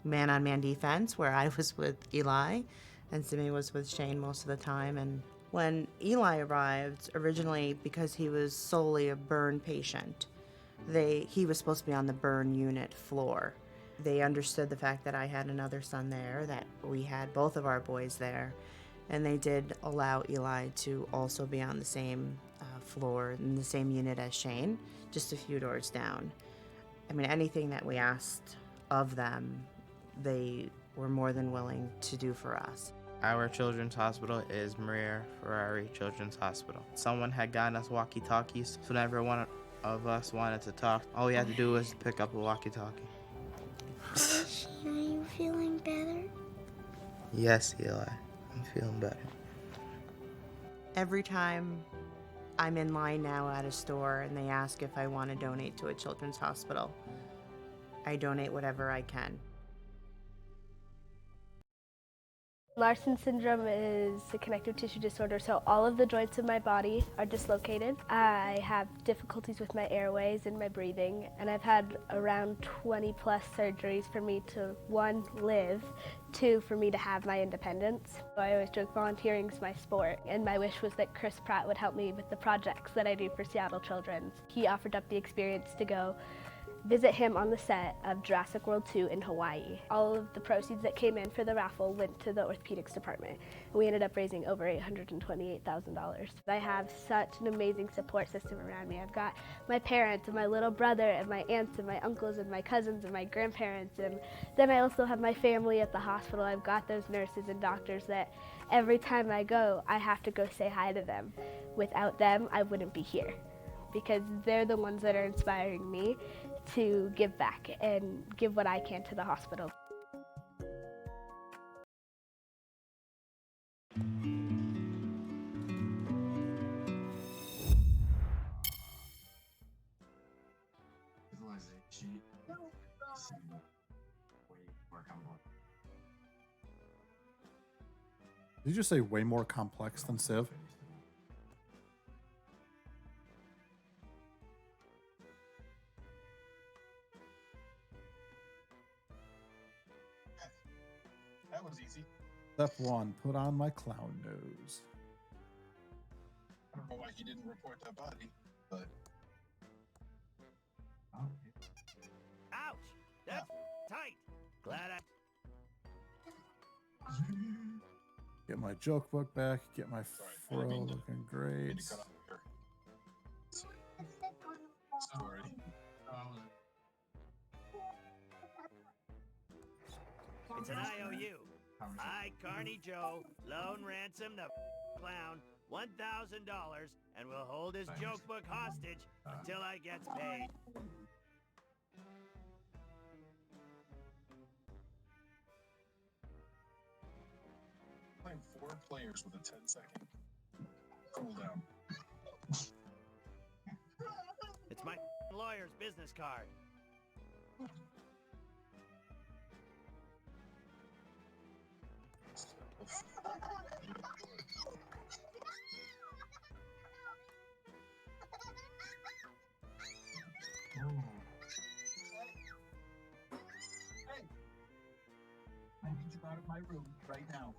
man-on-man defense where I was with Eli and Simi was with Shane most of the time. And when Eli arrived, originally because he was solely a burn patient, he was supposed to be on the burn unit floor. They understood the fact that I had another son there, that we had both of our boys there, and they did allow Eli to also be on the same floor in the same unit as Shane, just a few doors down. I mean, anything that we asked of them, they were more than willing to do for us. Our children's hospital is Maria Ferrari Children's Hospital. Someone had gotten us walkie-talkies, so whenever one of us wanted to talk, all we had to do was pick up a walkie-talkie. Are you feeling better? Yes, Eli. I'm feeling better. Every time I'm in line now at a store and they ask if I want to donate to a children's hospital, I donate whatever I can. Larsen syndrome is a connective tissue disorder, so all of the joints in my body are dislocated. I have difficulties with my airways and my breathing, and I've had around 20 plus surgeries for me to, 1, live, 2, for me to have my independence. I always joke volunteering is my sport, and my wish was that Chris Pratt would help me with the projects that I do for Seattle Children's. He offered up the experience to go visit him on the set of Jurassic World 2 in Hawaii. All of the proceeds that came in for the raffle went to the orthopedics department. We ended up raising over $828,000. I have such an amazing support system around me. I've got my parents and my little brother and my aunts and my uncles and my cousins and my grandparents, and then I also have my family at the hospital. I've got those nurses and doctors that every time I go, I have to go say hi to them. Without them, I wouldn't be here, because they're the ones that are inspiring me to give back and give what I can to the hospital. Did you just say way more complex than Civ? That was easy. Step 1, put on my clown nose. I don't know why he didn't report that body, but... Ouch! That's tight! Glad I... Get my joke book back, get my fro looking great. Sorry. It's an IOU. I, Carney Joe, loan Ransom the clown $1,000 and will hold his joke book hostage until I gets paid. Playing 4 players with a 10-second cooldown. It's my lawyer's business card. I need you out of my room right now.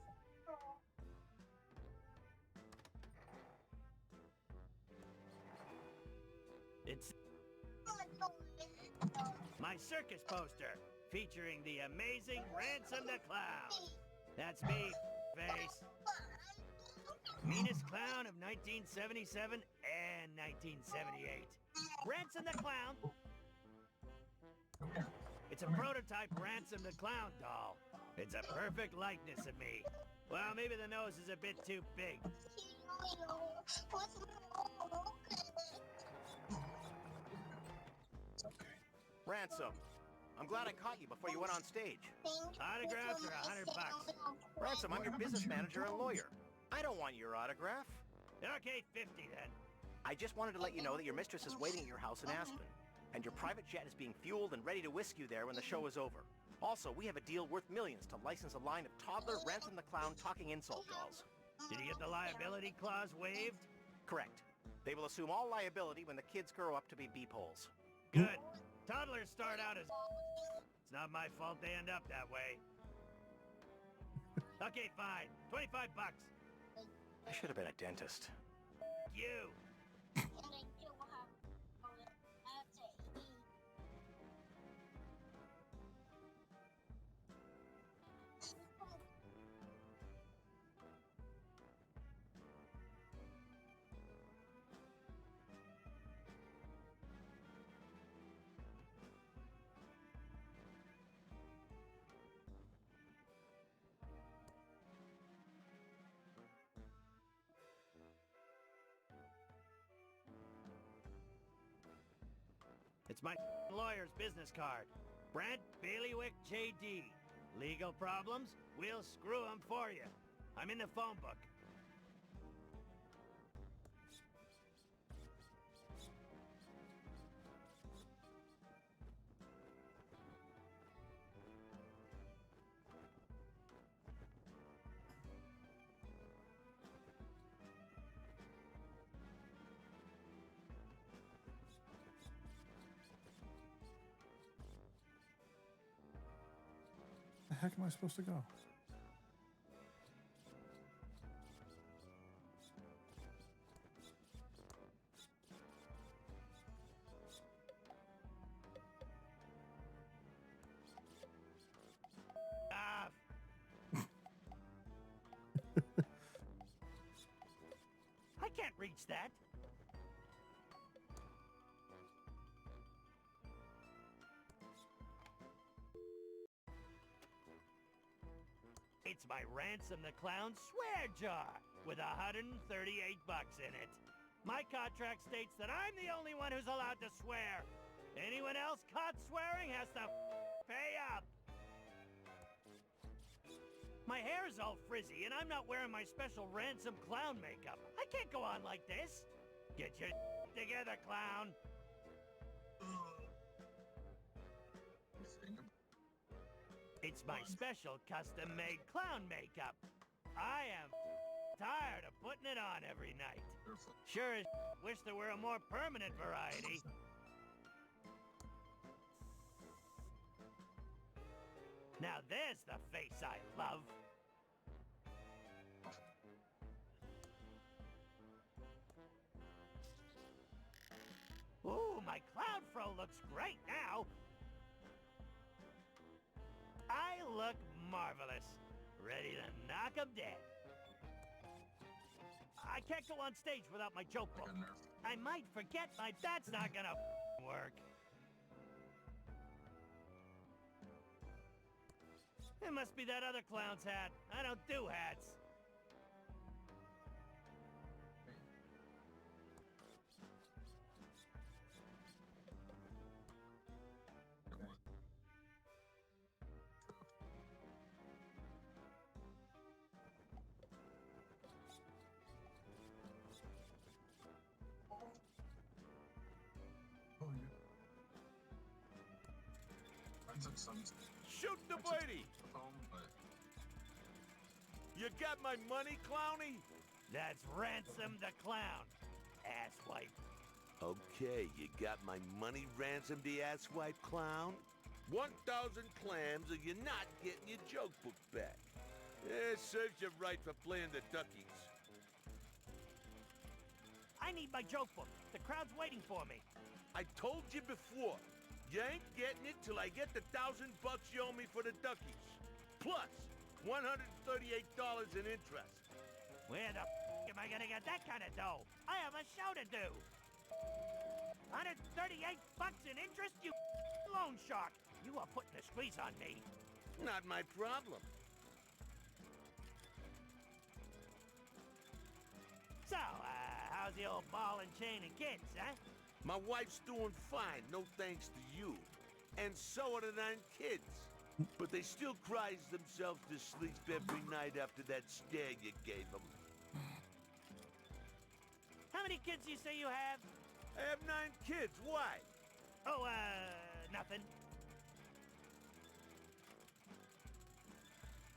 It's my circus poster featuring the amazing Ransom the Clown. That's me, face. Meanest clown of 1977 and 1978. Ransom the Clown. It's a prototype Ransom the Clown doll. It's a perfect likeness of me. Well, maybe the nose is a bit too big. Ransom, I'm glad I caught you before you went on stage. Autographs are $100. Ransom, I'm your business manager and lawyer. I don't want your autograph. Okay, 50 then. I just wanted to let you know that your mistress is waiting at your house in Aspen, and your private jet is being fueled and ready to whisk you there when the show is over. Also, we have a deal worth millions to license a line of toddler Ransom the Clown talking insult dolls. Did you get the liability clause waived? Correct. They will assume all liability when the kids grow up to be beepholes. Good. Toddlers start out as... It's not my fault they end up that way. Okay, fine. $25. I should have been a dentist. You. It's my lawyer's business card. Brent Bailiwick, J.D. Legal problems? We'll screw them for you. I'm in the phone book. The heck am I supposed to go? Ah! I can't reach that. It's my Ransom the Clown swear jar with 138 bucks in it. My contract states that I'm the only one who's allowed to swear. Anyone else caught swearing has to pay up. My hair's all frizzy and I'm not wearing my special Ransom clown makeup. I can't go on like this. Get your together, clown. It's my special custom-made clown makeup. I am tired of putting it on every night. Sure as wish there were a more permanent variety. Now there's the face I love. Ooh, my clown fro looks great now. I look marvelous. Ready to knock 'em dead. I can't go on stage without my joke book. I might forget that's not gonna work. It must be that other clown's hat. I don't do hats. Shoot the birdie! You got my money, Clowny? That's Ransom the Clown, asswipe. Okay, you got my money, Ransom the asswipe clown? 1,000 clams or you're not getting your joke book back. It serves you right for playing the duckies. I need my joke book. The crowd's waiting for me. I told you before, you ain't getting it till I get the $1,000 you owe me for the duckies. Plus, $138 in interest. Where the am I gonna get that kind of dough? I have a show to do. 138 bucks in interest, you loan shark. You are putting a squeeze on me. Not my problem. So, how's the old ball and chain and kids, huh? My wife's doing fine, no thanks to you. And so are the 9 kids. But they still cries themselves to sleep every night after that scare you gave them. How many kids you say you have? I have 9 kids. Why? Oh, nothing.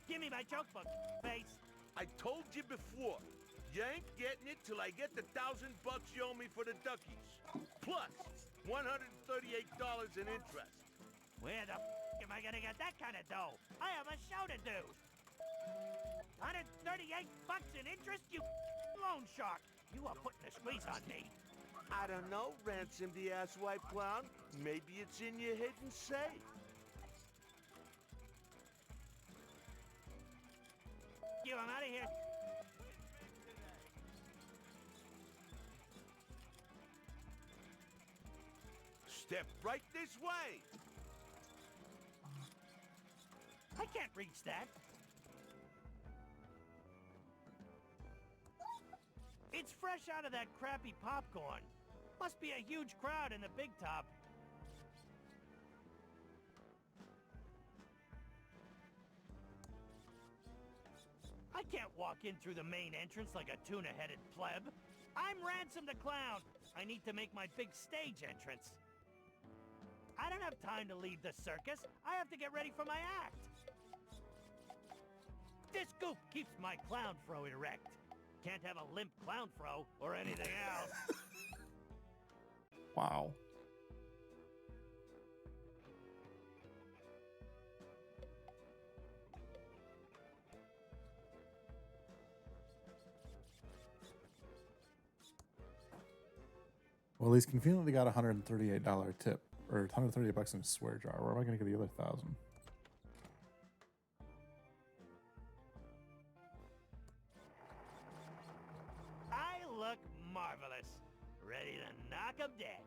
Give me my joke book, face. I told you before, you ain't getting it till I get the $1,000 you owe me for the duckies. Plus, $138 in interest. Where the am I gonna get that kind of dough? I have a show to do. 138 bucks in interest, you loan shark. You are putting a squeeze on me. I don't know, Ransom the asswipe clown. Maybe it's in your hidden safe. You, I'm out of here. Step right this way. I can't reach that. It's fresh out of that crappy popcorn. Must be a huge crowd in the big top. walk in through the main entrance like a tuna-headed pleb. I'm Ransom the Clown. I need to make my big stage entrance. I don't have time to leave the circus. I have to get ready for my act. This goop keeps my clown fro erect. Can't have a limp clown fro or anything else. Wow. Well, he's conveniently got a $138 tip, or $138 in his swear jar. Where am I going to get the other 1,000? I look marvelous. Ready to knock 'em dead.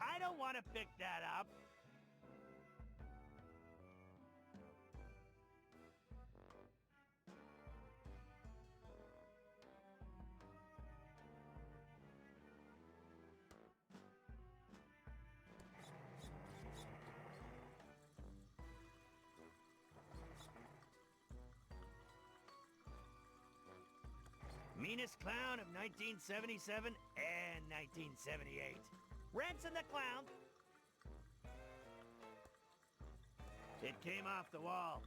I don't want to pick that up. Meanest clown of 1977 and 1978. Ransom the Clown. It came off the wall.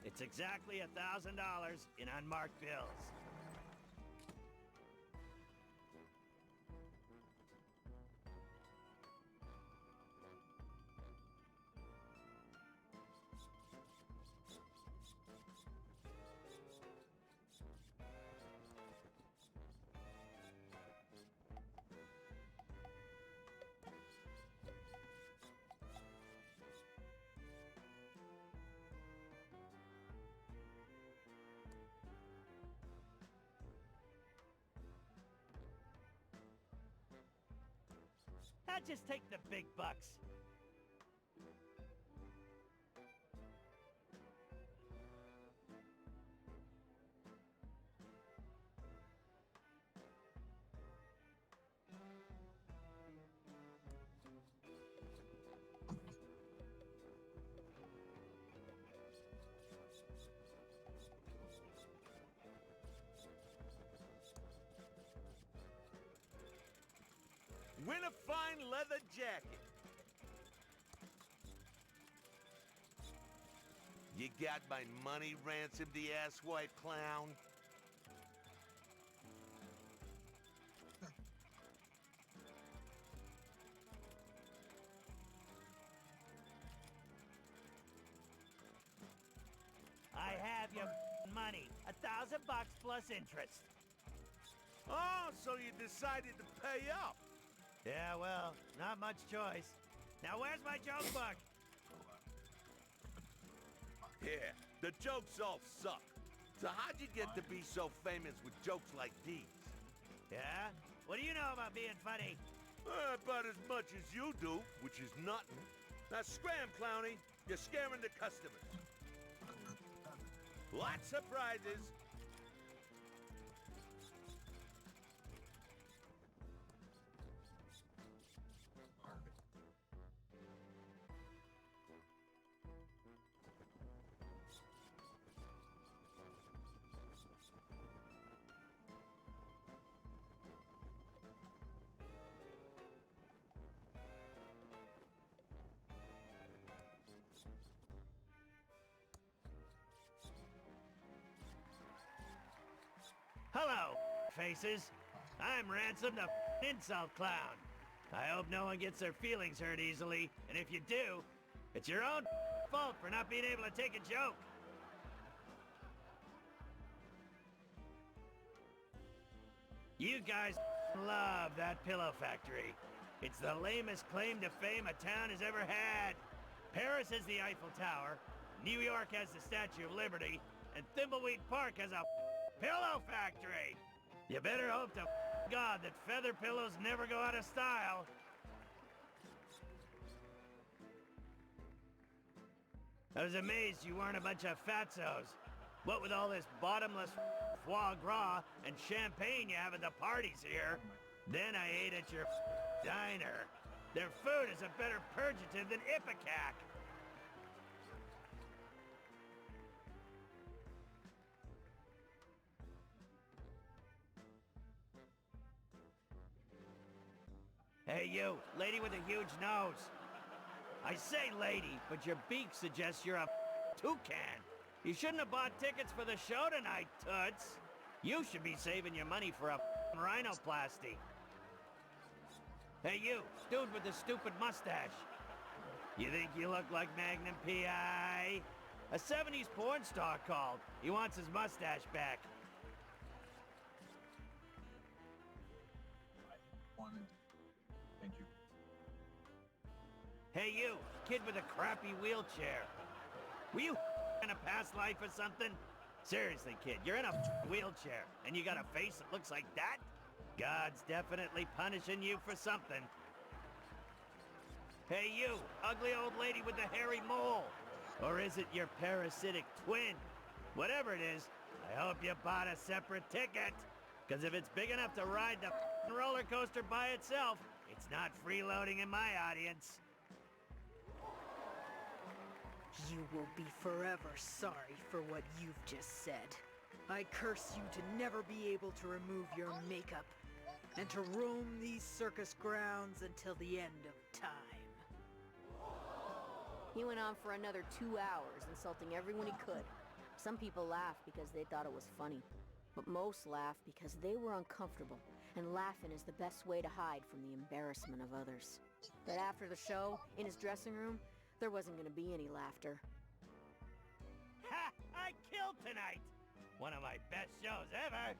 It's exactly $1,000 in unmarked bills. I'll just take the big bucks. Win a fine leather jacket. You got my money, Ransom the asswipe clown? I have your money. $1,000 plus interest. Oh, so you decided to pay up? Yeah, well, not much choice. Now where's my joke book? Yeah, the jokes all suck. So how'd you get to be so famous with jokes like these? Yeah? What do you know about being funny? About as much as you do, which is nothing. Now scram, Clowny. You're scaring the customers. Lots of prizes. Hello, faces. I'm Ransom the Insult Clown. I hope no one gets their feelings hurt easily, and if you do, it's your own fault for not being able to take a joke. You guys love that pillow factory. It's the lamest claim to fame a town has ever had. Paris has the Eiffel Tower, New York has the Statue of Liberty, and Thimbleweed Park has a pillow factory. You better hope to God that feather pillows never go out of style. I was amazed you weren't a bunch of fatzos. What with all this bottomless foie gras and champagne you have at the parties here. Then I ate at your diner. Their food is a better purgative than Ipecac. Hey you, lady with a huge nose. I say lady, but your beak suggests you're a toucan. You shouldn't have bought tickets for the show tonight, Toots. You should be saving your money for a rhinoplasty. Hey you, dude with the stupid mustache. You think you look like Magnum P.I.? A 70s porn star called. He wants his mustache back. Thank you. Hey you, kid with a crappy wheelchair. Were you in a past life or something? Seriously, kid, you're in a wheelchair, and you got a face that looks like that? God's definitely punishing you for something. Hey you, ugly old lady with the hairy mole. Or is it your parasitic twin? Whatever it is, I hope you bought a separate ticket. Because if it's big enough to ride the roller coaster by itself, it's not freeloading in my audience. You will be forever sorry for what you've just said. I curse you to never be able to remove your makeup and to roam these circus grounds until the end of time. He went on for another 2 hours, insulting everyone he could. Some people laughed because they thought it was funny, but most laughed because they were uncomfortable, and laughing is the best way to hide from the embarrassment of others. But after the show, in his dressing room, there wasn't gonna be any laughter. Ha! I killed tonight! One of my best shows ever!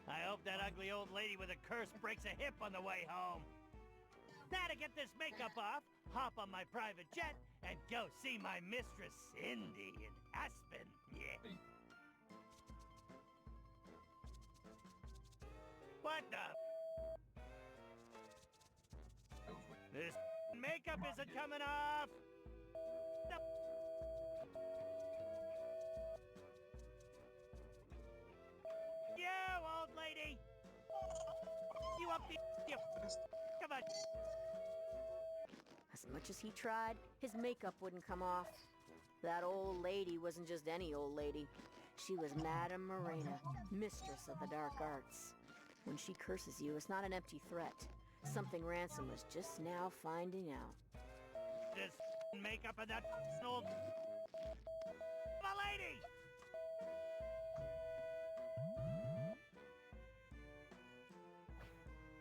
I hope that ugly old lady with a curse breaks a hip on the way home. Now to get this makeup off, hop on my private jet and go see my mistress Cindy in Aspen. Yeah. What the? This makeup isn't coming off! No. You, old lady! You up the... You... Come on! As much as he tried, his makeup wouldn't come off. That old lady wasn't just any old lady. She was Madame Morena, mistress of the dark arts. When she curses you, it's not an empty threat. Something Ransom was just now finding out. This makeup and that old... My lady!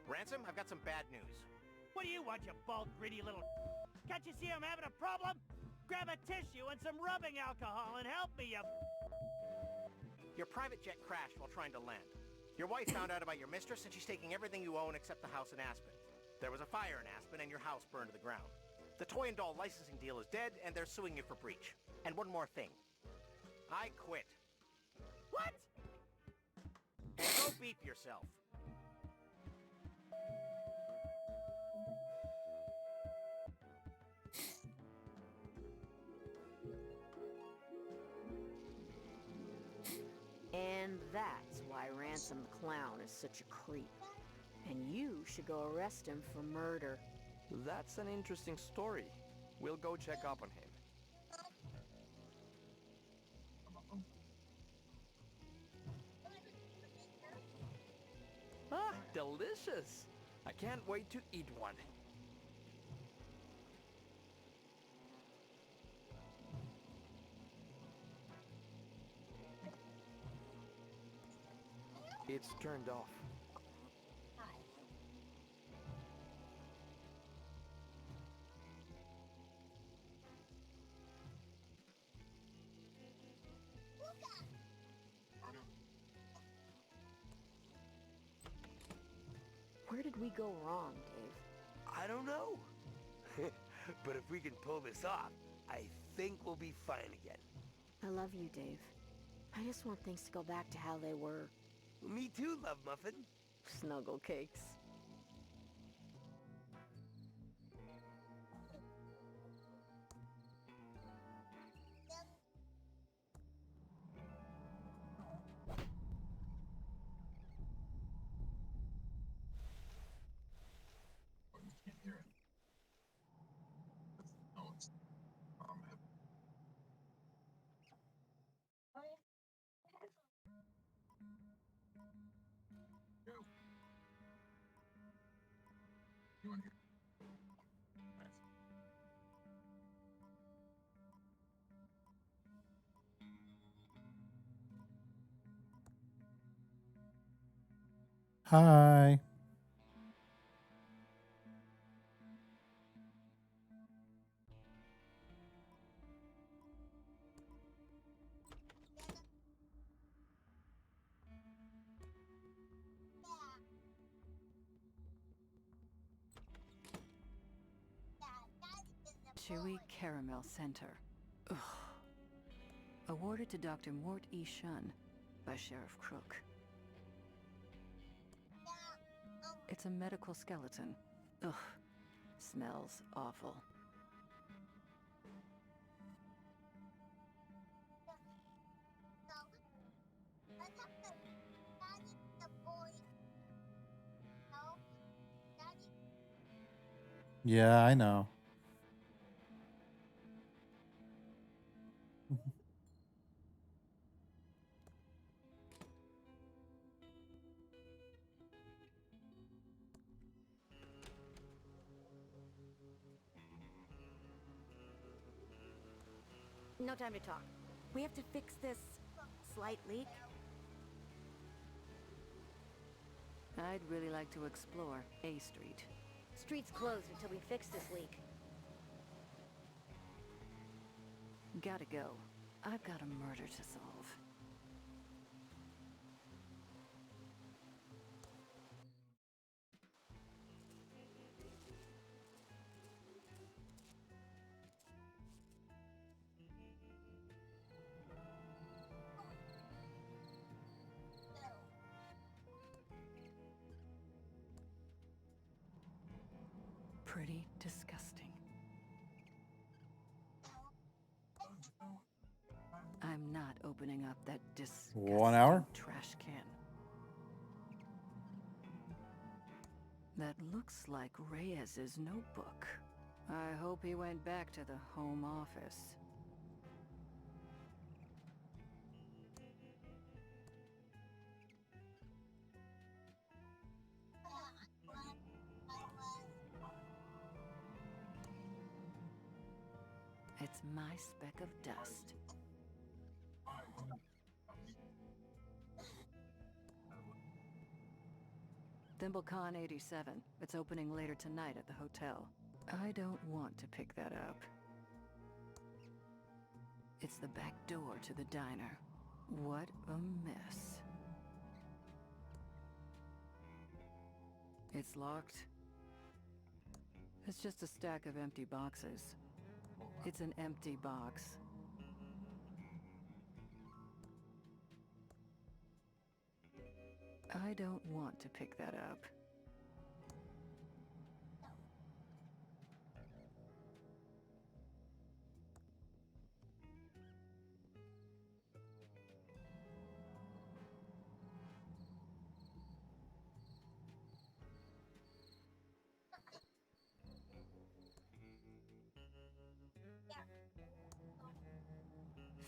Ransom, I've got some bad news. What do you want, you bald, greedy little... Can't you see I'm having a problem? Grab a tissue and some rubbing alcohol and help me, you... Your private jet crashed while trying to land. Your wife found out about your mistress and she's taking everything you own except the house in Aspen. There was a fire in Aspen and your house burned to the ground. The toy and doll licensing deal is dead and they're suing you for breach. And one more thing. I quit. What? And go beep yourself. And that's why Ransom the Clown is such a creep. And you should go arrest him for murder. That's an interesting story. We'll go check up on him. Ah, delicious! I can't wait to eat one. It's turned off. Where did we go wrong, Dave? I don't know. But if we can pull this off, I think we'll be fine again. I love you, Dave. I just want things to go back to how they were. Me too, Love Muffin. Snuggle cakes. Hi. Chewy Caramel Center. Ugh. Awarded to Dr. Mort E. Shun by Sheriff Crook. It's a medical skeleton. Ugh. Smells awful. Yeah, I know. No time to talk. We have to fix this slight leak. I'd really like to explore A Street. Street's closed until we fix this leak. Gotta go. I've got a murder to solve. Pretty disgusting. I'm not opening up that disgusting 1 hour? trash can. That looks like Reyes's notebook. I hope he went back to the home office. It's my speck of dust. ThimbleCon 87. It's opening later tonight at the hotel. I don't want to pick that up. It's the back door to the diner. What a mess. It's locked. It's just a stack of empty boxes. It's an empty box. I don't want to pick that up.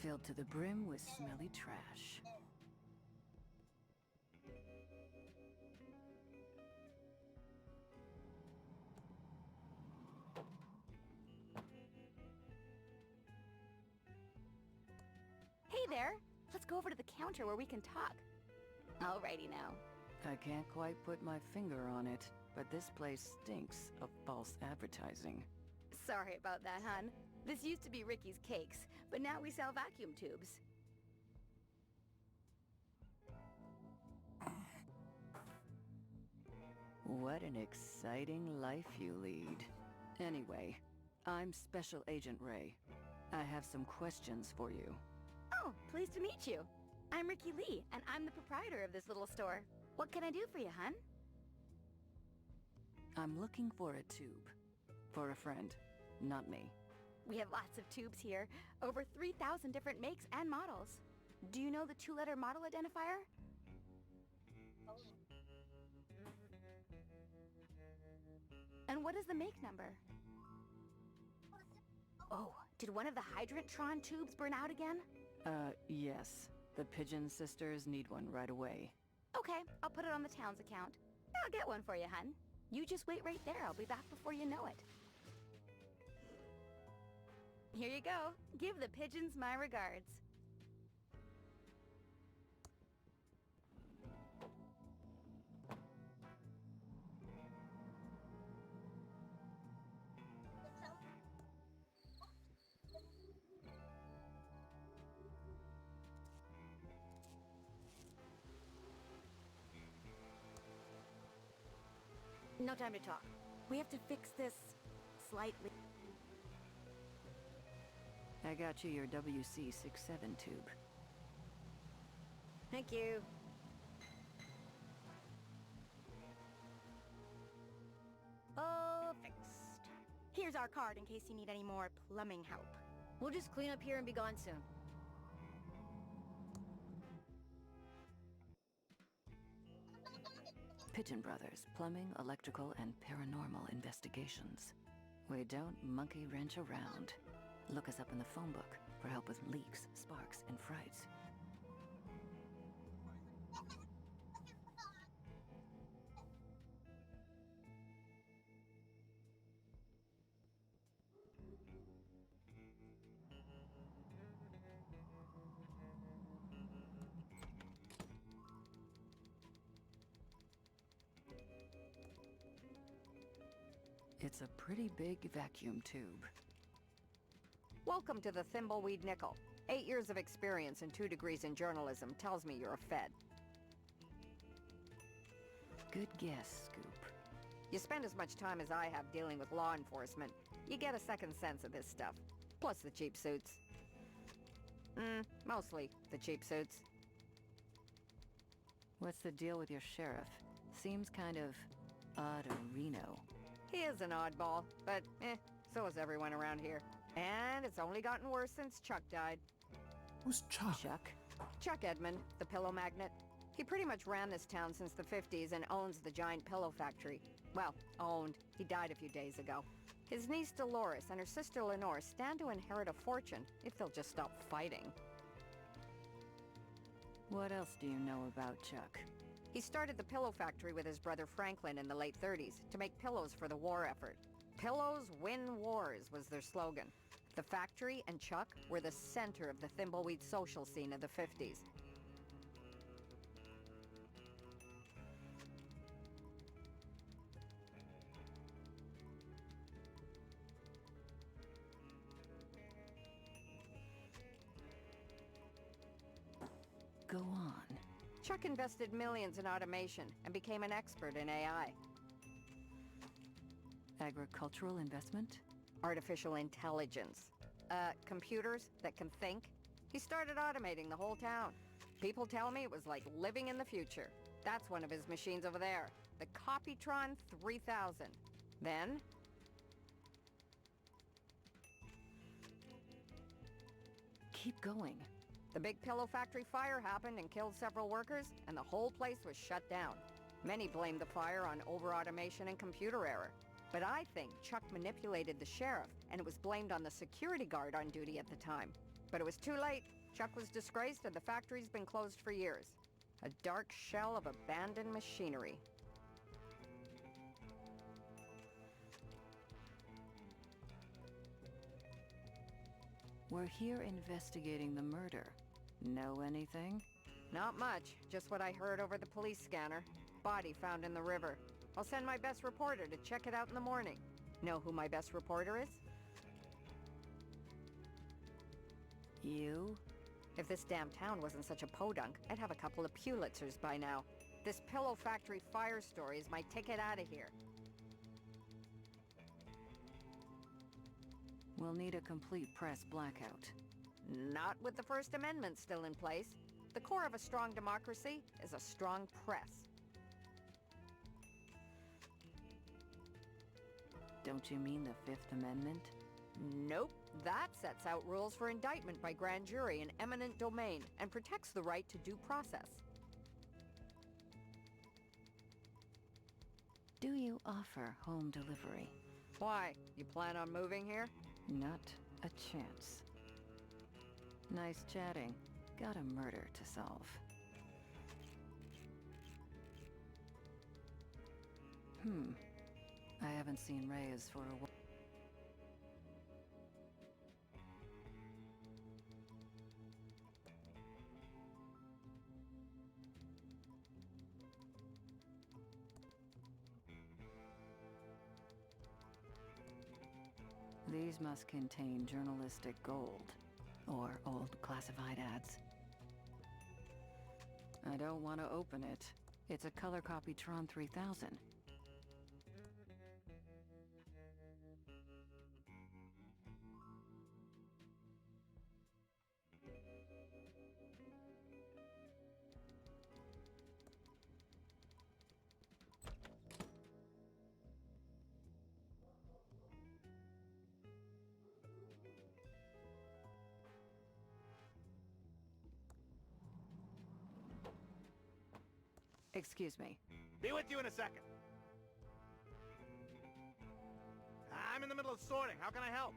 Filled to the brim with smelly trash. Hey there! Let's go over to the counter where we can talk. Alrighty now. I can't quite put my finger on it, but this place stinks of false advertising. Sorry about that, hun. This used to be Ricky's Cakes, but now we sell vacuum tubes. What an exciting life you lead. Anyway, I'm Special Agent Ray. I have some questions for you. Oh, pleased to meet you. I'm Ricky Lee, and I'm the proprietor of this little store. What can I do for you, hun? I'm looking for a tube. For a friend, not me. We have lots of tubes here. Over 3,000 different makes and models. Do you know the 2-letter model identifier? And what is the make number? Oh, did one of the Hydrantron tubes burn out again? Yes. The Pigeon sisters need one right away. Okay, I'll put it on the town's account. I'll get one for you, hun. You just wait right there. I'll be back before you know it. Here you go. Give the pigeons my regards. No time to talk. We have to fix this slightly. I got you your WC-67 tube. Thank you. Oh, fixed. Here's our card in case you need any more plumbing help. We'll just clean up here and be gone soon. Pigeon Brothers, plumbing, electrical, and paranormal investigations. We don't monkey wrench around. Look us up in the phone book for help with leaks, sparks, and frights. It's a pretty big vacuum tube. Welcome to the Thimbleweed Nickel. 8 years of experience and 2 degrees in journalism tells me you're a Fed. Good guess, Scoop. You spend as much time as I have dealing with law enforcement, you get a second sense of this stuff. Plus the cheap suits. Mostly the cheap suits. What's the deal with your sheriff? Seems kind of odd-a-reno. He is an oddball, but so is everyone around here. And it's only gotten worse since Chuck died. Who's Chuck? Chuck Edmund, the pillow magnate. He pretty much ran this town since the 50s and owns the giant pillow factory. Well, owned. He died a few days ago. His niece Dolores and her sister Lenore stand to inherit a fortune if they'll just stop fighting. What else do you know about Chuck? He started the pillow factory with his brother Franklin in the late 30s to make pillows for the war effort. Pillows win wars was their slogan. The factory and Chuck were the center of the Thimbleweed social scene of the 50s. Go on. Chuck invested millions in automation and became an expert in AI. Agricultural investment? Artificial intelligence. Computers that can think. He started automating the whole town. People tell me it was like living in the future. That's one of his machines over there, the Copytron 3000. Then... Keep going. The big pillow factory fire happened and killed several workers, and the whole place was shut down. Many blamed the fire on over-automation and computer error. But I think Chuck manipulated the sheriff, and it was blamed on the security guard on duty at the time. But it was too late. Chuck was disgraced, and the factory's been closed for years. A dark shell of abandoned machinery. We're here investigating the murder. Know anything? Not much. Just what I heard over the police scanner. Body found in the river. I'll send my best reporter to check it out in the morning. Know who my best reporter is? You? If this damn town wasn't such a podunk, I'd have a couple of Pulitzers by now. This pillow factory fire story is my ticket out of here. We'll need a complete press blackout. Not with the First Amendment still in place. The core of a strong democracy is a strong press. Don't you mean the Fifth Amendment? Nope. That sets out rules for indictment by grand jury in eminent domain and protects the right to due process. Do you offer home delivery? Why? You plan on moving here? Not a chance. Nice chatting. Got a murder to solve. I haven't seen Reyes for a while. These must contain journalistic gold, or old classified ads. I don't want to open it. It's a color Copytron 3000. Excuse me. Be with you in a second. I'm in the middle of sorting. How can I help?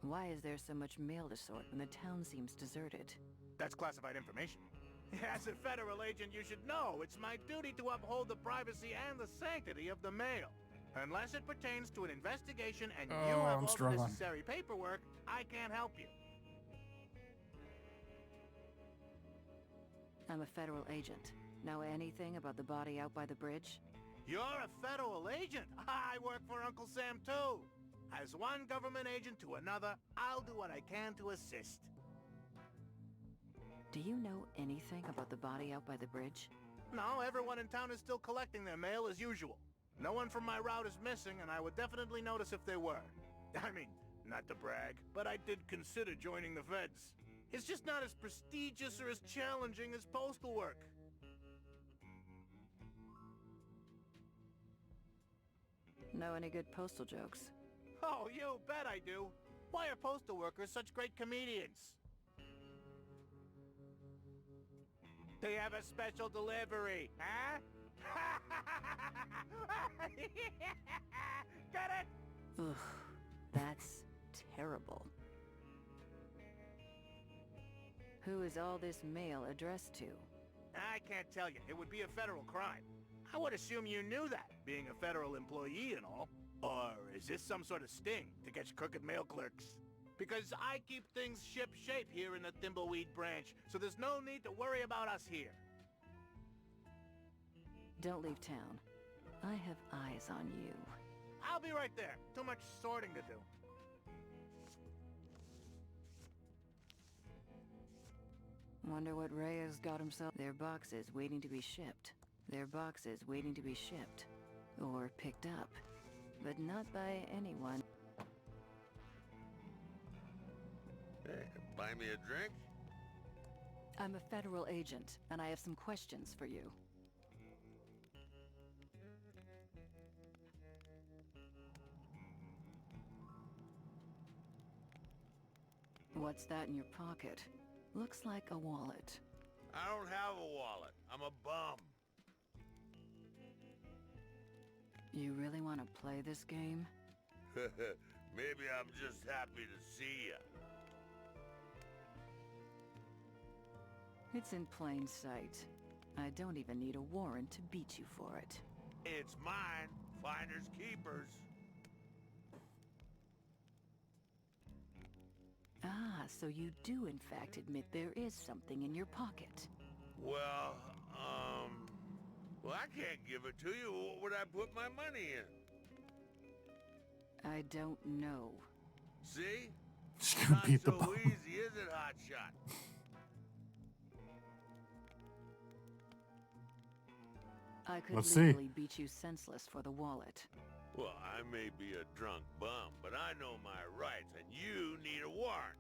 Why is there so much mail to sort when the town seems deserted? That's classified information. As a federal agent, you should know it's my duty to uphold the privacy and the sanctity of the mail. Unless it pertains to an investigation and you have I'm all the struggling. necessary paperwork, I can't help you. I'm a federal agent. Know anything about the body out by the bridge? You're a federal agent. I work for Uncle Sam, too. As one government agent to another, I'll do what I can to assist. Do you know anything about the body out by the bridge? No, everyone in town is still collecting their mail as usual. No one from my route is missing, and I would definitely notice if they were. I mean, not to brag, but I did consider joining the feds. It's just not as prestigious or as challenging as postal work. Know any good postal jokes? Oh, you bet I do. Why are postal workers such great comedians? They have a special delivery, huh? Get it? Ugh, that's terrible. Who is all this mail addressed to? I can't tell you. It would be a federal crime. I would assume you knew that, being a federal employee and all. Or is this some sort of sting to catch crooked mail clerks? Because I keep things ship-shape here in the Thimbleweed branch, so there's no need to worry about us here. Don't leave town. I have eyes on you. I'll be right there. Too much sorting to do. Wonder what Reyes got himself. Their boxes waiting to be shipped. Their boxes waiting to be shipped. Or picked up. But not by anyone. Hey, buy me a drink? I'm a federal agent, and I have some questions for you. What's that in your pocket? Looks like a wallet. I don't have a wallet. I'm a bum. You really want to play this game? Maybe I'm just happy to see ya. It's in plain sight. I don't even need a warrant to beat you for it. It's mine. Finders keepers. Ah, so you do in fact admit there is something in your pocket. Well, I can't give it to you. What would I put my money in? I don't know. See? Just gonna Not beat the so bum. easy, is it, Hotshot? I could Let's see. legally beat you senseless for the wallet. Well, I may be a drunk bum, but I know my rights, and you need a warrant.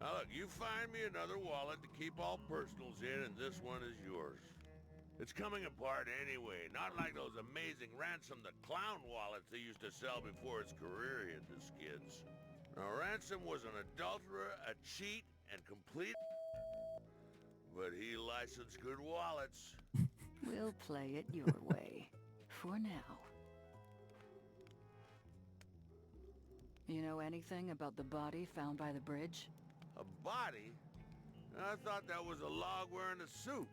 Now look, you find me another wallet to keep all personals in, and this one is yours. It's coming apart anyway, not like those amazing Ransom the Clown wallets they used to sell before his career hit the skids. Now, Ransom was an adulterer, a cheat, and complete but he licensed good wallets. We'll play it your way. For now. You know anything about the body found by the bridge? A body? I thought that was a log wearing a suit.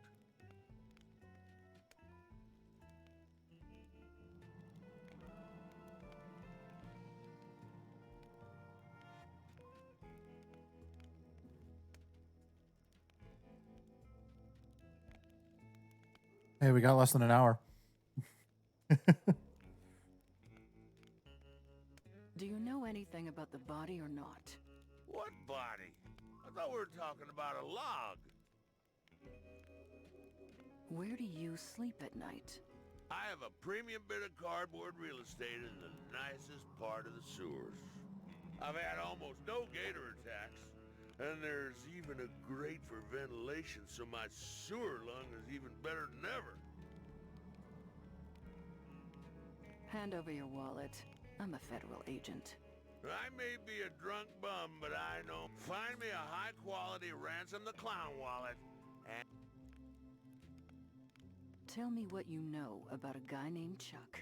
Hey, we got less than an hour. Do you know anything about the body or not? What body? I thought we were talking about a log. Where do you sleep at night? I have a premium bit of cardboard real estate in the nicest part of the sewers. I've had almost no gator attacks, and there's even a grate for ventilation, so my sewer lung is even better than ever. Hand over your wallet. I'm a federal agent. I may be a drunk bum, but I know. Find me a high-quality Ransom the Clown wallet, and... Tell me what you know about a guy named Chuck.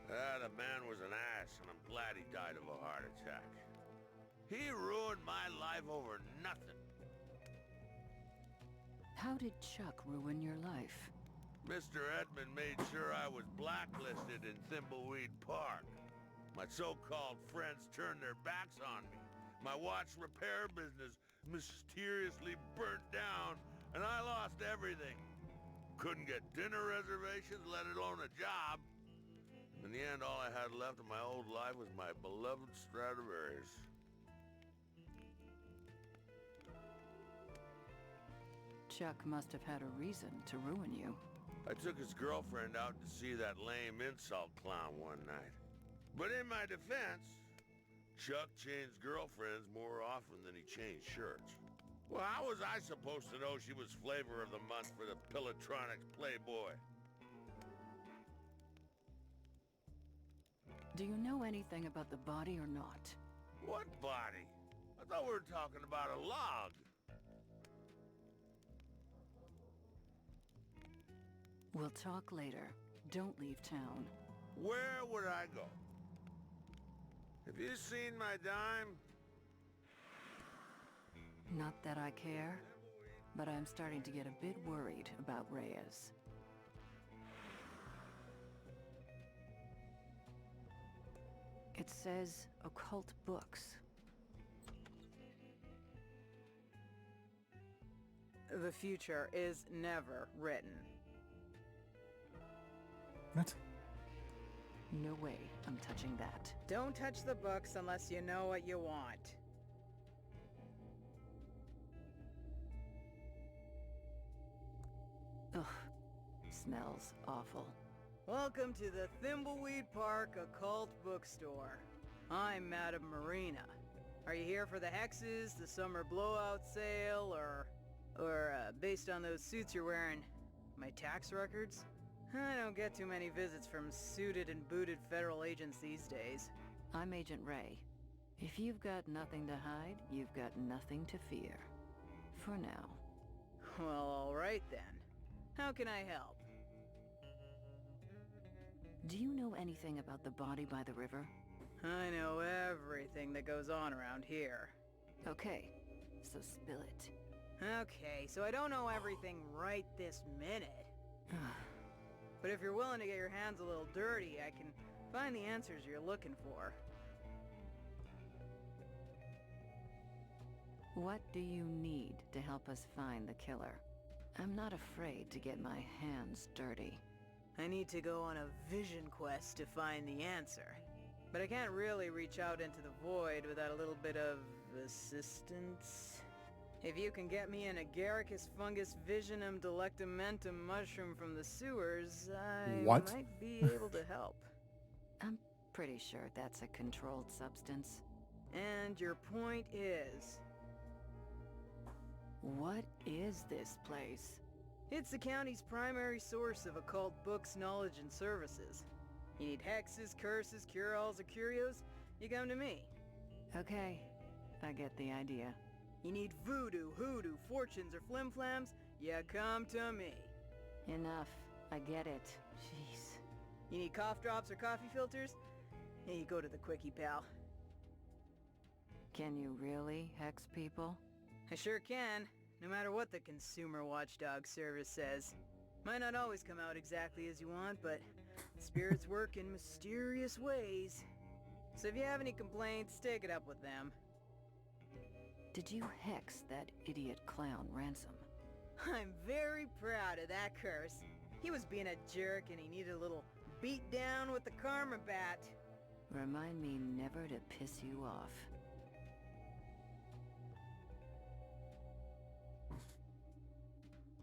The man was an ass, and I'm glad he died of a heart attack. He ruined my life over nothing. How did Chuck ruin your life? Mr. Edmund made sure I was blacklisted in Thimbleweed Park. My so-called friends turned their backs on me. My watch repair business mysteriously burnt down, and I lost everything. Couldn't get dinner reservations, let alone a job. In the end, all I had left of my old life was my beloved Stradivarius. Chuck must have had a reason to ruin you. I took his girlfriend out to see that lame insult clown one night. But in my defense, Chuck changed girlfriends more often than he changed shirts. Well, how was I supposed to know she was flavor of the month for the Pillatronics Playboy? Do you know anything about the body or not? What body? I thought we were talking about a log. We'll talk later. Don't leave town. Where would I go? Have you seen my dime? Not that I care, but I'm starting to get a bit worried about Reyes. It says occult books. The future is never written. What? No way I'm touching that. Don't touch the books unless you know what you want. Ugh, smells awful. Welcome to the Thimbleweed Park Occult Bookstore. I'm Madame Marina. Are you here for the hexes, the summer blowout sale, or based on those suits you're wearing, my tax records? I don't get too many visits from suited and booted federal agents these days. I'm Agent Ray. If you've got nothing to hide, you've got nothing to fear. For now. Well, all right then. How can I help? Do you know anything about the body by the river? I know everything that goes on around here. Okay, so spill it. Okay, so I don't know everything right this minute. But if you're willing to get your hands a little dirty, I can find the answers you're looking for. What do you need to help us find the killer? I'm not afraid to get my hands dirty. I need to go on a vision quest to find the answer. But I can't really reach out into the void without a little bit of assistance. If you can get me an Agaricus fungus visionum delectamentum mushroom from the sewers, I might be able to help. I'm pretty sure that's a controlled substance. And your point is? What is this place? It's the county's primary source of occult books, knowledge, and services. You need hexes, curses, cure-alls, or curios? You come to me. Okay, I get the idea. You need voodoo, hoodoo, fortunes, or flim-flams? You come to me. Enough. I get it. Jeez. You need cough drops or coffee filters? Yeah, you go to the Quickie, pal. Can you really hex people? I sure can, no matter what the Consumer Watchdog Service says. Might not always come out exactly as you want, but spirits work in mysterious ways. So if you have any complaints, take it up with them. Did you hex that idiot clown Ransom? I'm very proud of that curse. He was being a jerk and he needed a little beat down with the karma bat. Remind me never to piss you off.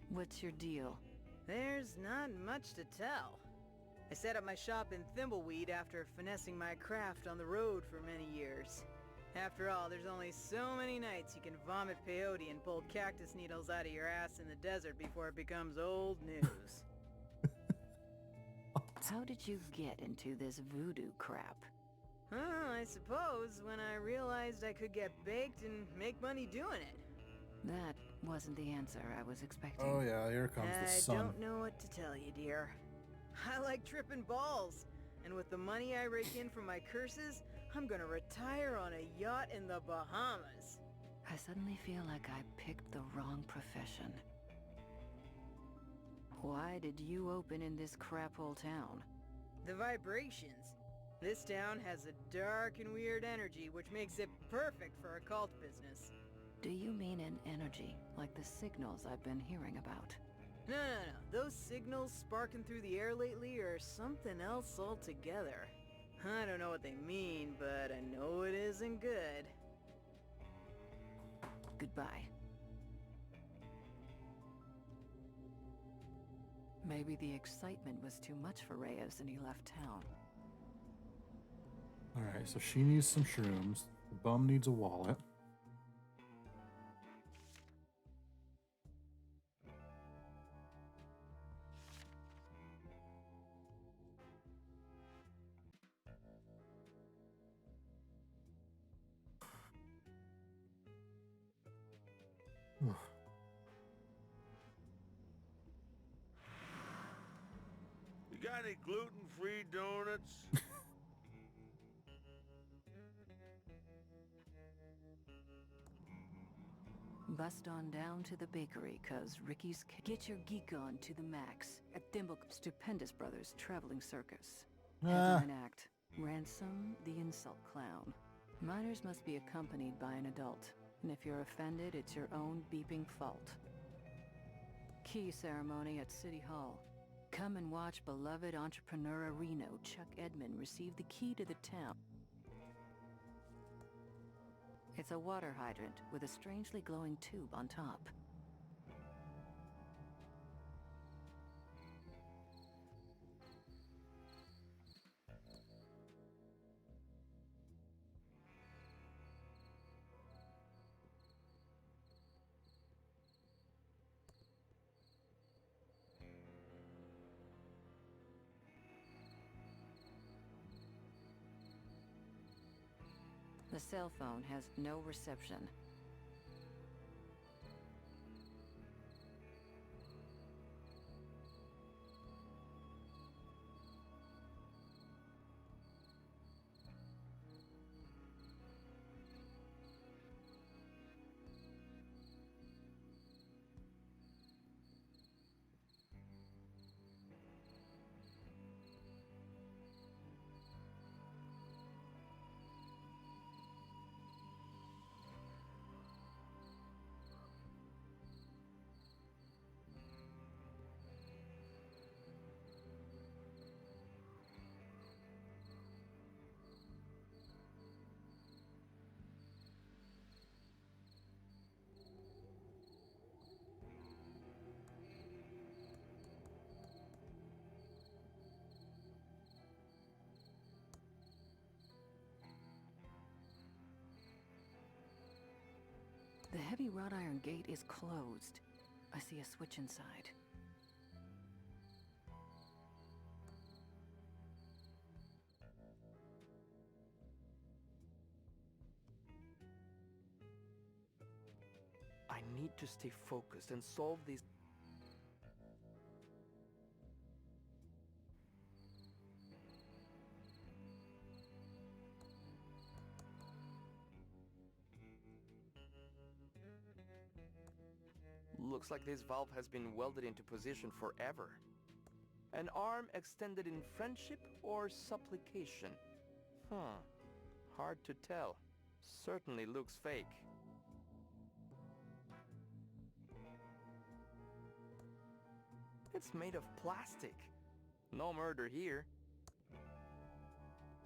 What's your deal? There's not much to tell. I set up my shop in Thimbleweed after finessing my craft on the road for many years. After all, there's only so many nights you can vomit peyote and pull cactus needles out of your ass in the desert before it becomes old news. How did you get into this voodoo crap? I suppose when I realized I could get baked and make money doing it. That wasn't the answer I was expecting. Oh yeah, here comes the sun. I don't know what to tell you, dear. I like tripping balls, and with the money I rake in from my curses, I'm gonna retire on a yacht in the Bahamas. I suddenly feel like I picked the wrong profession. Why did you open in this crap-hole town? The vibrations. This town has a dark and weird energy, which makes it perfect for a cult business. Do you mean an energy, like the signals I've been hearing about? No. Those signals sparking through the air lately are something else altogether. I don't know what they mean, but I know it isn't good. Goodbye. Maybe the excitement was too much for Reyes and he left town. Alright, so she needs some shrooms. The bum needs a wallet. You got any gluten-free donuts? Bust on down to the bakery, cause Ricky's... Get your geek on to the max at Thimble Stupendous Brothers Traveling Circus. Headline act, Ransom the Insult Clown. Minors must be accompanied by an adult, and if you're offended, it's your own beeping fault. Key ceremony at City Hall. Come and watch beloved entrepreneur Reno Chuck Edmond receive the key to the town. It's a water hydrant with a strangely glowing tube on top. The cell phone has no reception. The heavy wrought iron gate is closed. I see a switch inside. I need to stay focused and solve these... Looks like this valve has been welded into position forever. An arm extended in friendship or supplication? Hard to tell. Certainly looks fake. It's made of plastic. No murder here.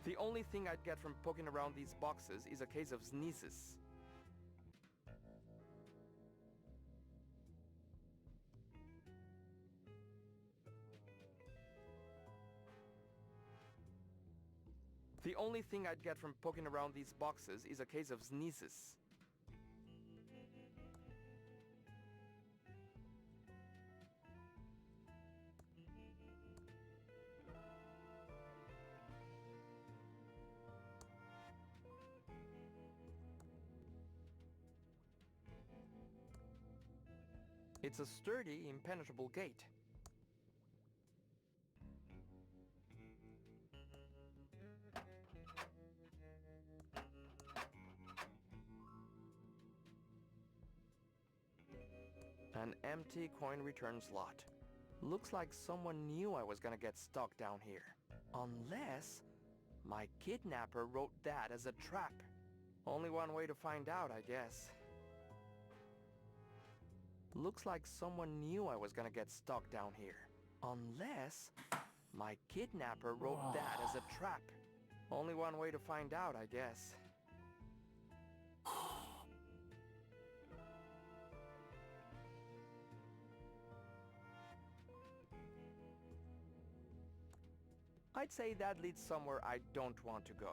The only thing I'd get from poking around these boxes is a case of sneezes. The only thing I'd get from poking around these boxes is a case of sneezes. It's a sturdy, impenetrable gate. An empty coin return slot. Looks like someone knew I was gonna get stuck down here. Unless my kidnapper wrote that as a trap. Only one way to find out, I guess. Looks like someone knew I was gonna get stuck down here. Unless my kidnapper wrote that as a trap. Only one way to find out, I guess. I'd say that leads somewhere I don't want to go.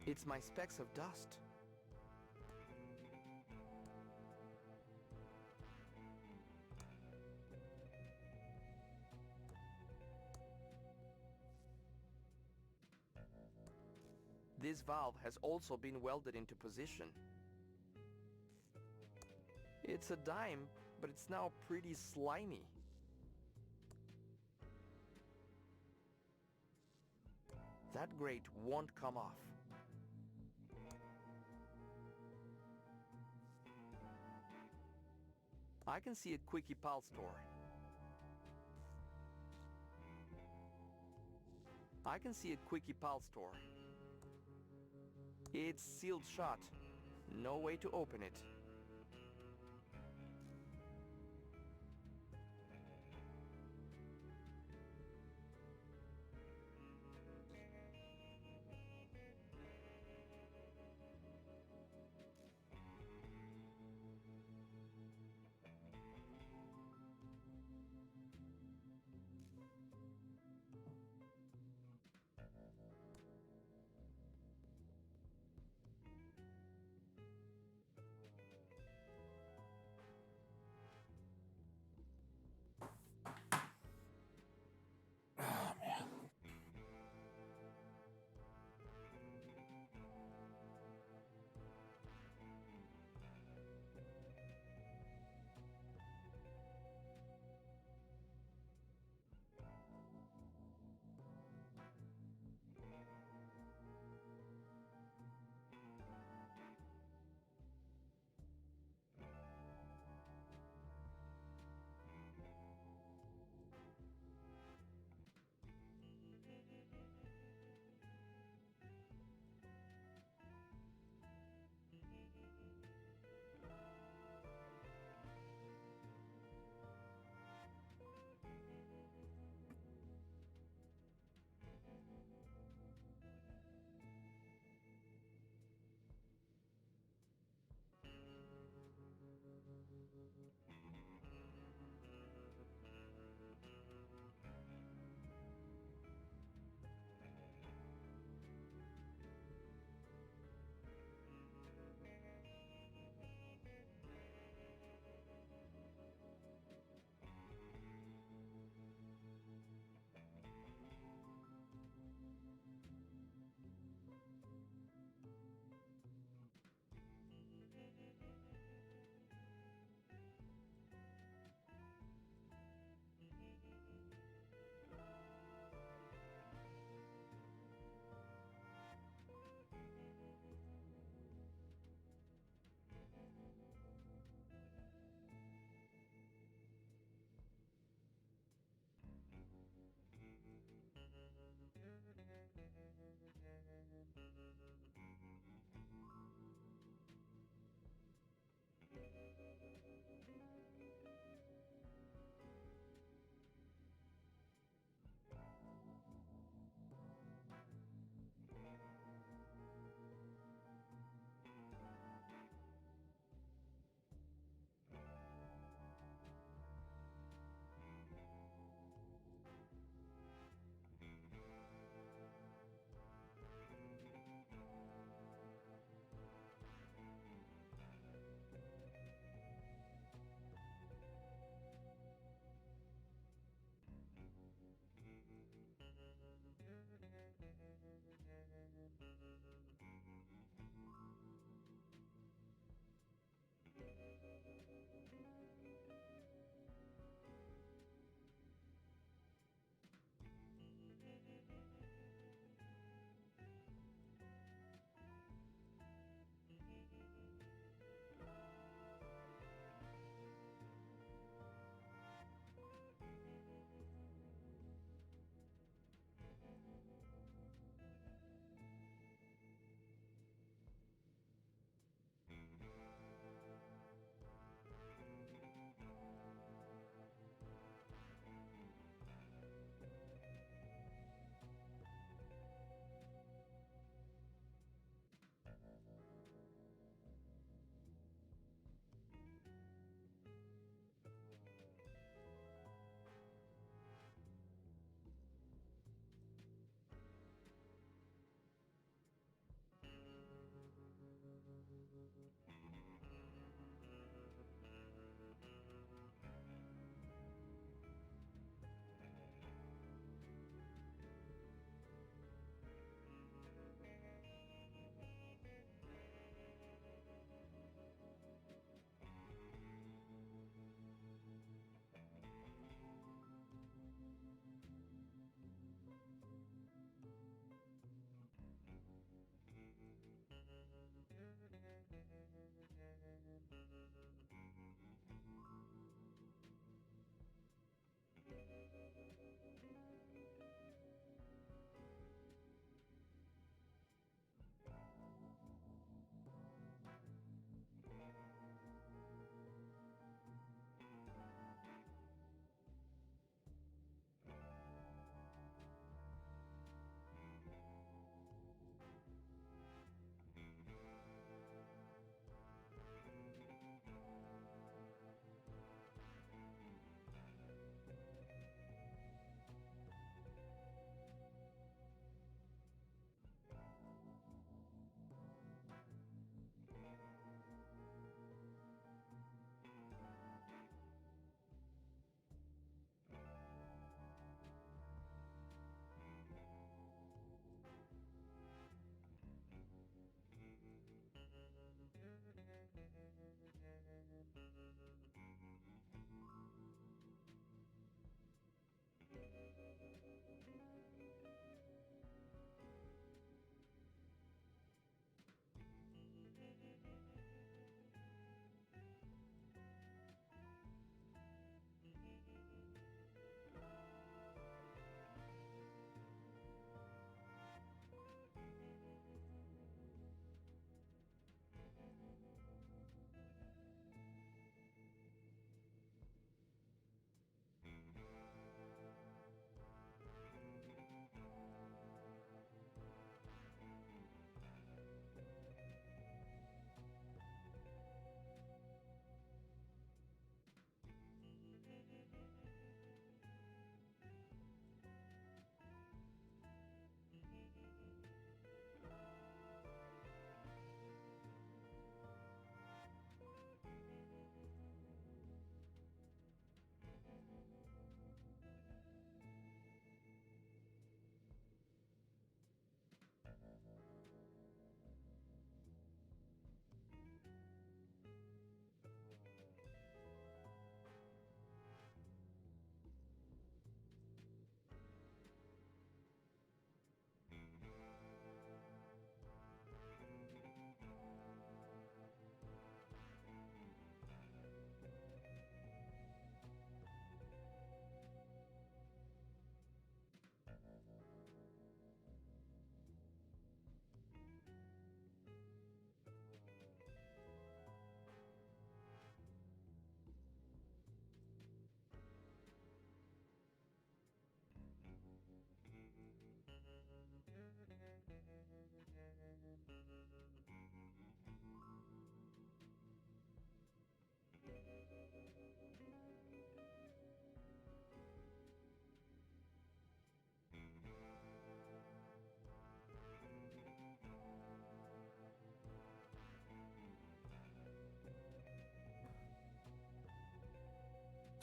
It's my specks of dust. This valve has also been welded into position. It's a dime, but it's now pretty slimy. That grate won't come off. I can see a Quickie Pal store. I can see a Quickie Pal store. It's sealed shut. No way to open it.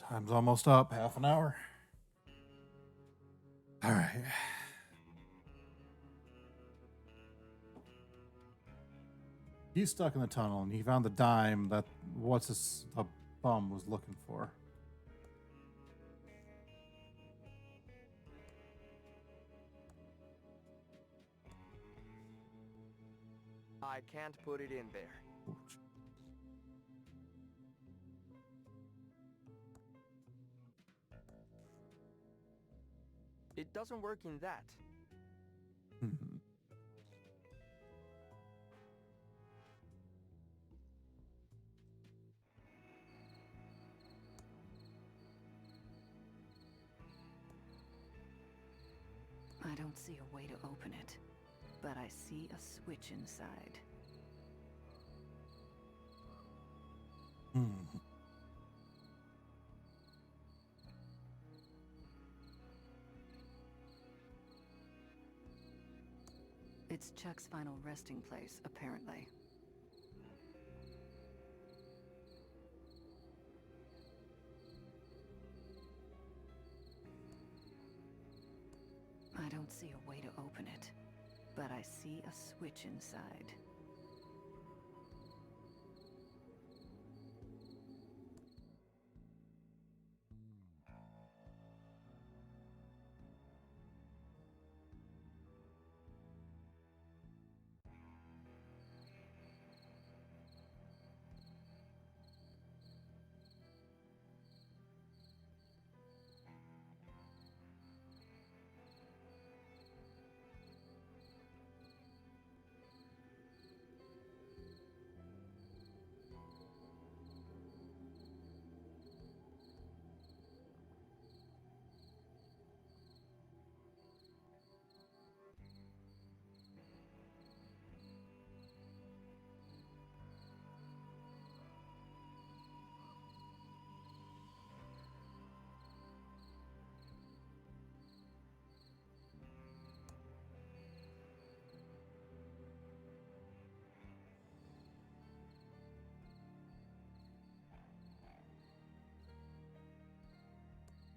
Time's almost up. Half an hour. All right. He's stuck in the tunnel, and he found the dime that the bum was looking for. I can't put it in there. It doesn't work in that. I don't see a way to open it, but I see a switch inside. It's Chuck's final resting place, apparently. I don't see a way to open it, but I see a switch inside.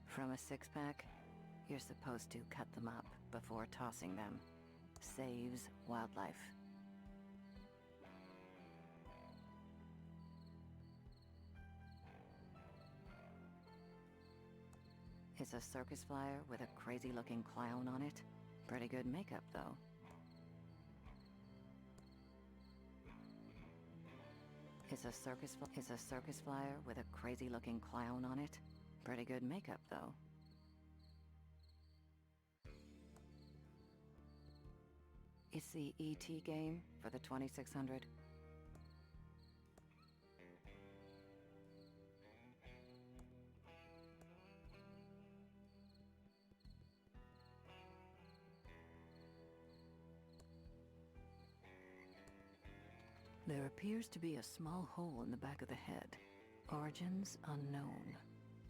From a six-pack, you're supposed to cut them up before tossing them. Saves wildlife. It's a circus flyer with a crazy-looking clown on it. Pretty good makeup, though. It's a circus flyer with a crazy-looking clown on it. Pretty good makeup, though. It's the E.T. game for the 2600. There appears to be a small hole in the back of the head. Origins unknown.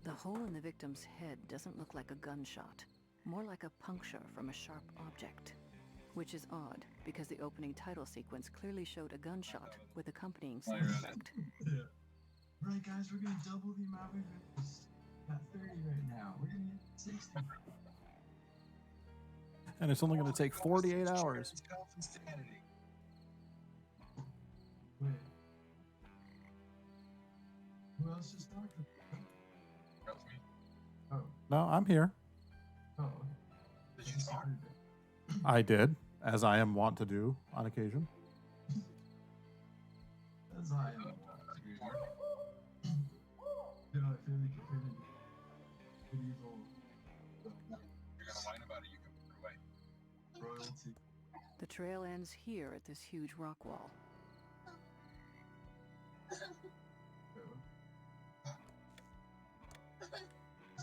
The hole in the victim's head doesn't look like a gunshot, more like a puncture from a sharp object. Which is odd, because the opening title sequence clearly showed a gunshot with accompanying sound effect. Yeah. Right, guys, we're gonna double the amount of views. Got 30 right now. We're gonna get 60. And it's only going to take 48 hours. Wait. Who else is talking? Oh. No, I'm here. Oh. Did you start it? I did, as I am wont to do on occasion. That's how I am. You know, I feel like you're medieval. You're gonna whine about it, you can put away. Royalty. The trail ends here at this huge rock wall.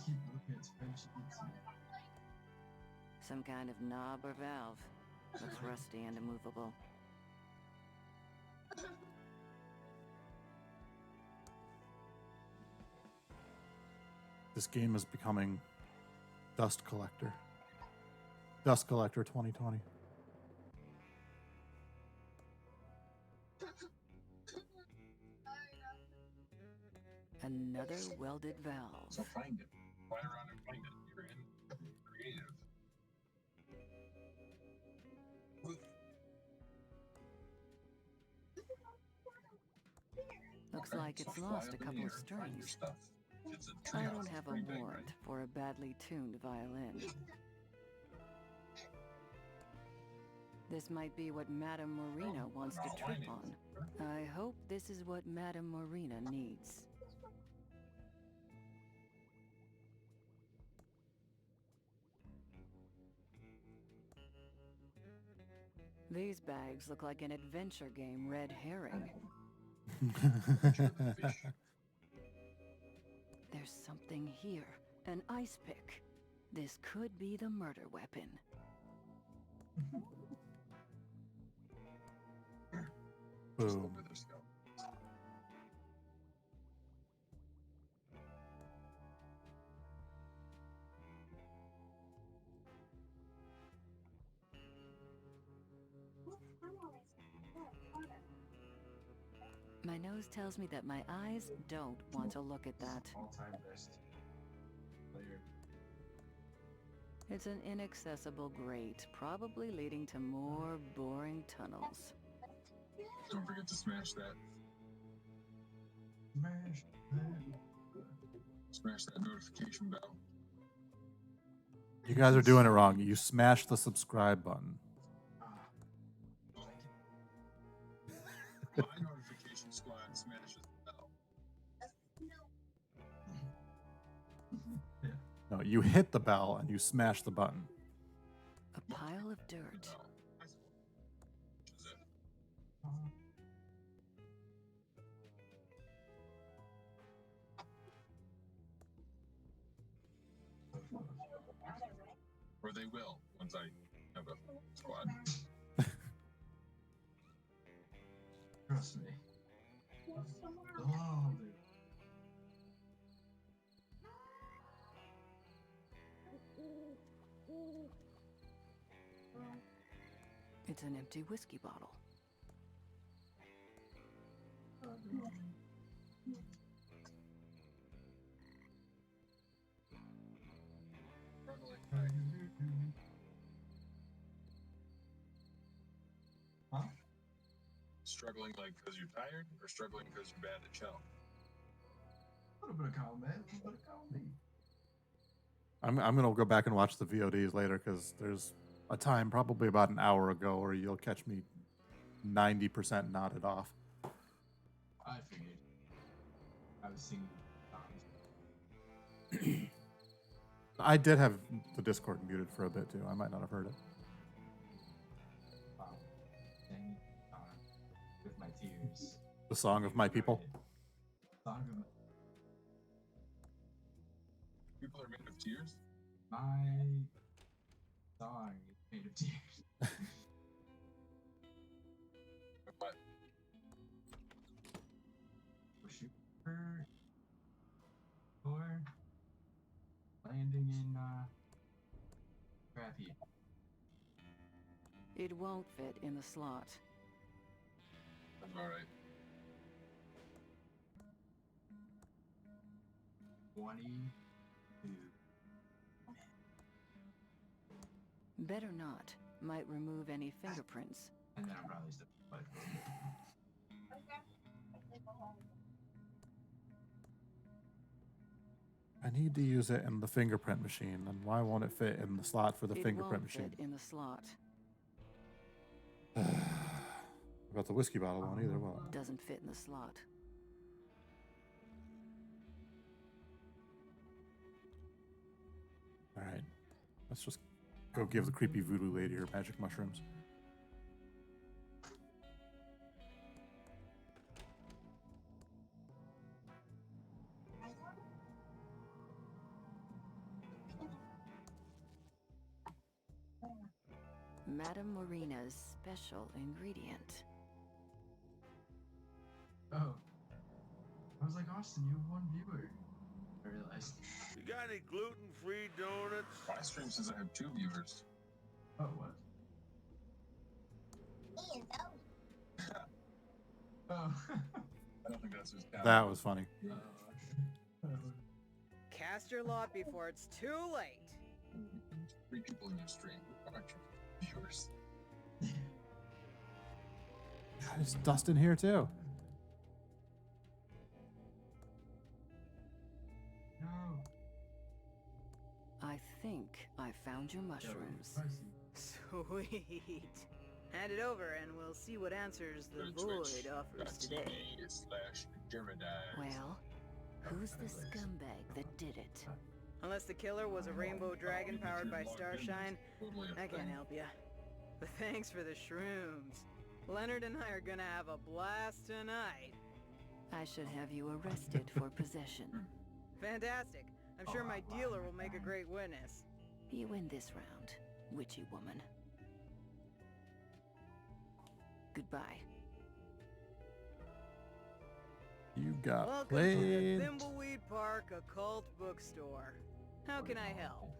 Keep looking at spreadsheets. Some kind of knob or valve. Looks rusty and immovable. This game is becoming Dust Collector. Dust Collector 2020. A Another welded valve. So find it. Fly around and find it. You're creative. Looks like it's lost a couple of strings. I don't have a warrant for a badly tuned violin. This might be what Madame Morena wants to trip on. I hope this is what Madame Morena needs. These bags look like an adventure game red herring. There's something here. An ice pick. This could be the murder weapon. Boom. My nose tells me that my eyes don't want to look at that. All-time best player. It's an inaccessible grate, probably leading to more boring tunnels. Don't forget to smash that. Smash that. Smash that notification bell. You guys are doing it wrong. You smash the subscribe button. My notification squad smashes the bell. No, you hit the bell and you smash the button. A pile of dirt. Or they will once I have a squad. Trust me. Oh, dude. It's an empty whiskey bottle. Huh? Struggling like because you're tired, or struggling because you're bad at shell? A little bit of column A, a little bit of column B. I'm gonna go back and watch the VODs later because there's a time, probably about an hour ago, where you'll catch me 90% nodded off. I figured. I was seeing. I did have the Discord muted for a bit too. I might not have heard it. Wow. Dang it. With my tears. The song of my people. Song of my... People are made of tears? My song is made of tears. What? For super. Or landing in crappy. It won't fit in the slot. Alright. 22. Better not. Might remove any fingerprints. And then I'm probably still like. I need to use it in the fingerprint machine, and why won't it fit in the slot for the It fingerprint won't machine? fit in the slot. About the whiskey bottle one either. Well, Doesn't fit in the slot. all right. Let's just go give the creepy voodoo lady her magic mushrooms. Madame Morena's special ingredient. Oh. I was like, Austin, you have one viewer. I realized. You got any gluten-free donuts? My stream says I have 2 viewers. Oh, what? Oh. I don't think that's just That was funny. cast your lot before it's too late. 3 people in your stream. Aren't you viewers? There's dust in here too. I think I found your mushrooms. Sweet. Hand it over and we'll see what answers the void offers today. Well, who's the scumbag that did it? Unless the killer was a rainbow dragon powered by starshine, I can't help ya. But thanks for the shrooms. Leonard and I are gonna have a blast tonight. I should have you arrested for possession. Fantastic. I'm sure my dealer will make a great witness. You win this round, witchy woman. Goodbye. You got Welcome to played. the Thimbleweed Park Occult Bookstore. How can I help?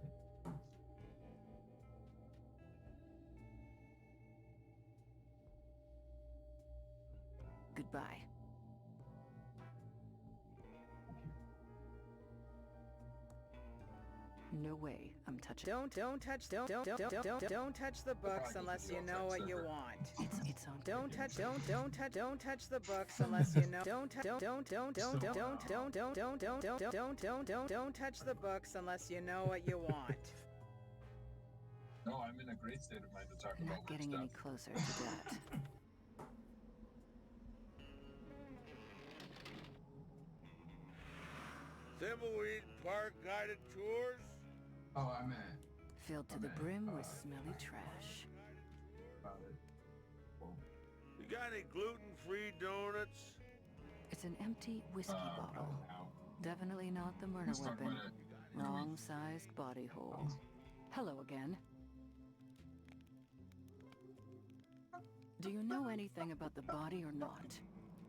Goodbye. No way I'm touching. Don't touch the books unless you know what you want. It's on. Don't touch the books unless you know. Don't touch the books unless you know what you want. No, I'm in a great state of mind to talk Not about getting weird any stuff. closer to that. Thimbleweed Park guided tours? Oh, I meant. Filled to the brim with smelly trash. You got any gluten-free donuts? It's an empty whiskey bottle. Definitely not the murder weapon. Wrong-sized body hole. Hello again. Do you know anything about the body or not?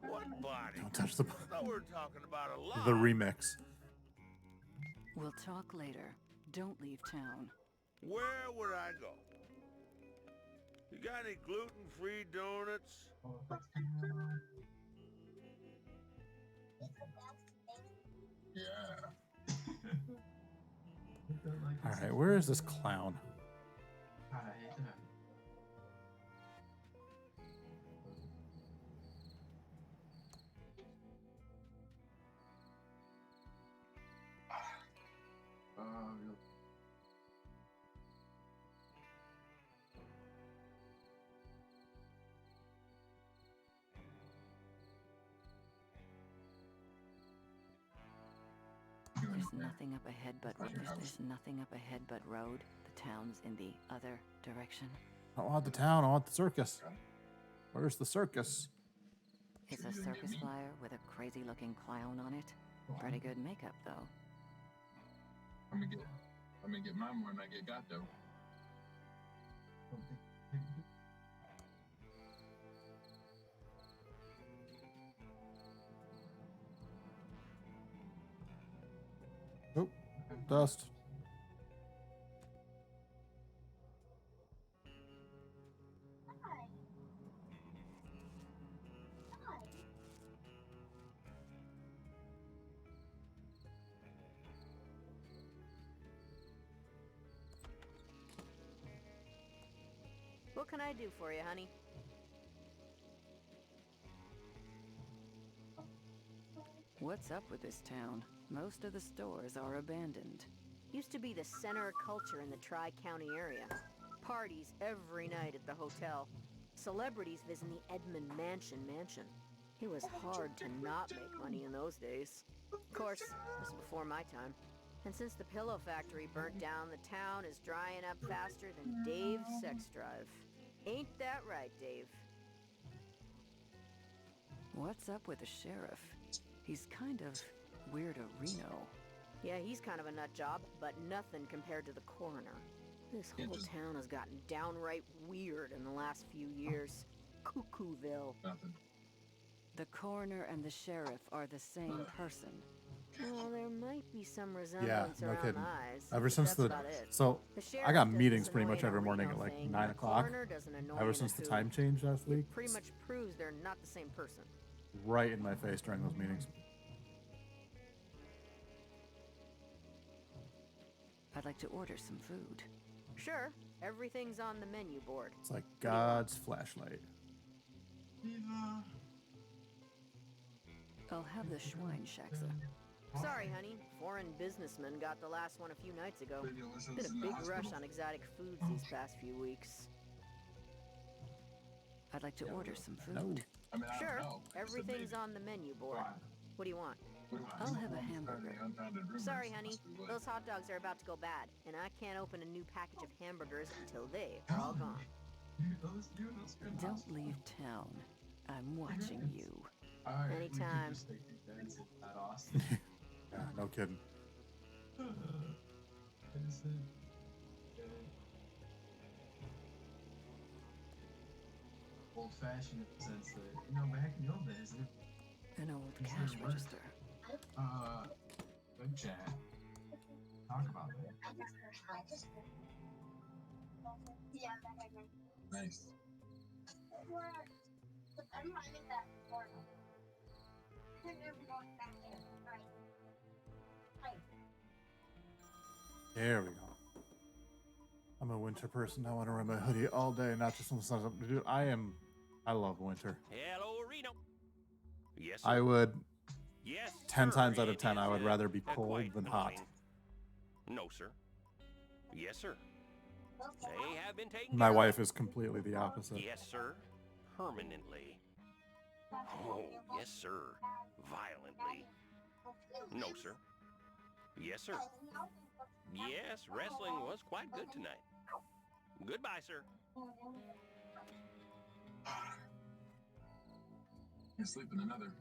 What body? Don't touch the No, we're talking about a lot. the remix. We'll talk later. Don't leave town. Where would I go? You got any gluten-free donuts? Yeah. All right, where is this clown? There's nothing up ahead but there's nothing up ahead but road. The town's in the other direction. I don't want the town. I want the circus. Where's the circus? It's a circus flyer with a crazy-looking clown on it. Pretty good makeup, though. I'm gonna get mine when I get Gato. Oop, dust. What can I do for you, honey? What's up with this town? Most of the stores are abandoned. Used to be the center of culture in the Tri-County area. Parties every night at the hotel. Celebrities visiting the Edmund Mansion. It was hard to not make money in those days. Of course, this was before my time. And since the Pillow Factory burnt down, the town is drying up faster than Dave's sex drive. Ain't that right, Dave? What's up with the sheriff? He's kind of weirdo-reno. Yeah, he's kind of a nut job, but nothing compared to the coroner. This whole town has gotten downright weird in the last few years. Cuckooville. The coroner and the sheriff are the same person. Well, there might be some Yeah, resemblance no around kidding. eyes. Ever since That's the about it. so The sheriff I got does meetings this pretty much annoying every morning at Reno like thing, 9 the o'clock. coroner doesn't annoy Ever him since the too. time change last week, It pretty much proves they're not the same person. right in my face during those meetings. I'd like to order some food. Sure, everything's on the menu board. It's like God's flashlight. I'll have the Schweinshaxe. Sorry, honey. Foreign businessman got the last one a few nights ago. Been a big rush on exotic foods these past few weeks. I'd like to order some food. Sure, everything's on the menu board. What do you want? I'll have a hamburger. Sorry, honey. Those hot dogs are about to go bad, and I can't open a new package of hamburgers until they are all gone. Don't leave town. I'm watching you. Anytime. Yeah, no kidding. Old fashioned in the sense that, back in the old days, An old cash register. Good chat. Talk about that. Nice. There we go. I'm a winter person. I want to wear my hoodie all day, not just when the sun's up. Dude, I love winter. Hello, Reno. Yes, I would, Yes, 10 sir, times out of it 10, I is, would rather be cold quite than hot. annoying. No, sir. Yes, sir. They have been taken My care wife of. is completely the opposite. Yes, sir. Permanently. Oh, yes, sir. Violently. No, sir. Yes, sir. Yes, wrestling was quite good tonight. Goodbye, sir. You sleep in another.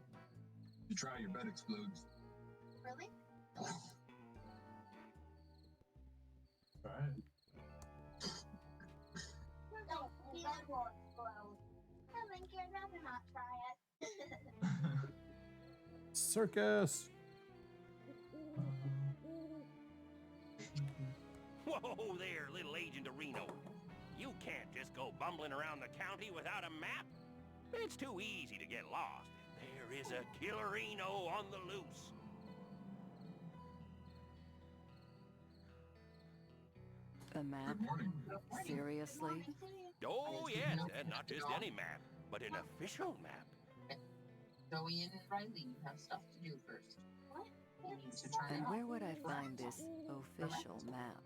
You try, your bed explodes. Really? Alright. No, he won't explode. I think you'd rather not try it. Circus! Whoa there, little Agent of Reno. You can't just go bumbling around the county without a map. It's too easy to get lost. There is a Killerino on the loose. A map? Seriously? Oh, yes, and not just any map, but an official map. Joey and Riley have stuff to do first. You need to try And it where out. would I find this official map?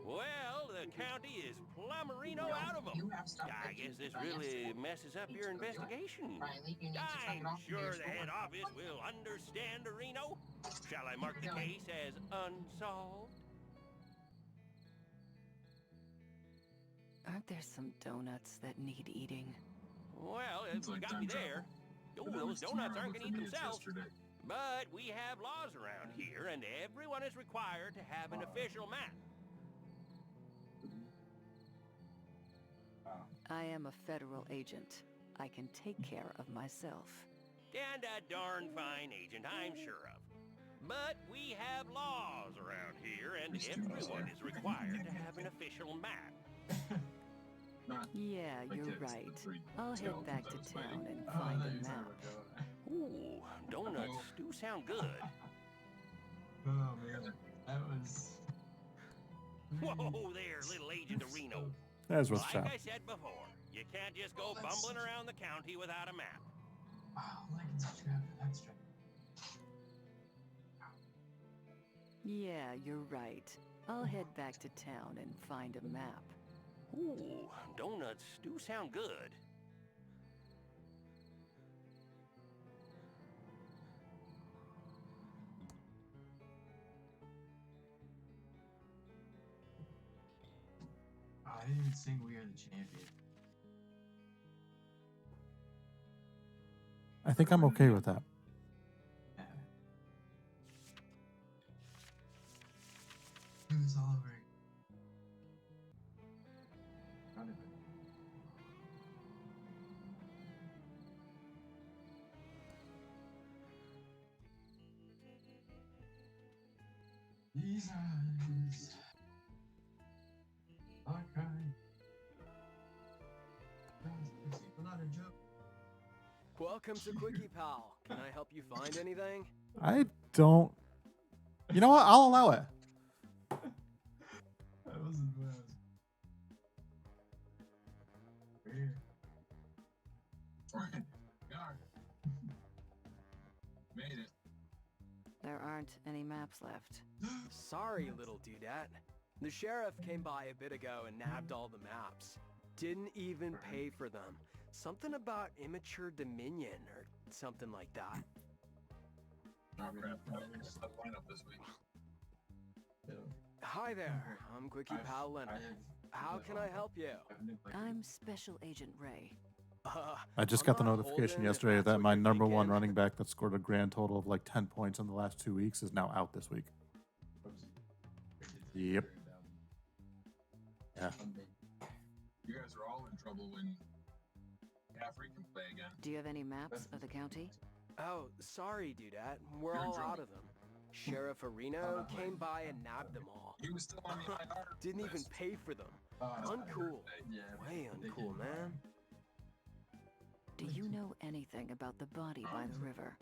Well, the county is plumberino out of them. I guess this really messes up your investigation. I'm sure the head office will understand, Reno. Shall I mark the case as unsolved? Aren't there some donuts that need eating? Well, it's got me there. Oh, those donuts aren't going to eat themselves. But we have laws around here, and everyone is required to have an official map. I am a federal agent. I can take care of myself. And a darn fine agent, I'm sure of. But we have laws around here, and everyone is required to have an official map. Yeah, you're right. I'll head back to town and find a map. Ooh, donuts do sound good. Oh man, that was. Whoa there, little Agent of Reno. There's what's Like up. I said before, you can't just go bumbling around the county without a map. Wow, like and subscribe for that straight. Yeah, you're right. I'll head back to town and find a map. Ooh, donuts do sound good. I didn't even sing We Are the Champion. I think I'm okay with that. Do this all over again. Run it. These eyes are crying. Not a joke. Welcome to Quickie Pal. Can I help you find anything? I don't. You know what? I'll allow it. We're here. We are. Made it. There aren't any maps left. Sorry, little dudette. The sheriff came by a bit ago and nabbed all the maps. Didn't even pay for them. Something about immature dominion or something like that. Oh crap, we just left lineup this week. Hi there, I'm Quickie Pal Leonard. How can I help you? I'm Special Agent Ray. I just got the notification yesterday that my number one running back that scored a grand total of like 10 points in the last 2 weeks is now out this week. Yep. Yeah. You guys are all in trouble when Caffrey can play again. Do you have any maps of the county? Oh, sorry, dudette. We're all out of them. Sheriff Areno came by and nabbed them all. He was still on the IR. Didn't even pay for them. Uncool. Way uncool, man. Do you know anything about the body by the river?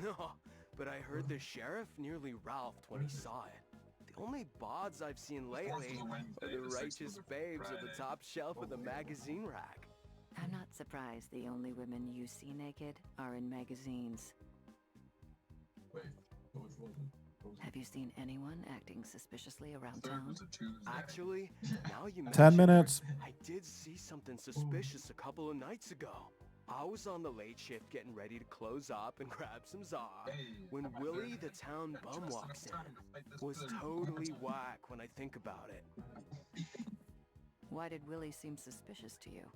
No, but I heard the sheriff nearly ralphed when he saw it. The only bods I've seen lately are the righteous babes at the top shelf of the magazine rack. I'm not surprised the only women you see naked are in magazines. Wait, which one? Have you seen anyone acting suspiciously around town? Actually, now you 10 mention minutes. it, I did see something suspicious a couple of nights ago. I was on the late shift getting ready to close up and grab some za when Willie the town bum walks in. Was totally whack when I think about it. Why did Willie seem suspicious to you?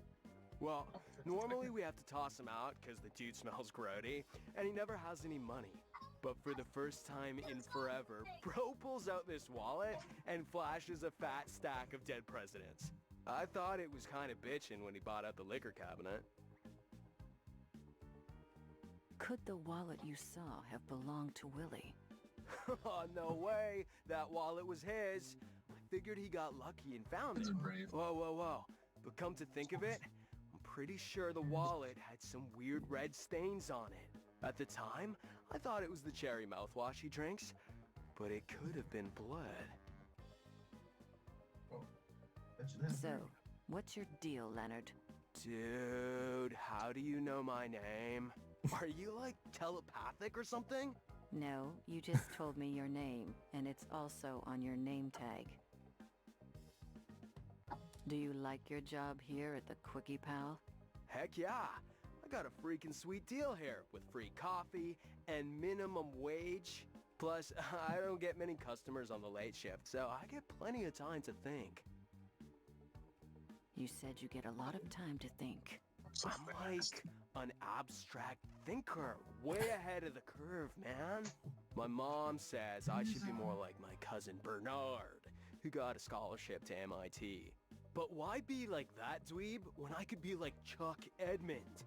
Well, normally we have to toss him out because the dude smells grody, and he never has any money. But for the first time in forever, bro pulls out this wallet and flashes a fat stack of dead presidents. I thought it was kind of bitchin' when he bought out the liquor cabinet. Could the wallet you saw have belonged to Willie? Oh, no way. That wallet was his. I figured he got lucky and found it. Whoa, whoa, whoa. But come to think of it, I'm pretty sure the wallet had some weird red stains on it. At the time, I thought it was the cherry mouthwash he drinks, but it could have been blood. So, what's your deal, Leonard? Dude, how do you know my name? Are you like telepathic or something? No, you just told me your name, and it's also on your name tag. Do you like your job here at the Quickie Pal? Heck yeah! I got a freaking sweet deal here with free coffee and minimum wage. Plus, I don't get many customers on the late shift, so I get plenty of time to think. You said you get a lot of time to think. I'm like an abstract thinker, way ahead of the curve, man. My mom says I should be more like my cousin Bernard, who got a scholarship to MIT. But why be like that dweeb when I could be like Chuck Edmund?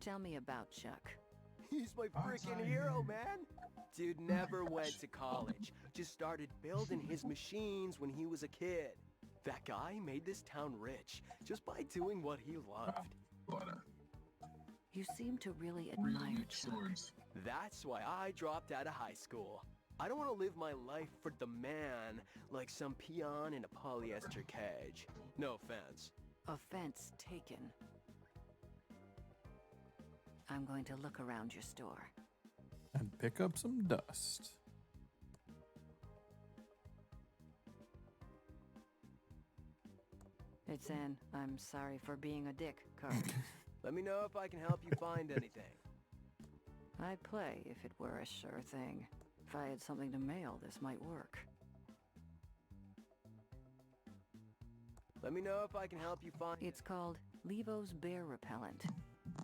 Tell me about Chuck. He's my freaking hero, man. Dude never went to college, just started building his machines when he was a kid. That guy made this town rich just by doing what he loved. You seem to really admire Chuck. That's why I dropped out of high school. I don't want to live my life for the man like some peon in a polyester cage. No offense. Offense taken. I'm going to look around your store. And pick up some dust. It's an I'm sorry for being a dick card. Let me know if I can help you find anything. I'd play if it were a sure thing. If I had something to mail, this might work. Let me know if I can help you find... It's called Levo's Bear Repellent.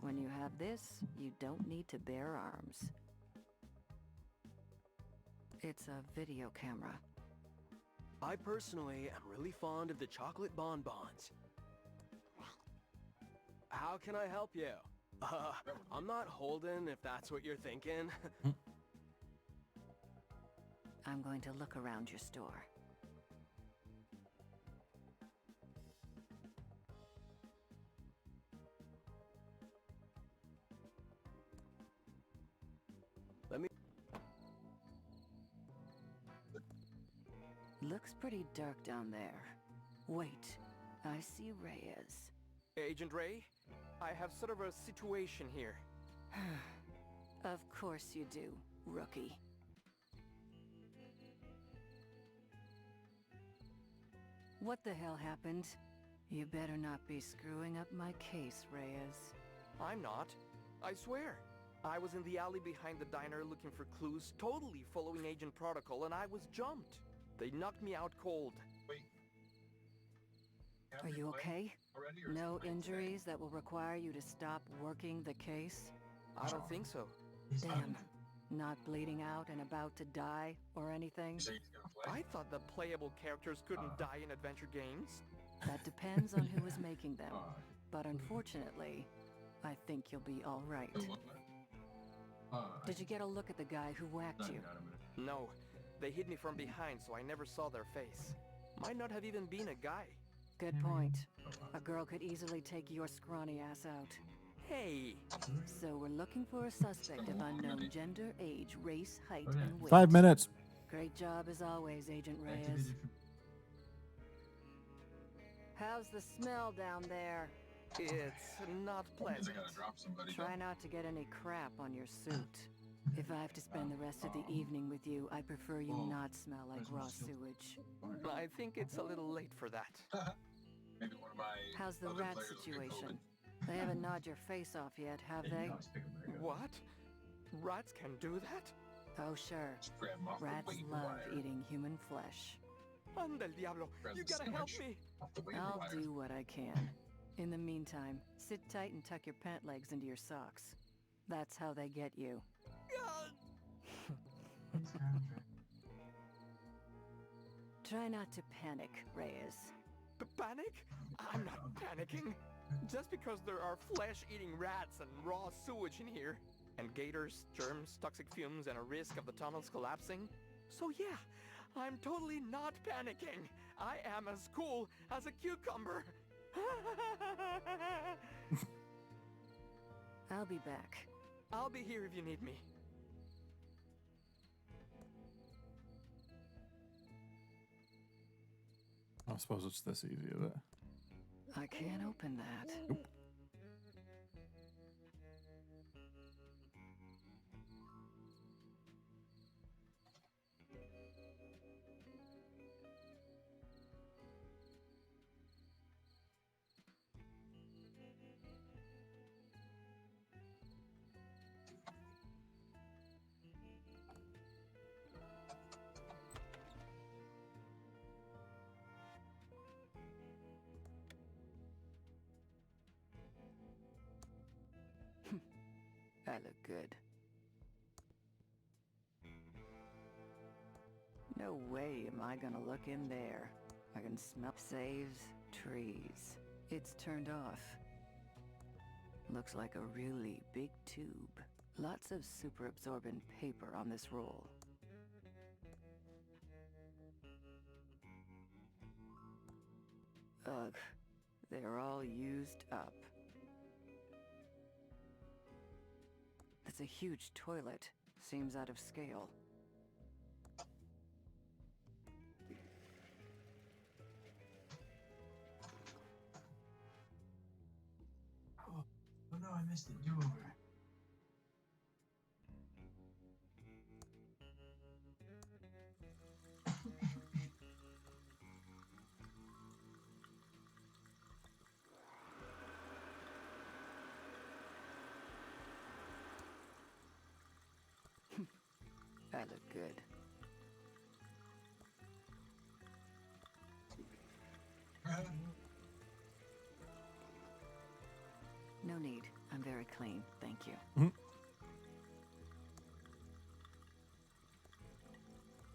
When you have this, you don't need to bear arms. It's a video camera. I personally am really fond of the chocolate bonbons. How can I help you? I'm not Holden, if that's what you're thinking. I'm going to look around your store. Let me... Looks pretty dark down there. Wait, I see Reyes. Agent Ray, I have sort of a situation here. Of course you do, rookie. What the hell happened? You better not be screwing up my case, Reyes. I'm not. I swear. I was in the alley behind the diner looking for clues, totally following Agent Protocol, and I was jumped. They knocked me out cold. Wait. Are you okay? No injuries that will require you to stop working the case? I don't think so. Damn. Not bleeding out and about to die or anything? I thought the playable characters couldn't die in adventure games. That depends on who is making them. But unfortunately, I think you'll be all right. Did you get a look at the guy who whacked you? No. They hid me from behind, so I never saw their face. Might not have even been a guy. Good point. A girl could easily take your scrawny ass out. Hey! So we're looking for a suspect of unknown gender, age, race, height, and weight. 5 minutes. Great job as always, Agent Reyes. How's the smell down there? It's not pleasant. Try not to get any crap on your suit. If I have to spend the rest of the evening with you, I prefer you not smell like raw sewage. I think it's a little late for that. Maybe one of my How's the other rat players will get situation? COVID. They haven't gnawed your face off yet, have they? What? Rats can do that? Oh, sure. Grab 'em off the Rats waiting love wire. eating human flesh. Anda el diablo! You gotta help me! I'll do what I can. In the meantime, sit tight and tuck your pant legs into your socks. That's how they get you. Try not to panic, Reyes. Panic? I'm not panicking. Just because there are flesh-eating rats and raw sewage in here, and gators, germs, toxic fumes, and a risk of the tunnels collapsing. So yeah, I'm totally not panicking. I am as cool as a cucumber. I'll be back. I'll be here if you need me. I suppose it's this easy, is it? I can't open that. Nope. I look good. No way am I gonna look in there. I can smell saves, trees. It's turned off. Looks like a really big tube. Lots of super absorbent paper on this roll. Ugh, they're all used up. It's a huge toilet. Seems out of scale. Oh no, I missed it. Do over. I look good. No need. I'm very clean. Thank you.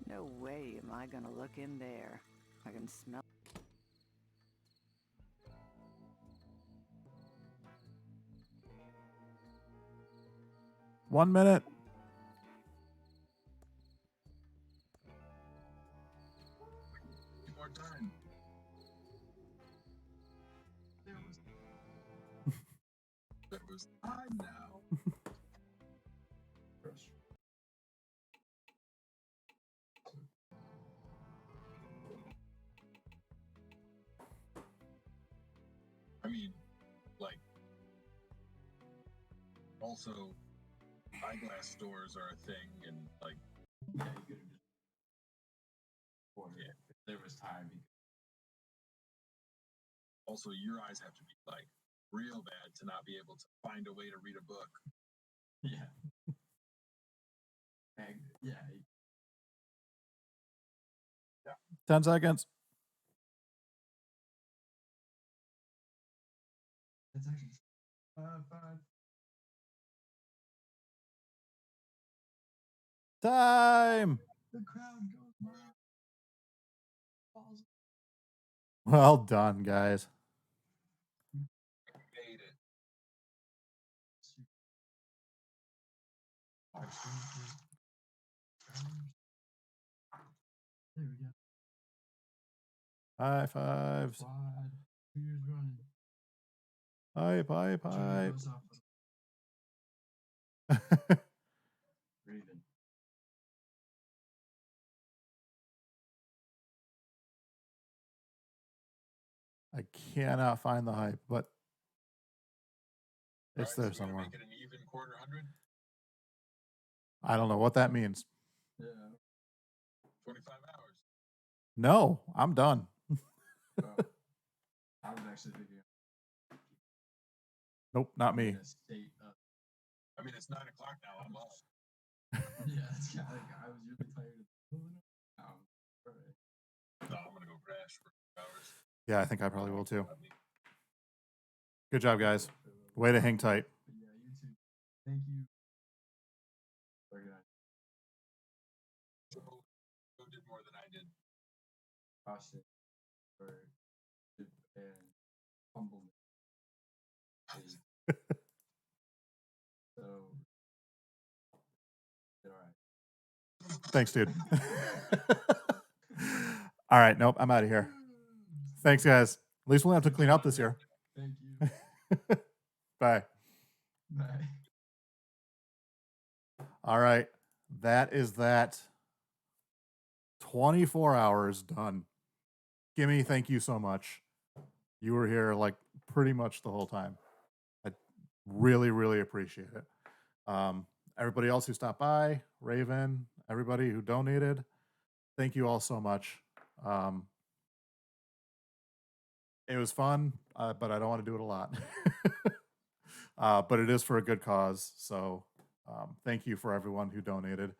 No way am I gonna look in there. I can smell. One minute. More time. There was time now. I mean, like, also, eyeglass stores are a thing, and like, Yeah, you could have just. Or if there was time, you also your eyes have to be like real bad to not be able to find a way to read a book. Yeah. Yeah. 10 seconds. It's actually 5. Time. The crowd goes wild. Balls. Well done, guys. Made it. There we go. High fives. Quad. 2 years running. Hype, hype, Junior hype. goes off breathing. I cannot find the hype, but it's there So we're gonna somewhere. make it an even quarter hundred. I don't know what that means. Yeah. 25 hours. No, I'm done. I was actually thinking. Nope, not me. In a state of, I mean, it's 9 o'clock now. I'm up. yeah, it's kind of like I was really tired. Perfect. No, I'm gonna go crash for 2 hours. Yeah, I think I probably will too. Good job, guys. Way to hang tight. But yeah, you too. Thank you. Very good. Who did more than I did? Austin for and humbleness. So, all right. Thanks, dude. All right, nope, I'm out of here. Thanks, guys. At least we'll have to clean up this year. Thank you. Bye. Bye. All right, that is that. 24 hours done. Gimme, thank you so much. You were here like pretty much the whole time. I really, really appreciate it. Everybody else who stopped by, Raven, everybody who donated, thank you all so much. It was fun, but I don't want to do it a lot. But it is for a good cause. So thank you for everyone who donated.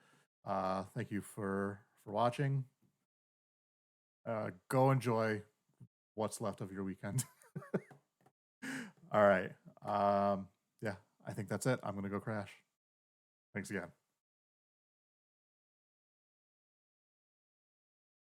Thank you for watching. Go enjoy what's left of your weekend. All right. Yeah, I think that's it. I'm going to go crash. Thanks again.